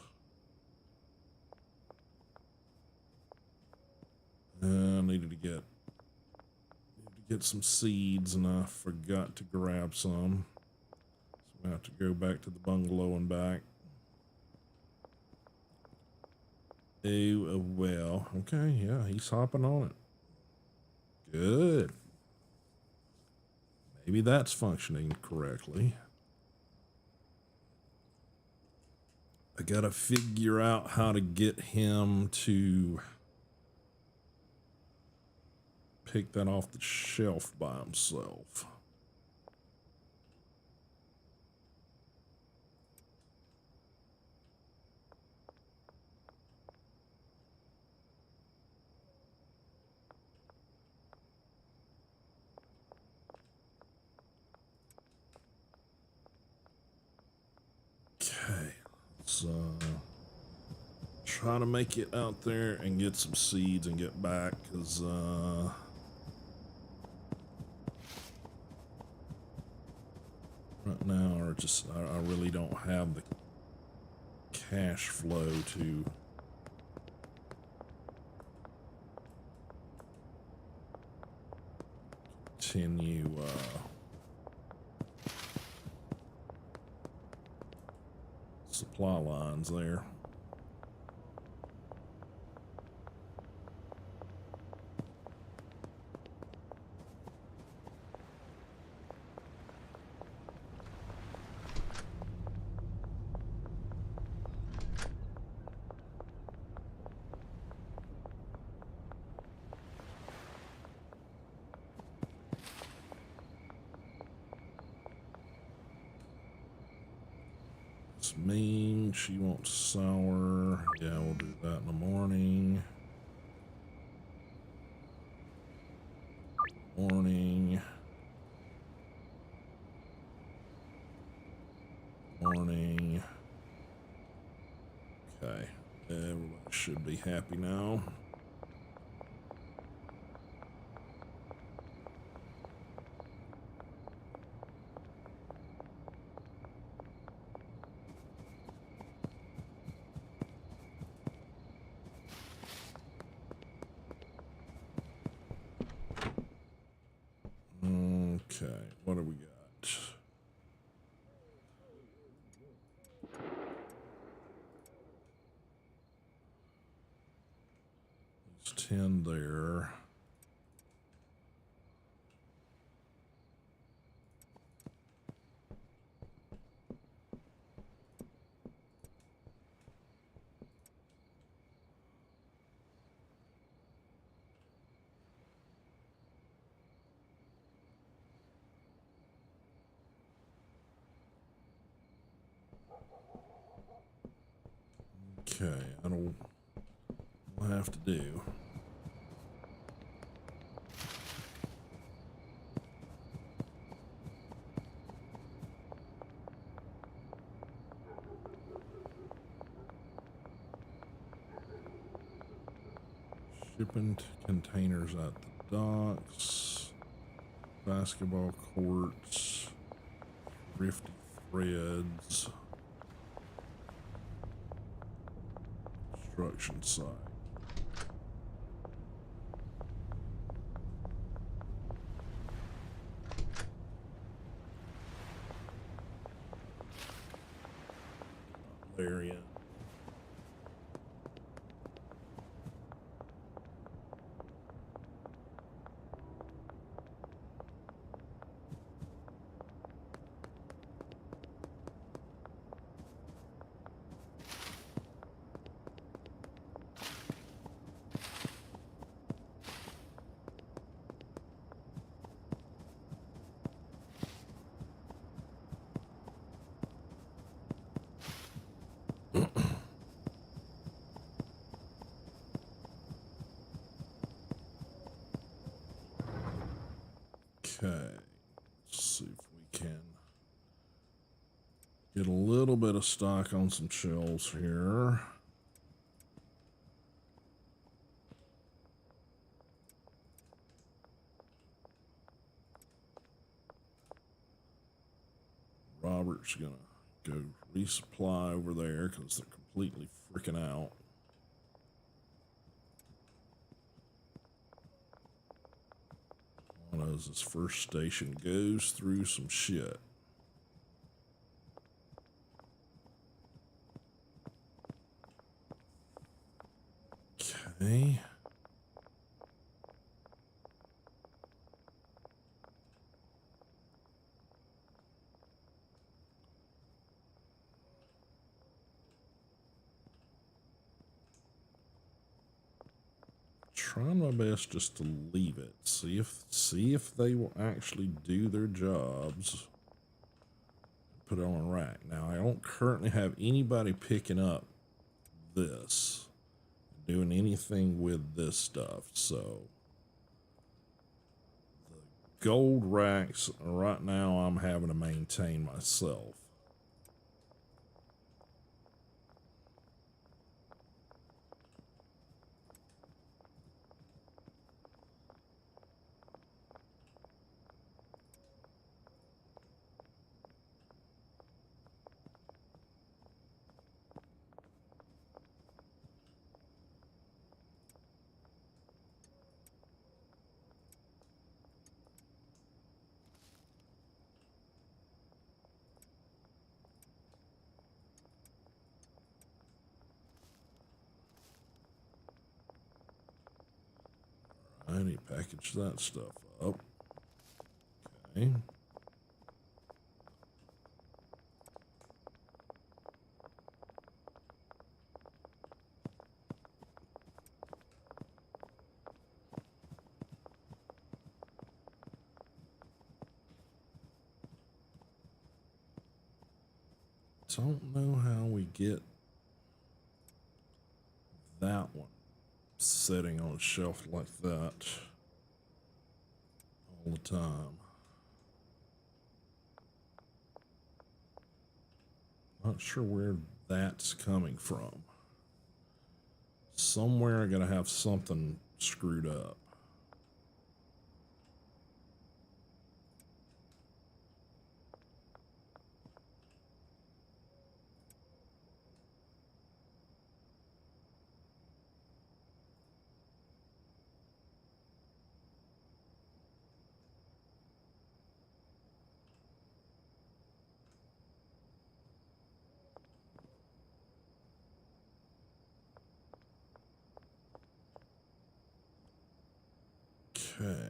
I needed to get some seeds and I forgot to grab some. So I have to go back to the bungalow and back. Oh, well. Okay, yeah, he's hopping on it. Good. Maybe that's functioning correctly. I gotta figure out how to get him to take that off the shelf by himself. Okay, let's try to make it out there and get some seeds and get back, because right now I really don't have the cash flow to continue supply lines there. It's mean. She wants sour. Yeah, we'll do that in the morning. Morning. Morning. Okay. Everybody should be happy now. Okay, what do we got? There's 10 there. Okay, we'll have to do. Shipping containers at the docks, basketball courts, thrifty threads, construction site. There yet. Okay, let's see if we can get a little bit of stock on some shelves here. Robert's gonna go resupply over there because they're completely freaking out. As this first station goes through some shit. Okay. trying my best just to leave it. See if they will actually do their jobs. Put it on a rack. Now I don't currently have anybody picking up this, doing anything with this stuff, so the gold racks right now I'm having to maintain myself. I need to package that stuff up. Okay. Don't know how we get that one sitting on a shelf like that all the time. Not sure where that's coming from. Somewhere I gotta have something screwed up. Okay.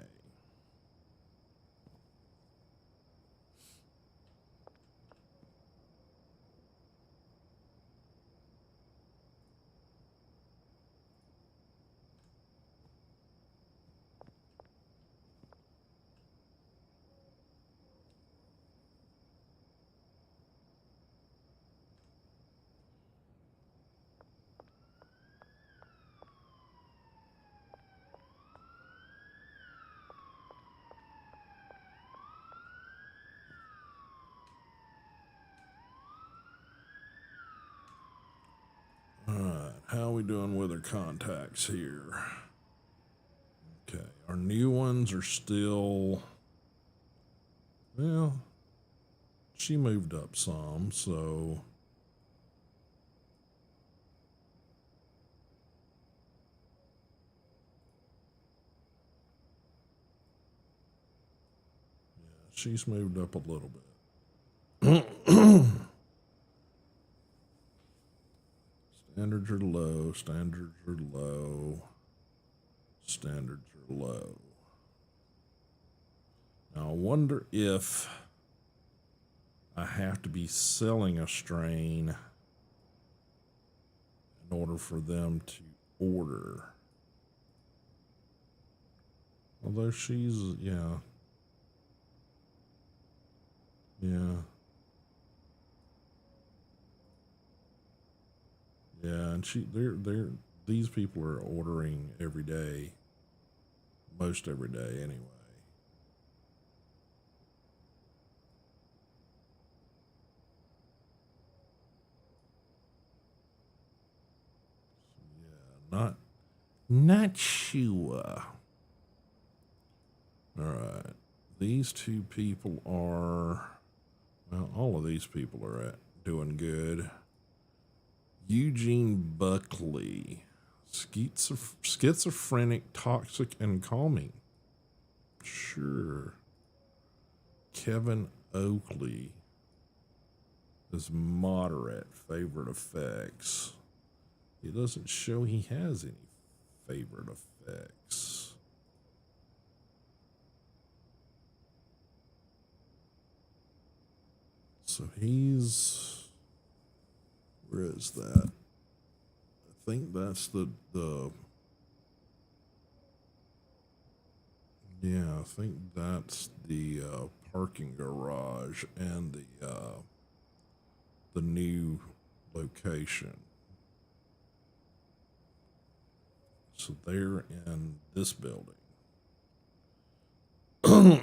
Alright, how are we doing with our contacts here? Okay, our new ones are still, well, she moved up some, so yeah, she's moved up a little bit. Standards are low, standards are low, standards are low. Now I wonder if I have to be selling a strain in order for them to order. Although she's, yeah. Yeah. Yeah, and these people are ordering every day, most every day anyway. Yeah, not sure. All right, these two people are, well, all of these people are doing good. Eugene Buckley, schizophrenic, toxic, and calming. Sure. Kevin Oakley is moderate, favorite effects. It doesn't show he has any favorite effects. So he's, where is that? I think that's the Yeah, I think that's the parking garage and the new location. So they're in this building. Hmm.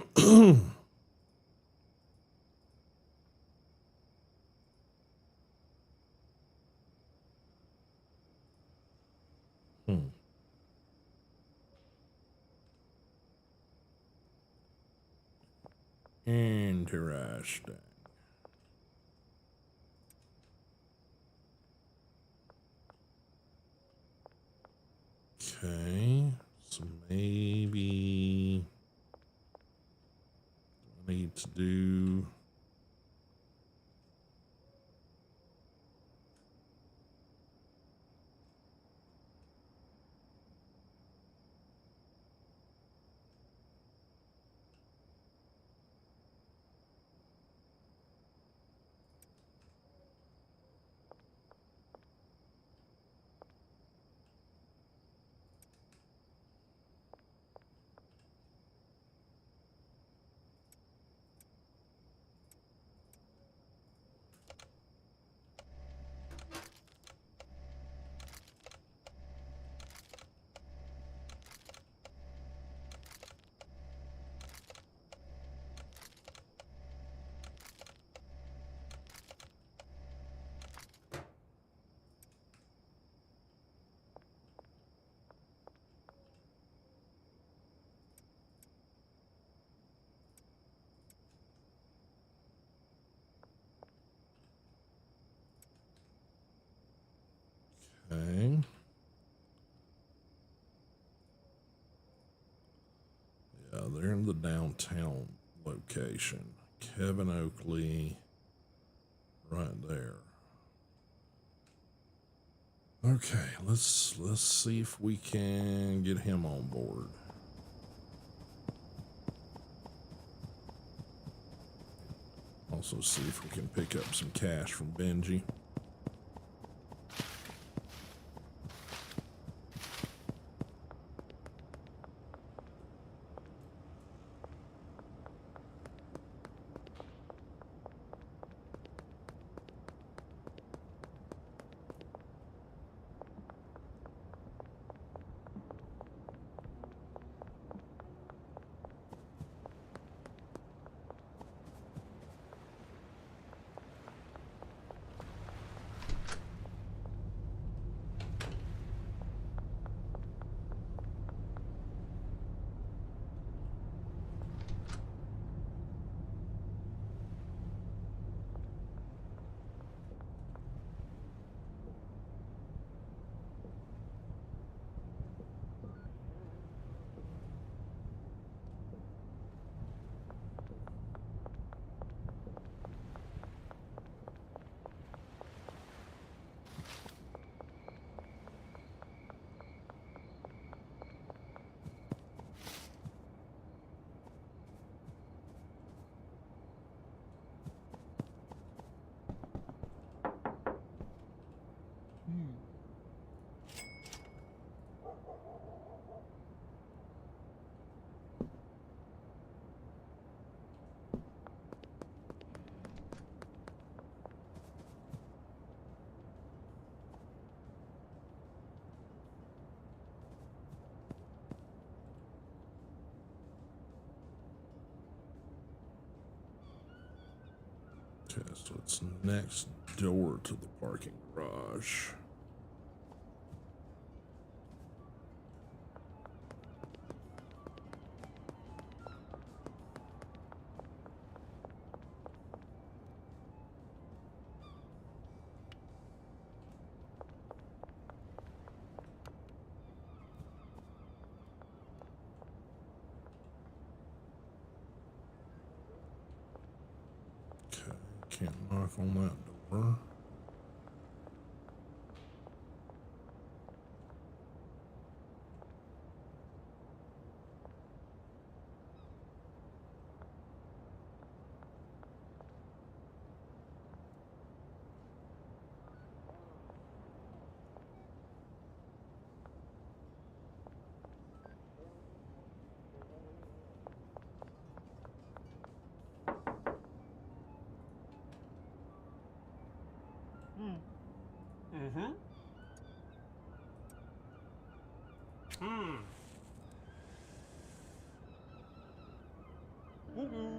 Interesting. Okay, so maybe I need to do. Okay. Yeah, they're in the downtown location. Kevin Oakley, right there. Okay, let's see if we can get him on board. Also see if we can pick up some cash from Benji. Okay, so it's next door to the parking garage. Okay, can't knock on that door. Mm-hmm. Hmm. Woo-woo.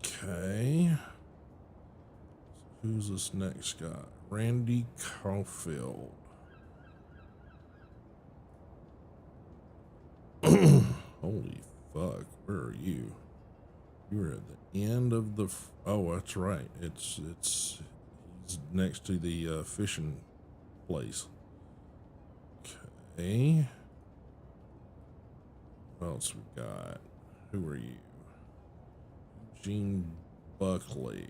Okay. Who's this next guy? Randy Caulfield. Holy fuck, where are you? You're at the end of the. Oh, that's right. He's next to the fishing place. Okay. What else we got? Who are you? Eugene Buckley.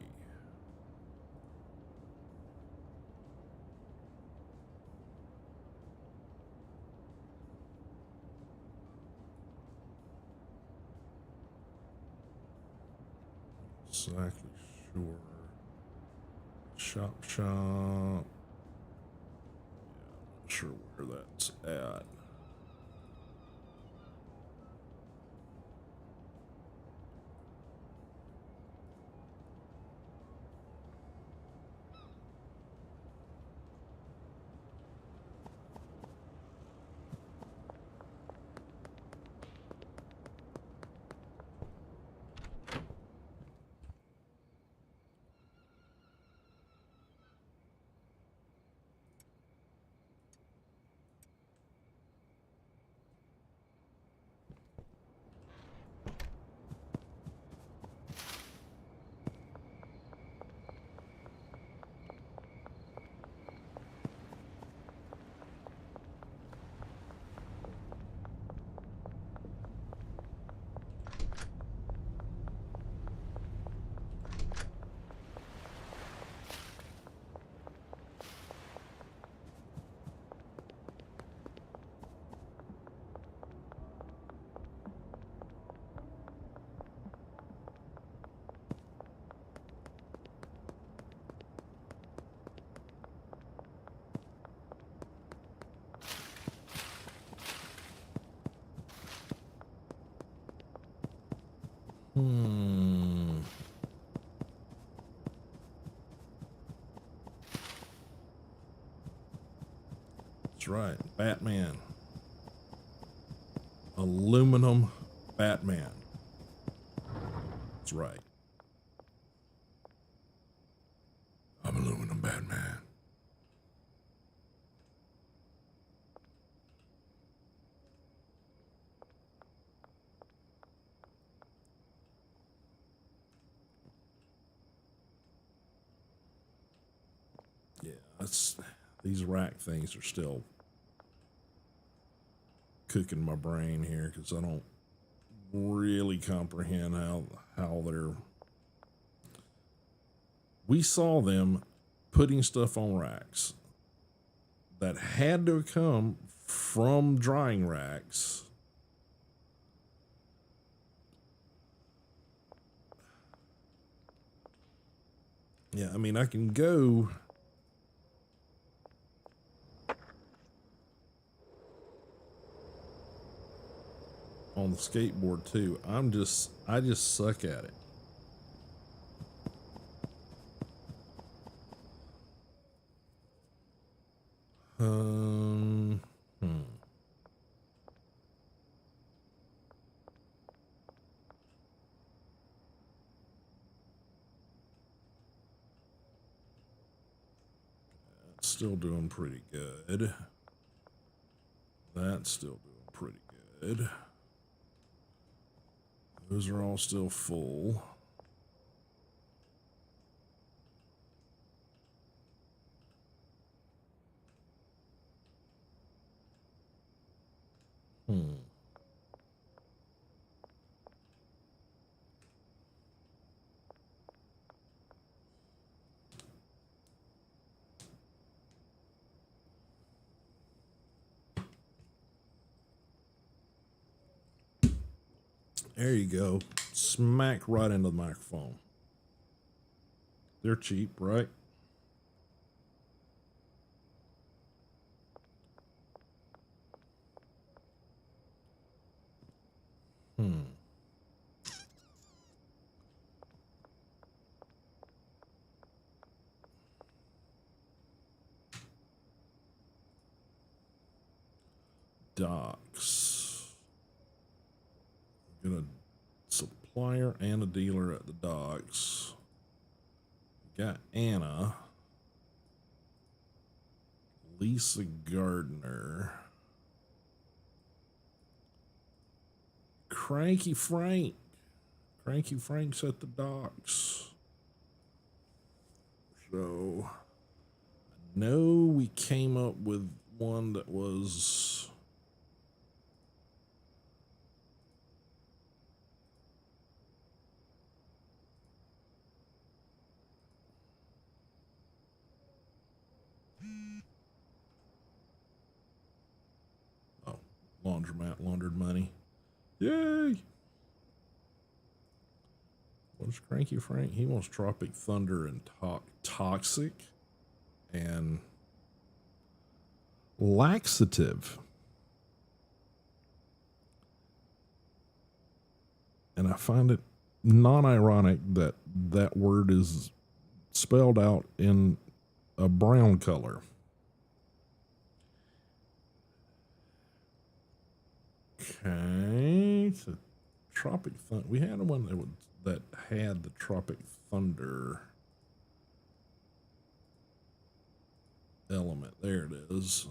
Exactly sure. Shop. Yeah, I'm not sure where that's at. Hmm. That's right. Batman. Aluminum Batman. That's right. I'm Aluminum Batman. Yeah, these rack things are still cooking my brain here because I don't really comprehend how they're. We saw them putting stuff on racks that had to come from drying racks. Yeah, I mean, I can go on the skateboard too. I just suck at it. Um, hmm. Still doing pretty good. That's still doing pretty good. Those are all still full. Hmm. There you go. Smack right into the microphone. They're cheap, right? docks. Get a supplier and a dealer at the docks. Got Anna. Lisa Gardner. Cranky Frank. Cranky Frank's at the docks. So, I know we came up with one that was... Oh, laundromat, laundered money. Yay! What's Cranky Frank? He wants Tropic Thunder and Toxic and Laxative. And I find it non-ironic that that word is spelled out in a brown color. Okay, so Tropic Thunder. We had one that had the Tropic Thunder element. There it is.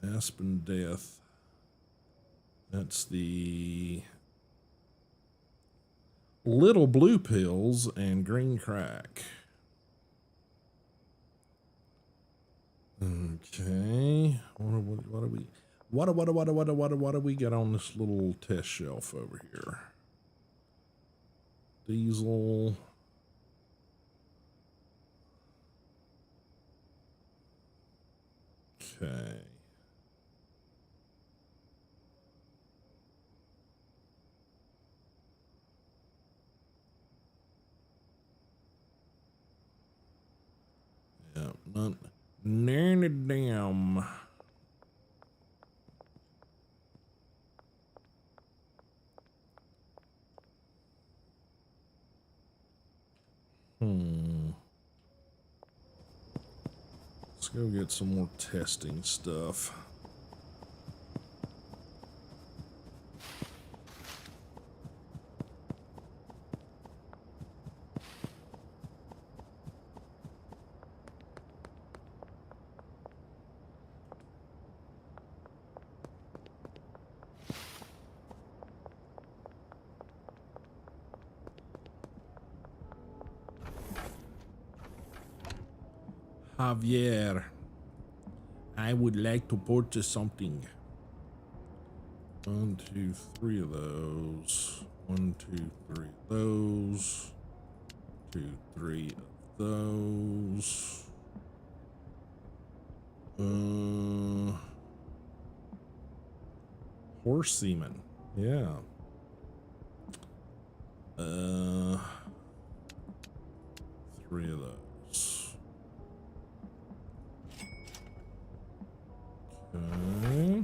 Aspen Death. That's the Little Blue Pills and Green Crack. Okay. What do we got on this little test shelf over here? Diesel. Okay. Yeah, none of them. Let's go get some more testing stuff. Javier, I would like to purchase something. 1, 2, 3 of those. 1, 2, 3 of those. 2, 3 of those. Horse semen. Yeah. 3 of those. Okay.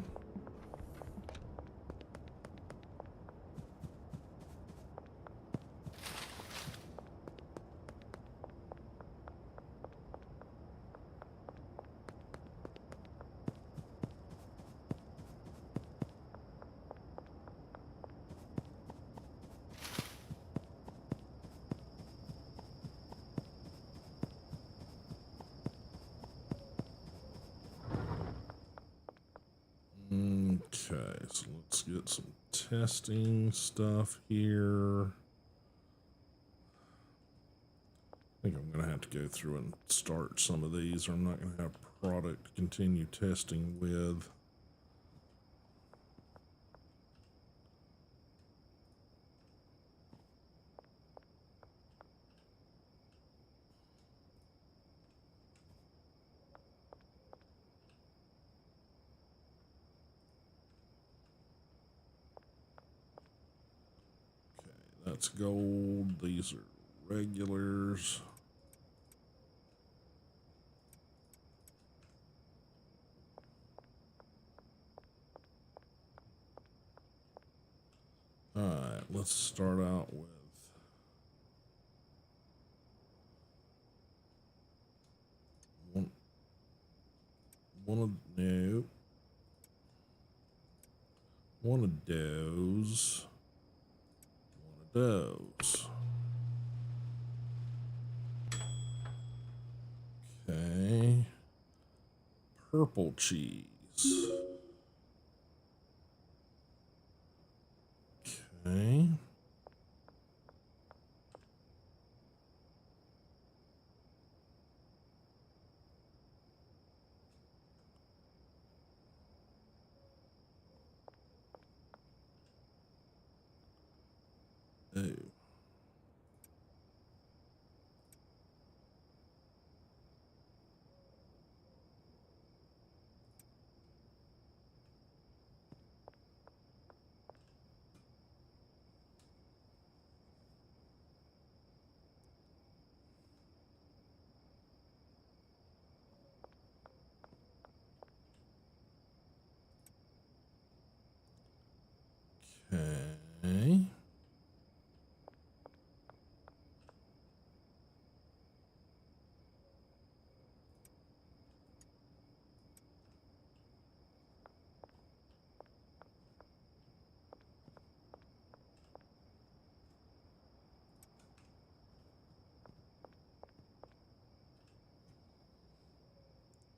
Okay, so let's get some testing stuff here. I think I'm going to have to go through and start some of these, or I'm not going to have product to continue testing with. That's gold. These are regulars. All right, let's start out with one of no. One of those. One of those. Okay. Purple cheese. Okay. Oh. Okay.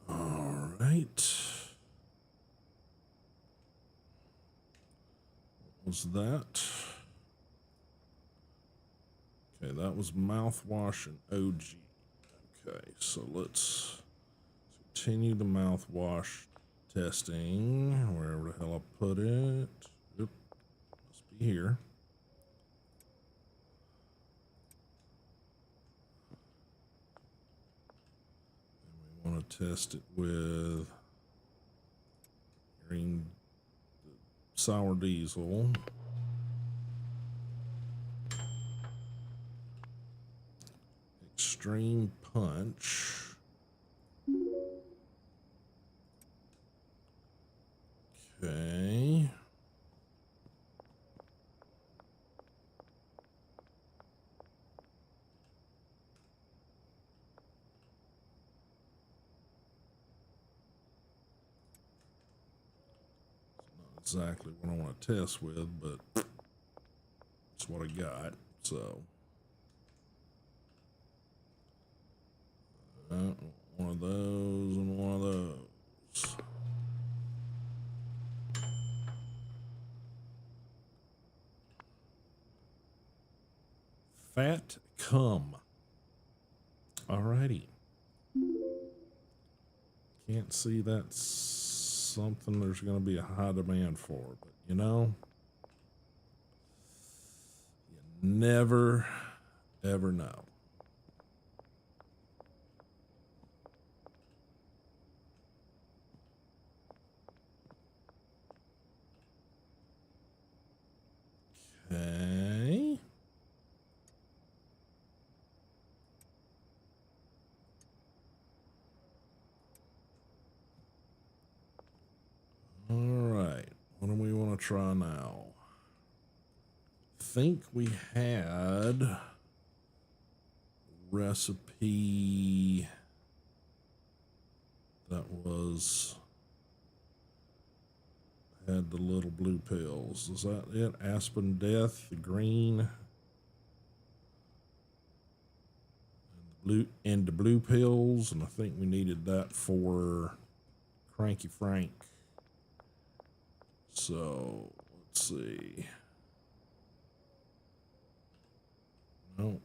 All right. What was that? Okay, that was mouthwash and OG. Okay, so let's continue the mouthwash testing. Wherever the hell I put it. Oop, must be here. And we want to test it with green sour diesel. Extreme punch. Okay. It's not exactly what I want to test with, but it's what I got. So one of those and one of those. Fat cum. Alrighty. Can't see that's something there's going to be a high demand for, but you know, you never ever know. Okay. All right. What do we want to try now? Think we had recipe that was had the little blue pills. Is that it? Aspen Death, the green, and the blue pills, and I think we needed that for Cranky Frank. So let's see. No.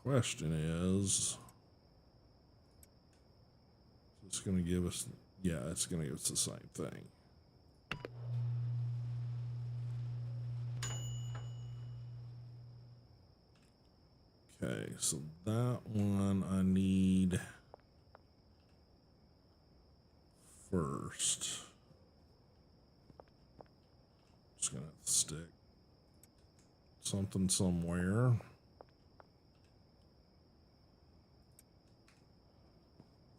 The question is it's going to give us, yeah, it's going to give us the same thing. Okay, so that one I need first. Just gonna have to stick something somewhere.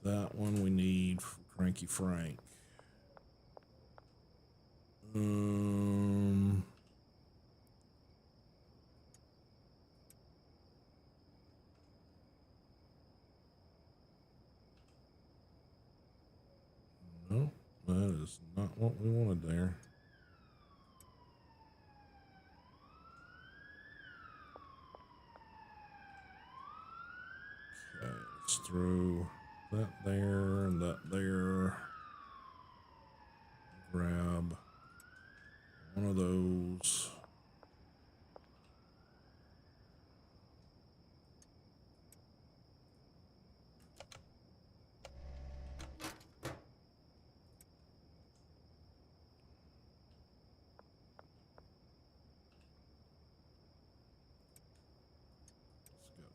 That one we need for Cranky Frank. is not what we wanted there. Okay, let's throw that there and that there. Grab one of those.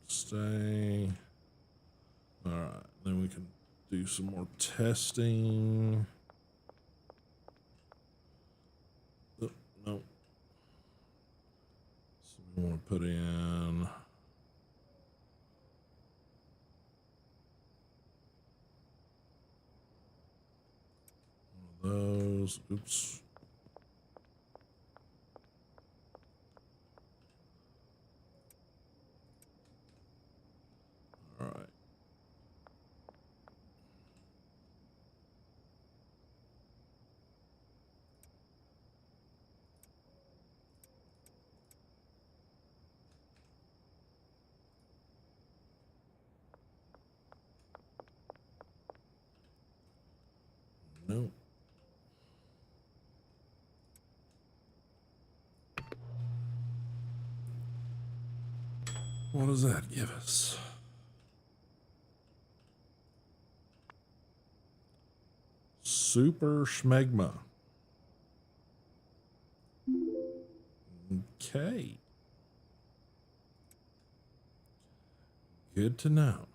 Stay. All right, then we can do some more testing. Oh, no. So we want to put in one of those. Oops. All right. Nope. What does that give us? Super Schmegma. Okay. Good to know.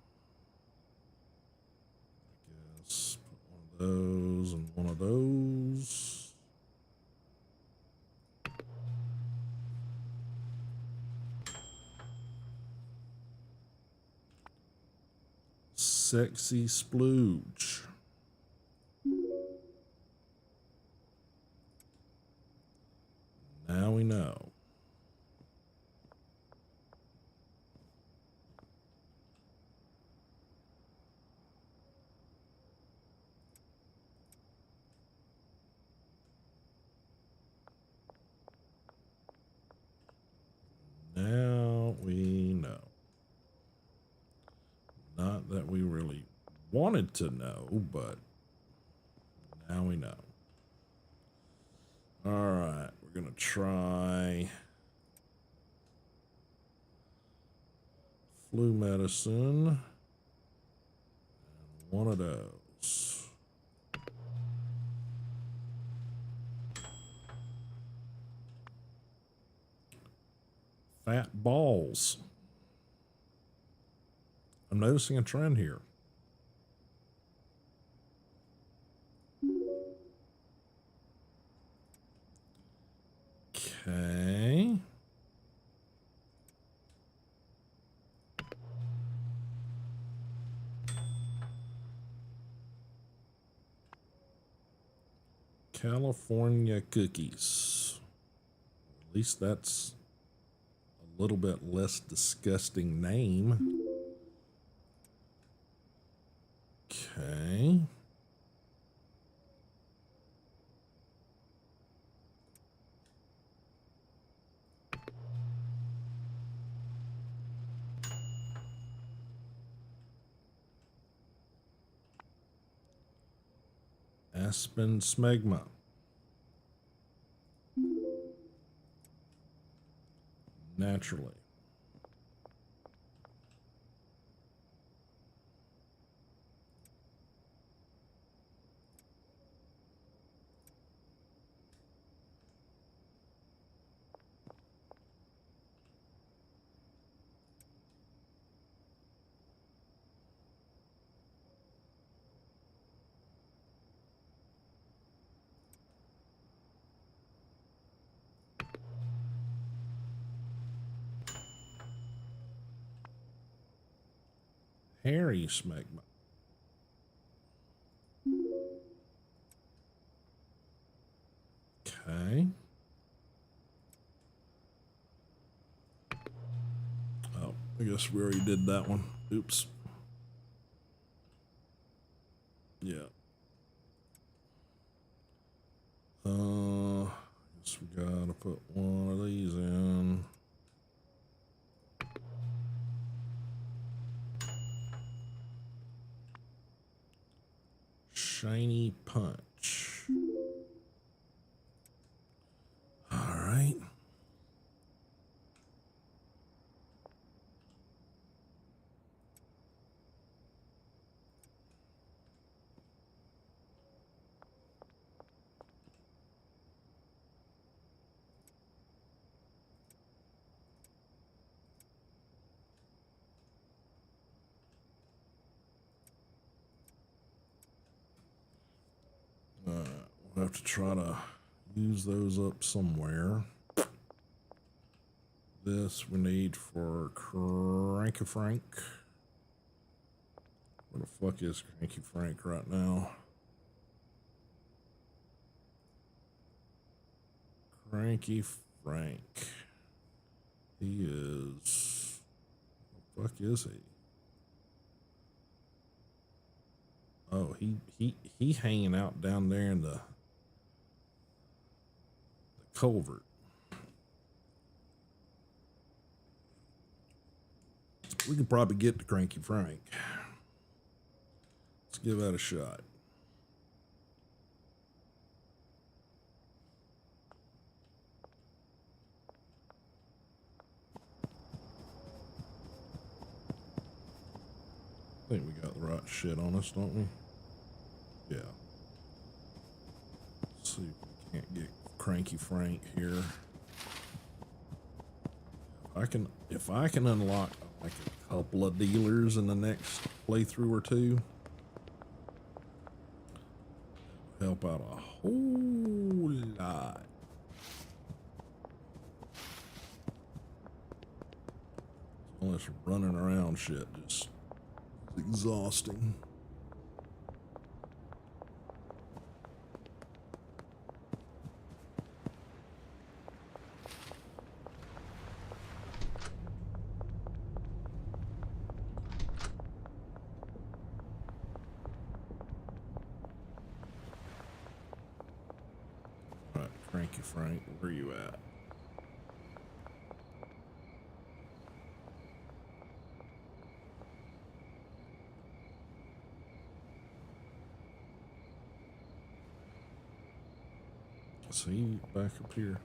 I guess put one of those and one of those. Sexy splooge. Now we know. Now we know. Not that we really wanted to know, but now we know. All right, we're going to try flu medicine. And one of those. Fat balls. I'm noticing a trend here. Okay. California cookies. At least that's a little bit less disgusting name. Okay. Aspen smegma. Naturally. Hairy smegma. Okay. Oh, I guess we already did that one. Oops. Yeah. Gotta put one of these in. Shiny punch. All right. We'll have to try to use those up somewhere. This we need for Cranky Frank. Where the fuck is Cranky Frank right now? Cranky Frank. He is. What the fuck is he? Oh, he hanging out down there in the culvert. We can probably get to Cranky Frank. Let's give that a shot. I think we got the right shit on us, don't we? Yeah. Let's see if we can't get Cranky Frank here. If I can unlock like a couple of dealers in the next playthrough or two, help out a whole lot. All this running around shit just exhausting. All right, Cranky Frank, where you at? See, back up here.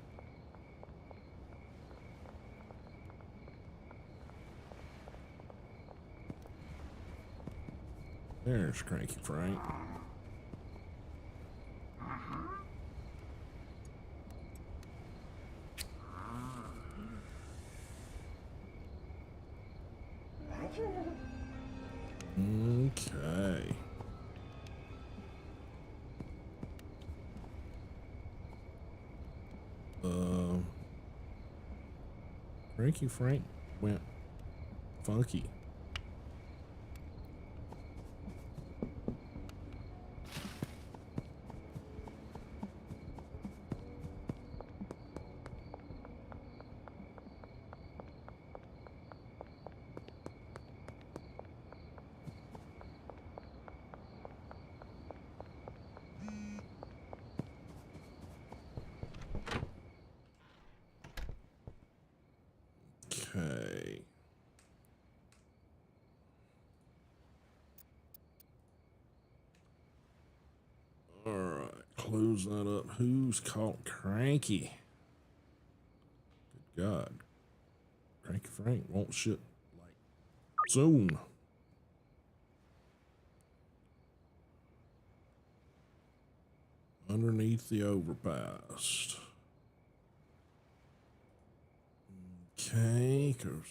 There's Cranky Frank. Okay. Cranky Frank went funky. Okay. All right, close that up. Who's caught Cranky? Good God. Cranky Frank won't shit like soon. Underneath the overpass. Okay, goes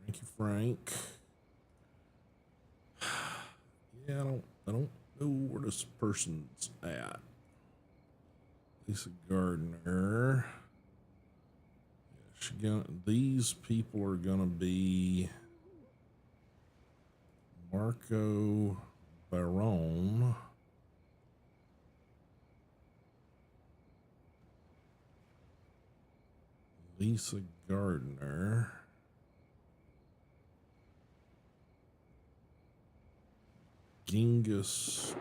Cranky Frank. Yeah, I don't know where this person's at. Lisa Gardner. Yeah, these people are gonna be Marco Barone. Lisa Gardner. Genghis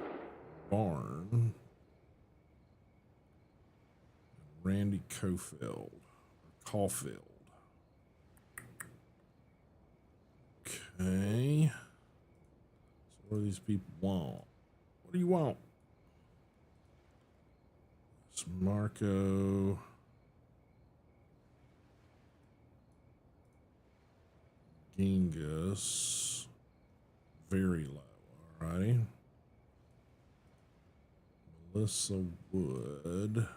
Barn. Randy Caulfield. Caulfield. Okay. So what do these people want? What do you want? It's Marco. Genghis. Very low. Alrighty. Melissa Wood.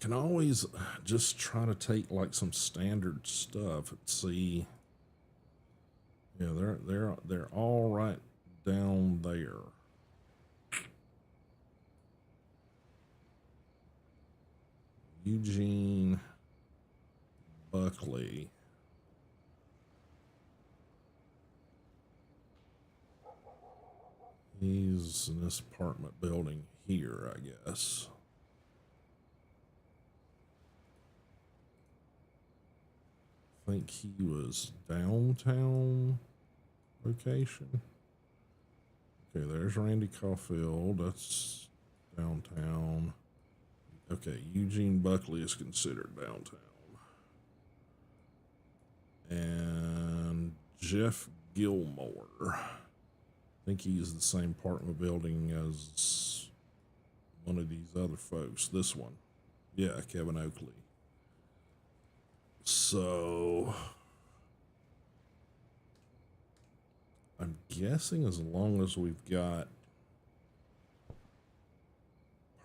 Can always just try to take like some standard stuff and see. Yeah, they're all right down there. Eugene Buckley. He's in this apartment building here, I guess. I think he was downtown location. Okay, there's Randy Caulfield. That's downtown. Okay, Eugene Buckley is considered downtown. And Jeff Gilmore. I think he's the same apartment building as one of these other folks. This one. Yeah, Kevin Oakley. So I'm guessing as long as we've got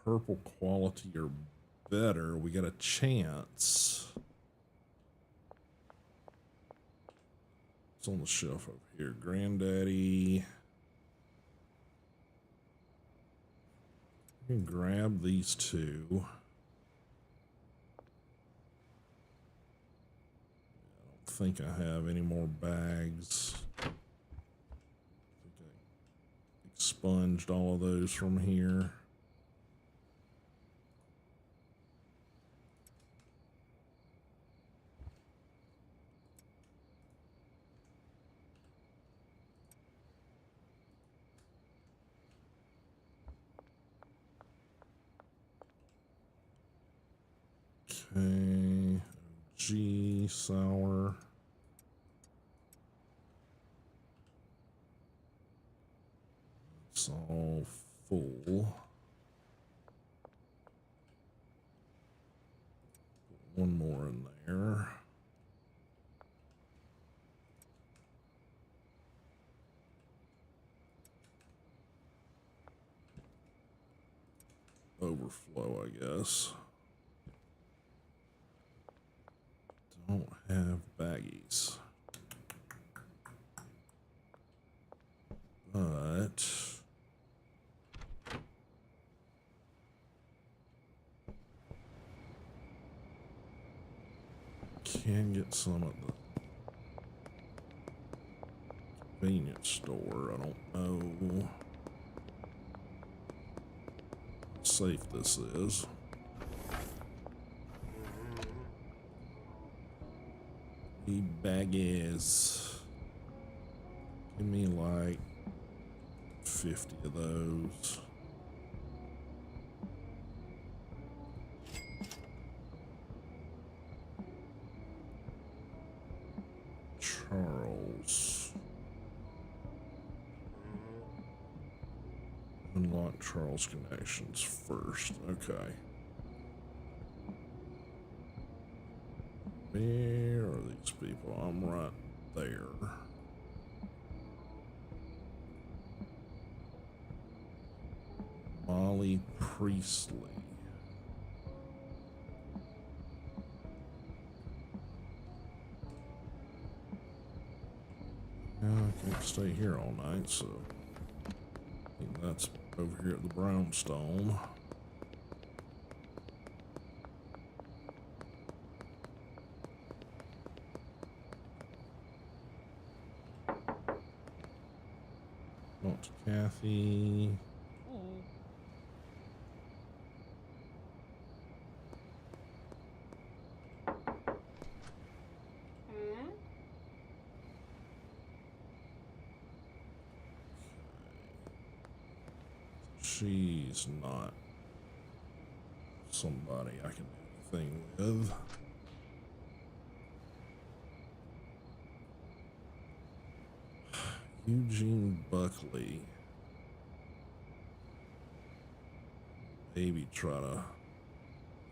purple quality or better, we got a chance. It's on the shelf over here. Granddaddy. I can grab these two. I don't think I have any more bags. I think I expunged all of those from here. Okay, G sour. It's all full. Put one more in there. Overflow, I guess. Don't have baggies. But can get some at the convenience store. I don't know how safe this is. Need baggies. Give me like 50 of those. Charles. Unlock Charles connections first. Okay. Where are these people? I'm right there. Molly Priestley. Yeah, I can't stay here all night, so I think that's over here at the brownstone. Not to Kathy. she's not somebody I can do anything with. Eugene Buckley. Maybe try to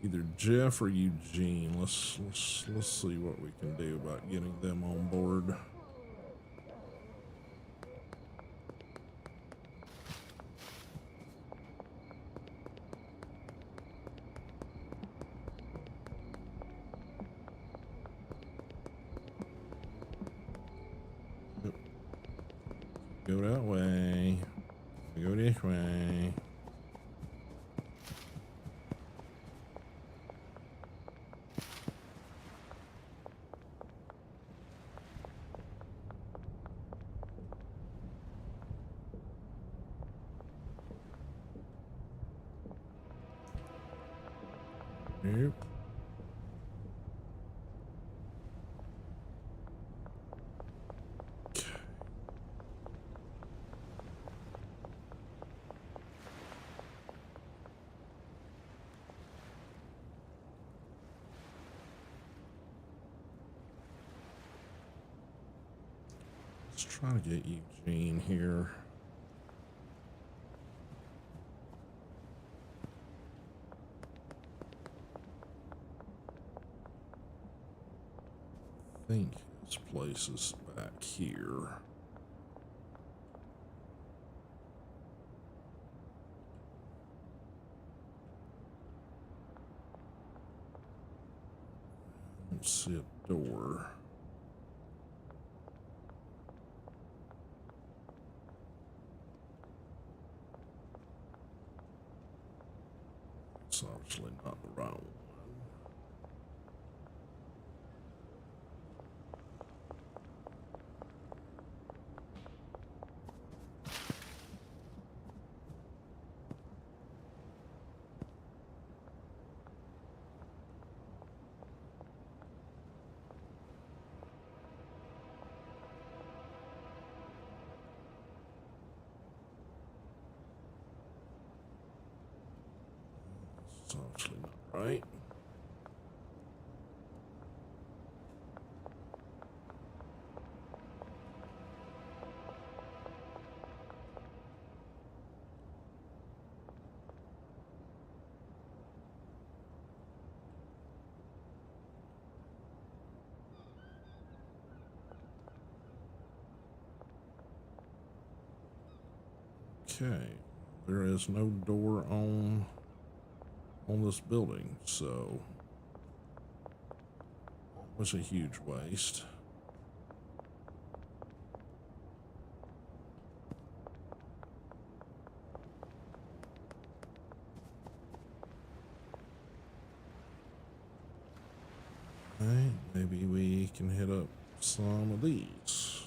either Jeff or Eugene. Let's see what we can do about getting them on board. Go that way. Go this way. Nope. Let's try to get Eugene here. I think his place is back here. I don't see a door. It's obviously not the right one. It's obviously not right. Okay, there is no door on this building, so it was a huge waste. Okay, maybe we can hit up some of these.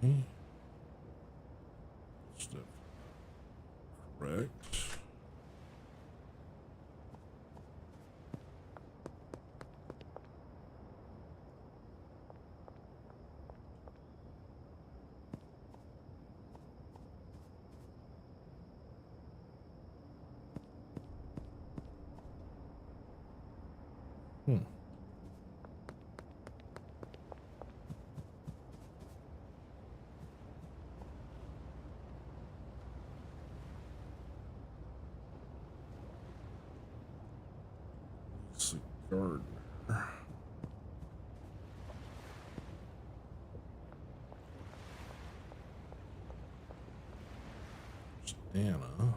Okay. Step correct. Hmm. It's a gardener. Anna.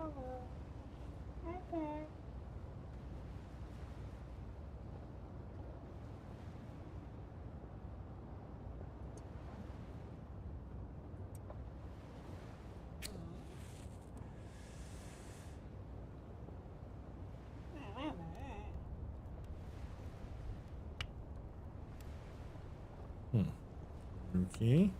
Okay. Okay.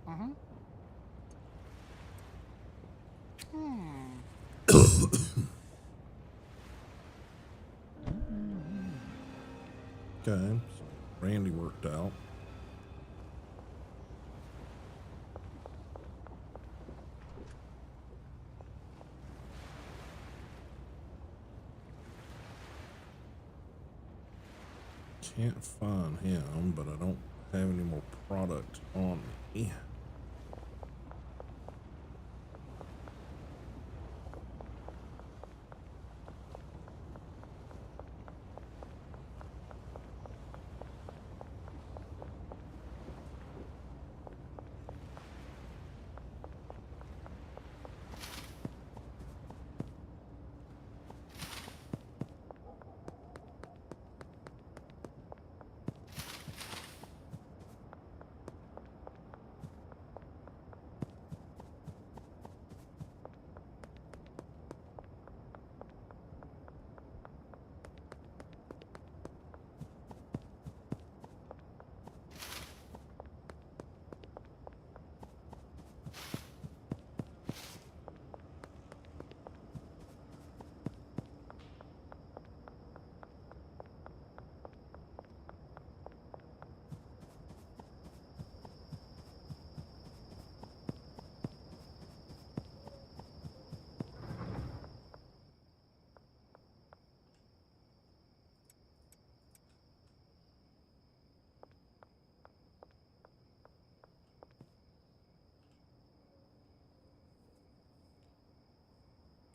Uh-huh. Hmm. Okay, so Randy worked out. Can't find him, but I don't have any more product on me.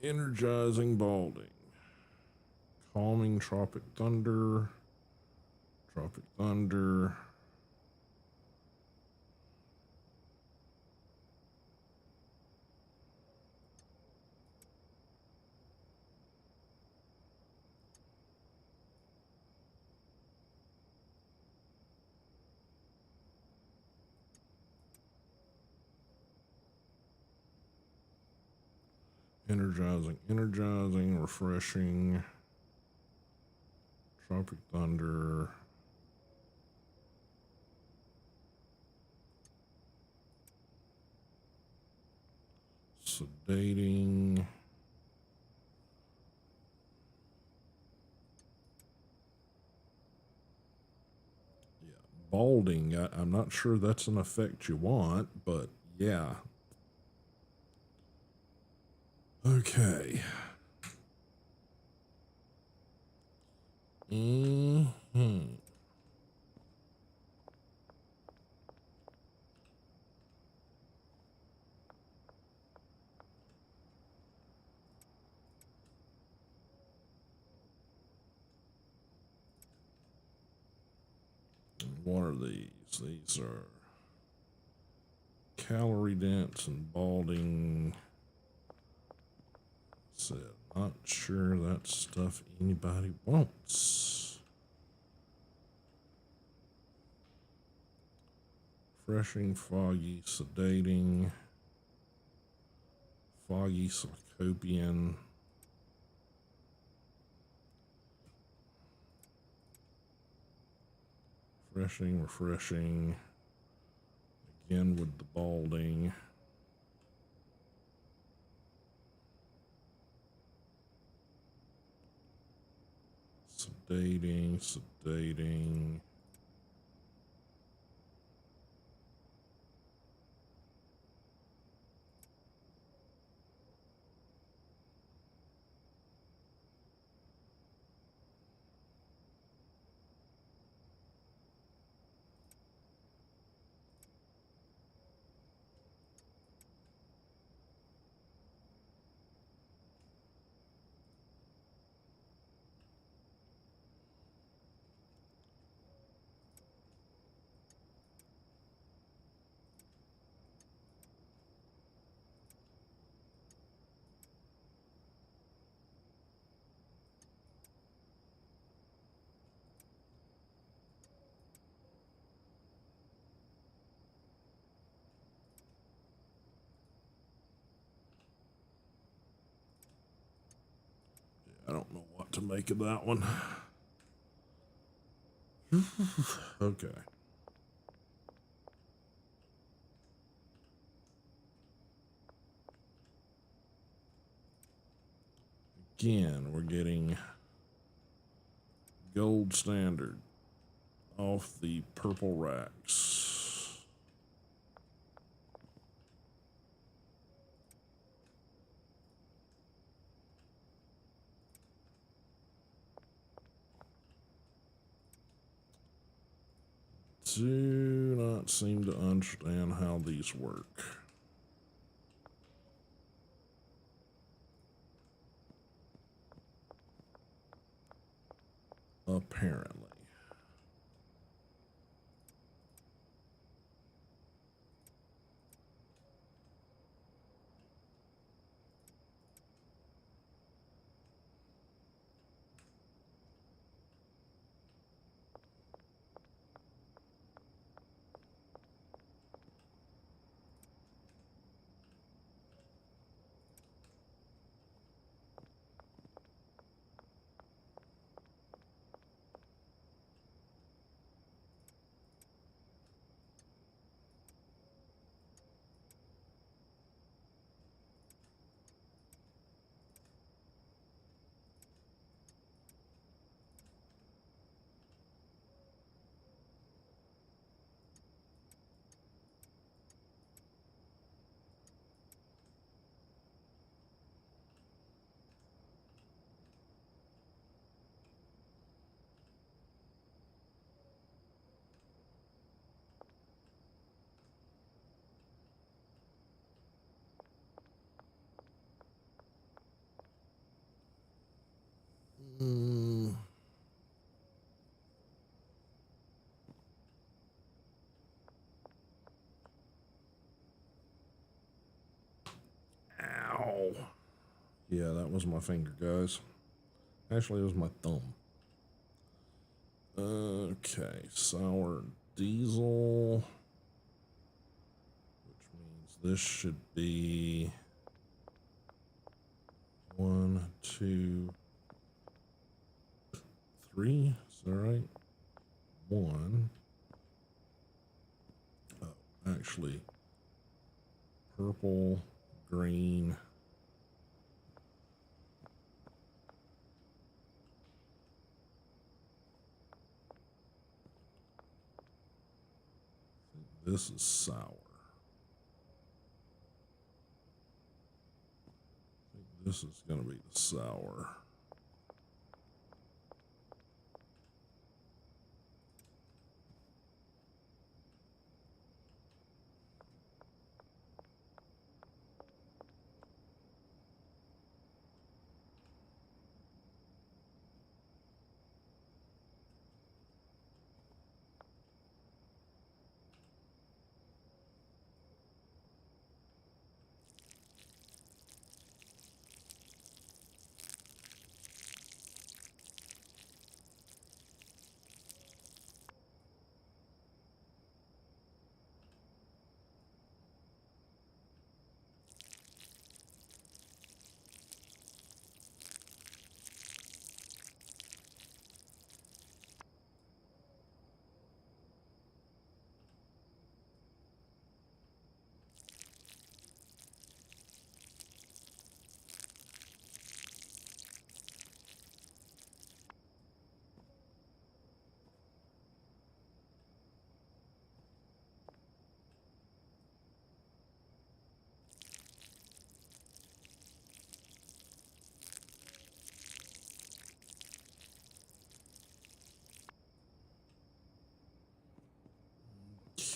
Energizing balding. Calming tropic thunder. Tropic thunder. Energizing, refreshing. Tropic thunder. Sedating. Yeah, balding. I'm not sure that's an effect you want, but yeah. Okay. What are these? These are calorie dense and balding. Said, not sure that's stuff anybody wants. Refreshing, foggy, sedating, foggy, lycopene. Refreshing. Again with the balding. Sedating. I don't know what to make of that one. Okay. Again, we're getting gold standard off the purple racks. Do not seem to understand how these work. Apparently. Ow. Yeah, that was my finger, guys. Actually, it was my thumb. Okay, sour diesel. Which means this should be 1, 2, 3. Is that right? 1. Oh, actually, purple, green. This is sour. I think this is going to be the sour.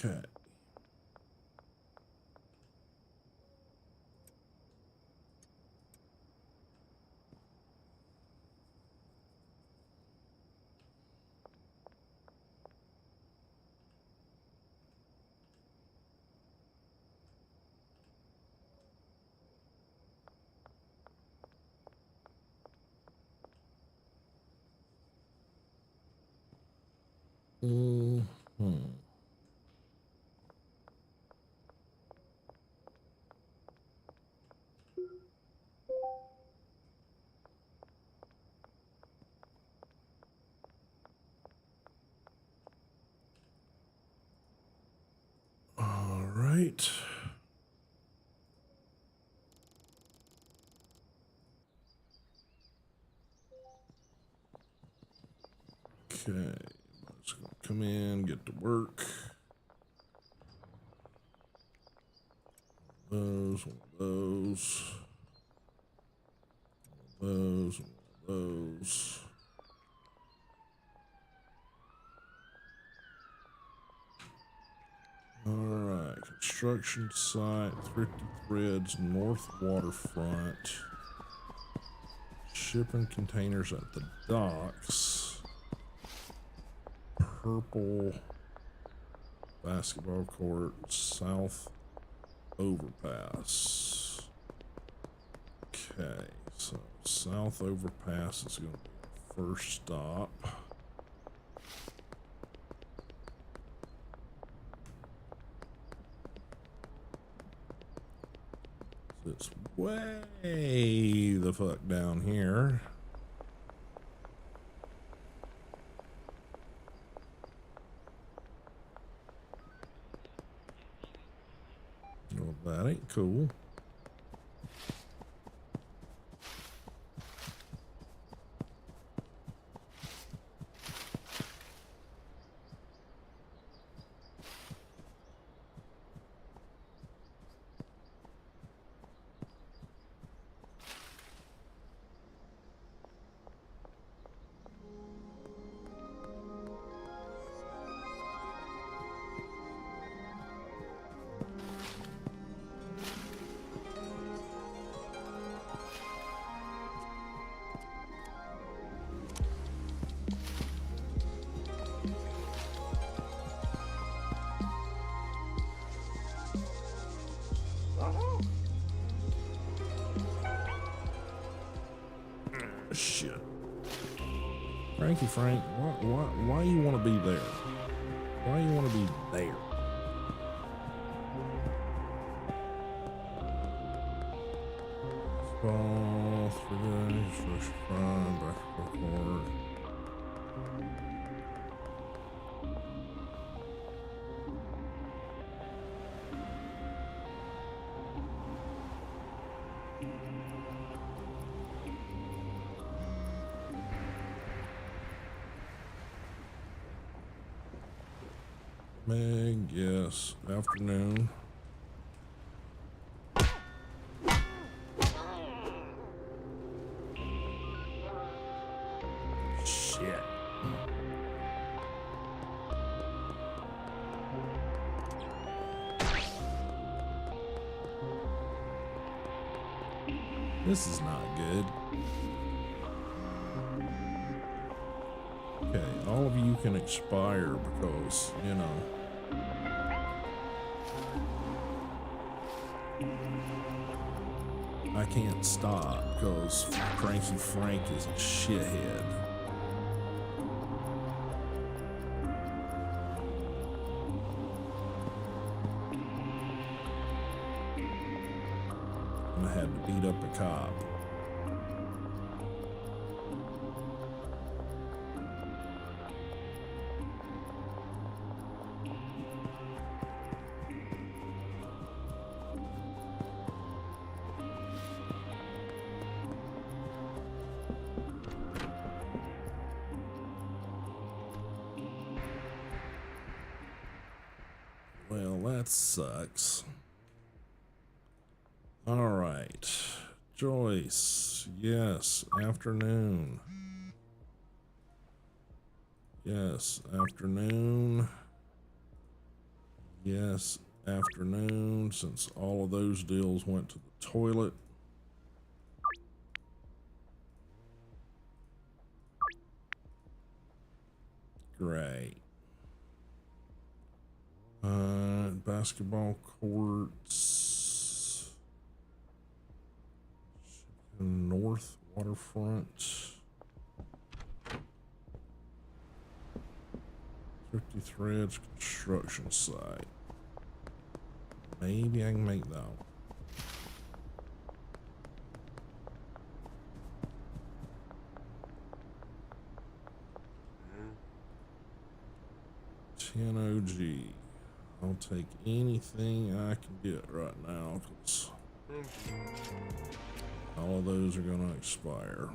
Okay. Hmm. All right. Okay. Let's come in, get to work. Those, one of those. One of those, one of those. All right, construction site, Thrifty Threads, North Waterfront. Shipping containers at the docks. Purple basketball court, South Overpass. Okay, so South Overpass is going to be our first stop. It's way the fuck down here. Well, that ain't cool. Shit. Frankie Frank, why you want to be there? Why you want to be there? Ball, 3 days, first fun, basketball court. Meg, yes, afternoon. Shit. This is not good. Okay, all of you can expire because, you know. I can't stop because Cranky Frank is a shithead. And I had to beat up a cop. Well, that sucks. All right. Joyce, yes, afternoon. Yes, afternoon. Yes, afternoon, since all of those deals went to the toilet. Great. Basketball courts. North waterfront. 50 Threads construction site. Maybe I can make that one. OG. I'll take anything I can get right now because all of those are going to expire.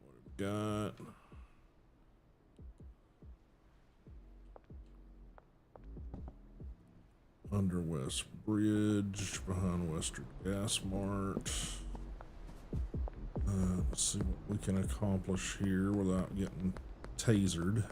What have we got? Under West Bridge, behind Western Gas Mart. Let's see what we can accomplish here without getting tasered.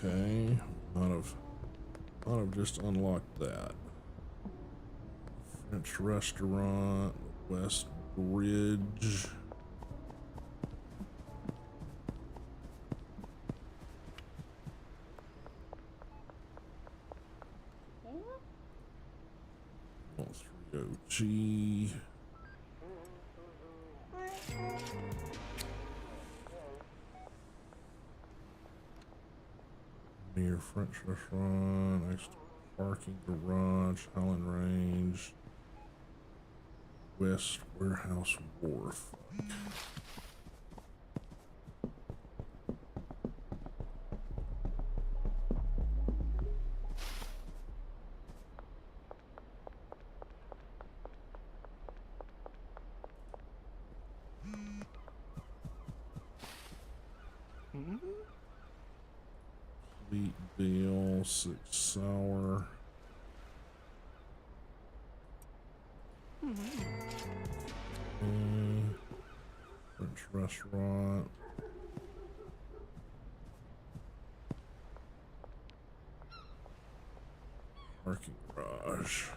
Okay, might have just unlocked that. French restaurant, West Bridge. Oh, 3OG. Near French restaurant, next to parking garage, Highland Range, West Warehouse Wharf. Wheat deal, 6 sour. French restaurant. Parking garage.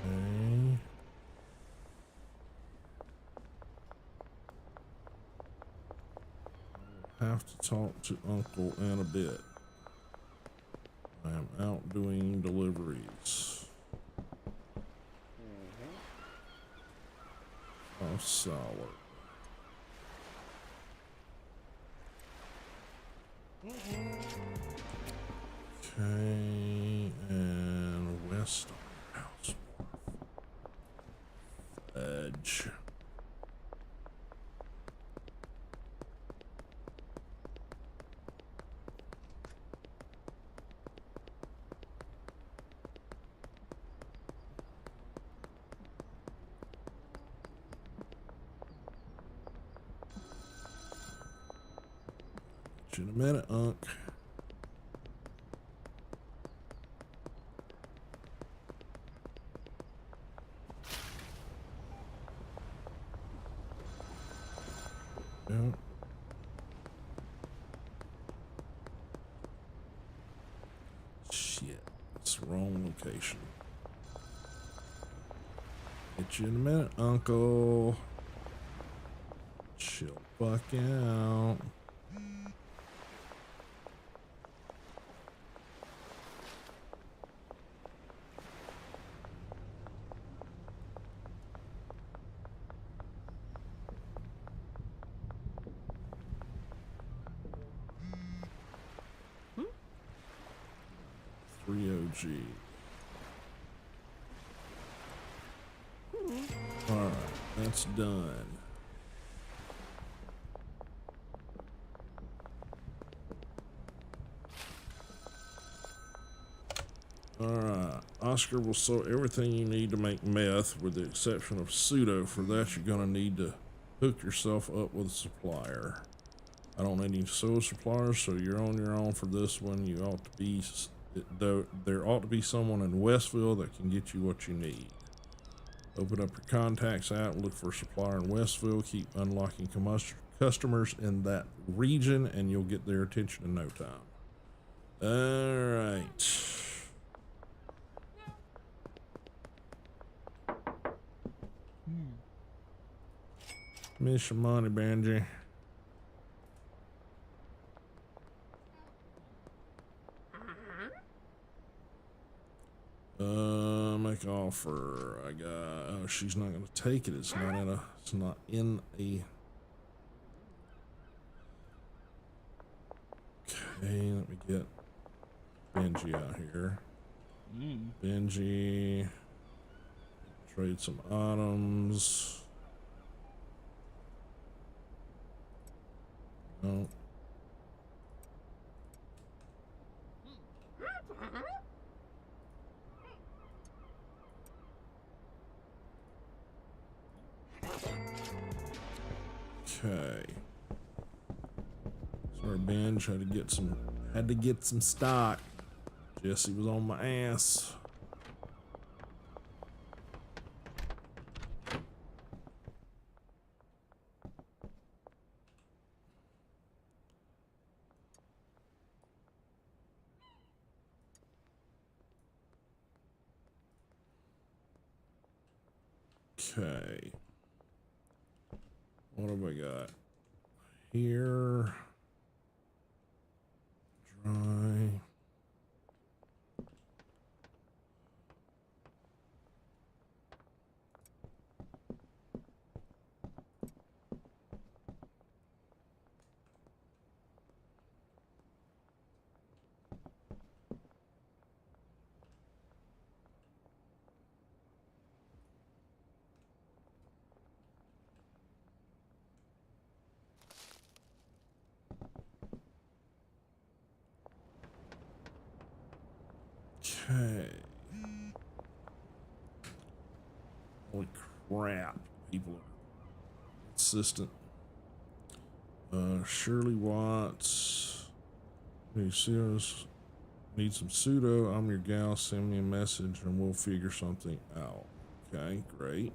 Okay. I'll have to talk to Uncle in a bit. I am out doing deliveries. Of sour. Okay, and West House Edge. In a minute, Unc. Yeah. Shit, it's the wrong location. Get you in a minute, Uncle. Chill fuck out. 3 OG. Alright, that's done. Alright, Oscar will sell everything you need to make meth with the exception of pseudo. For that, you're gonna need to hook yourself up with a supplier. I don't need any solo suppliers, so you're on your own for this one. You ought to be, there ought to be someone in Westville that can get you what you need. Open up your contacts app, look for a supplier in Westville, keep unlocking customers in that region, and you'll get their attention in no time. Alright. Miss your money, Benji. Make offer. I got. Oh, she's not gonna take it. It's not in a. It's not in a. Okay, let me get Benji out here. Benji. Trade some items. No. Okay. Sorry, Benj. Had to get some stock. Jesse was on my ass. Okay. What have I got here? Dry. Okay. Holy crap. People are consistent. Shirley Watts. Hey, Sears. Need some pseudo. I'm your gal. Send me a message and we'll figure something out. Okay, great.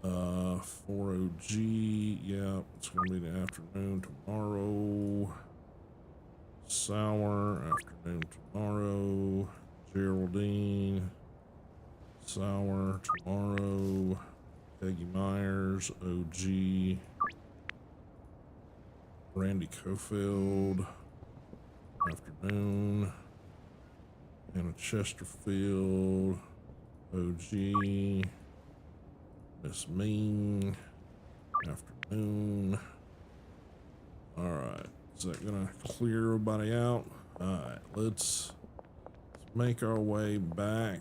4OG. Yeah, it's gonna be the afternoon tomorrow. Sour, afternoon tomorrow. Geraldine, Sour tomorrow. Peggy Myers, OG. Randy Cofield, afternoon. Anna Chesterfield, OG. Miss Ming, afternoon. Alright. Is that gonna clear everybody out? Alright, let's make our way back.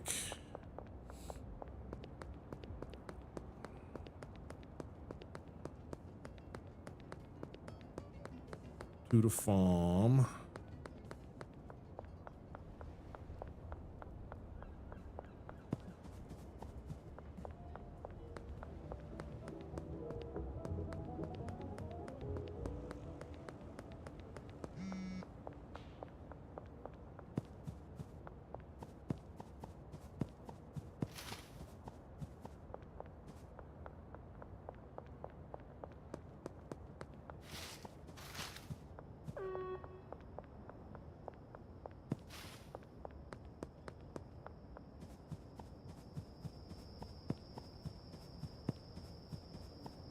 To the farm.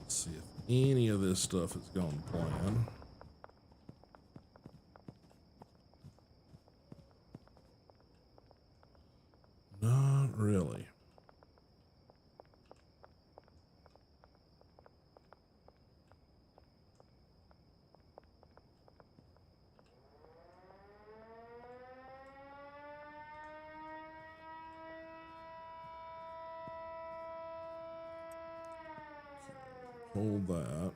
See if any of this stuff is going to plan. Not really. Hold that.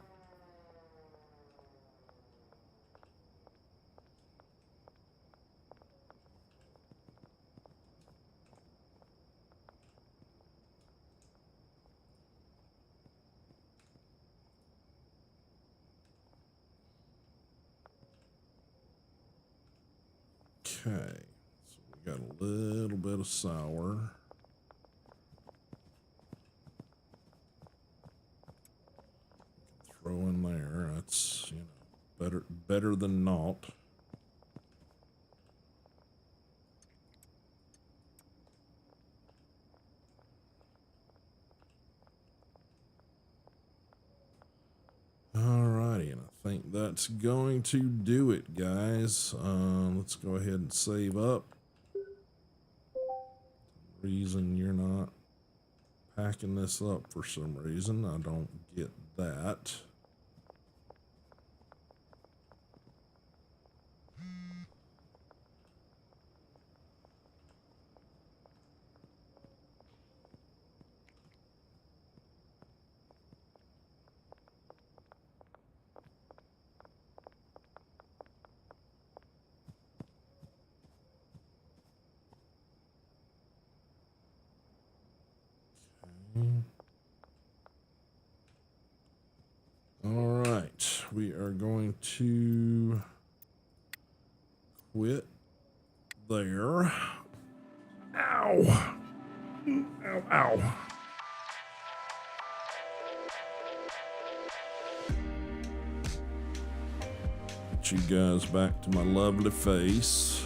Okay, so we got a little bit of sour. Throw in there. That's, you know, better than naught. Alrighty, and I think that's going to do it, guys. Let's go ahead and save up. Reason you're not packing this up for some reason. I don't get that. All right, we are going to quit there. Ow. Ow, ow. Get you guys back to my lovely face.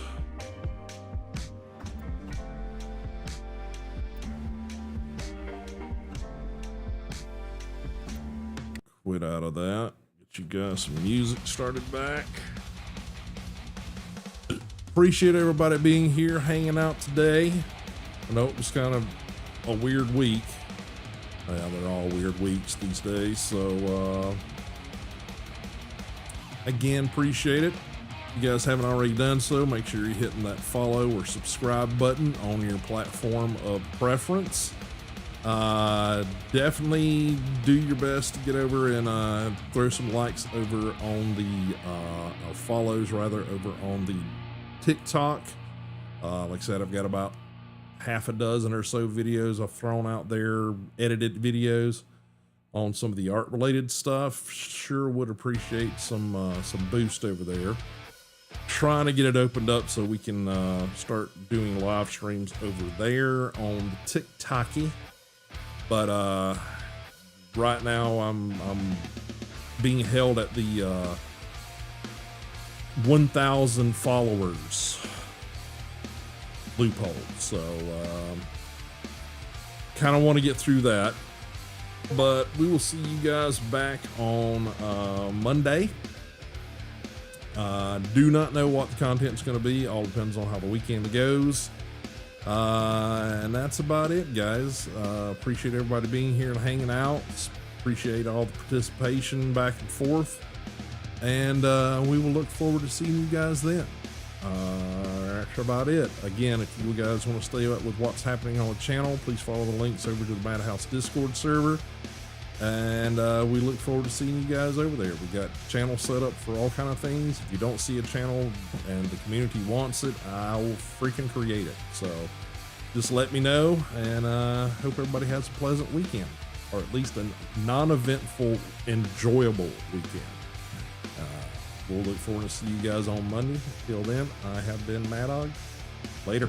Quit out of that. Get you guys some music started back. Appreciate everybody being here, hanging out today. I know it was kind of a weird week. Yeah, they're all weird weeks these days. So, again, appreciate it. If you guys haven't already done so, make sure you're hitting that follow or subscribe button on your platform of preference. Definitely do your best to get over and throw some likes over on the or follows rather over on the TikTok. Like I said, I've got about half a dozen or so videos I've thrown out there, edited videos on some of the art related stuff. Sure would appreciate some boost over there. Trying to get it opened up so we can start doing live streams over there on the TikToky. But right now I'm being held at the 1,000 followers loophole, so kind of want to get through that. But we will see you guys back on Monday. Do not know what the content's going to be. All depends on how the weekend goes. And that's about it, guys. Appreciate everybody being here and hanging out. Appreciate all the participation back and forth. And we will look forward to seeing you guys then. That's about it. Again, if you guys want to stay up with what's happening on the channel, please follow the links over to the Madhouse Discord server. And we look forward to seeing you guys over there. We got channels set up for all kind of things. If you don't see a channel and the community wants it, I will freaking create it. So just let me know, and hope everybody has a pleasant weekend, or at least a non-eventful, enjoyable weekend. We'll look forward to see you guys on Monday. Till then, I have been Madog. Later.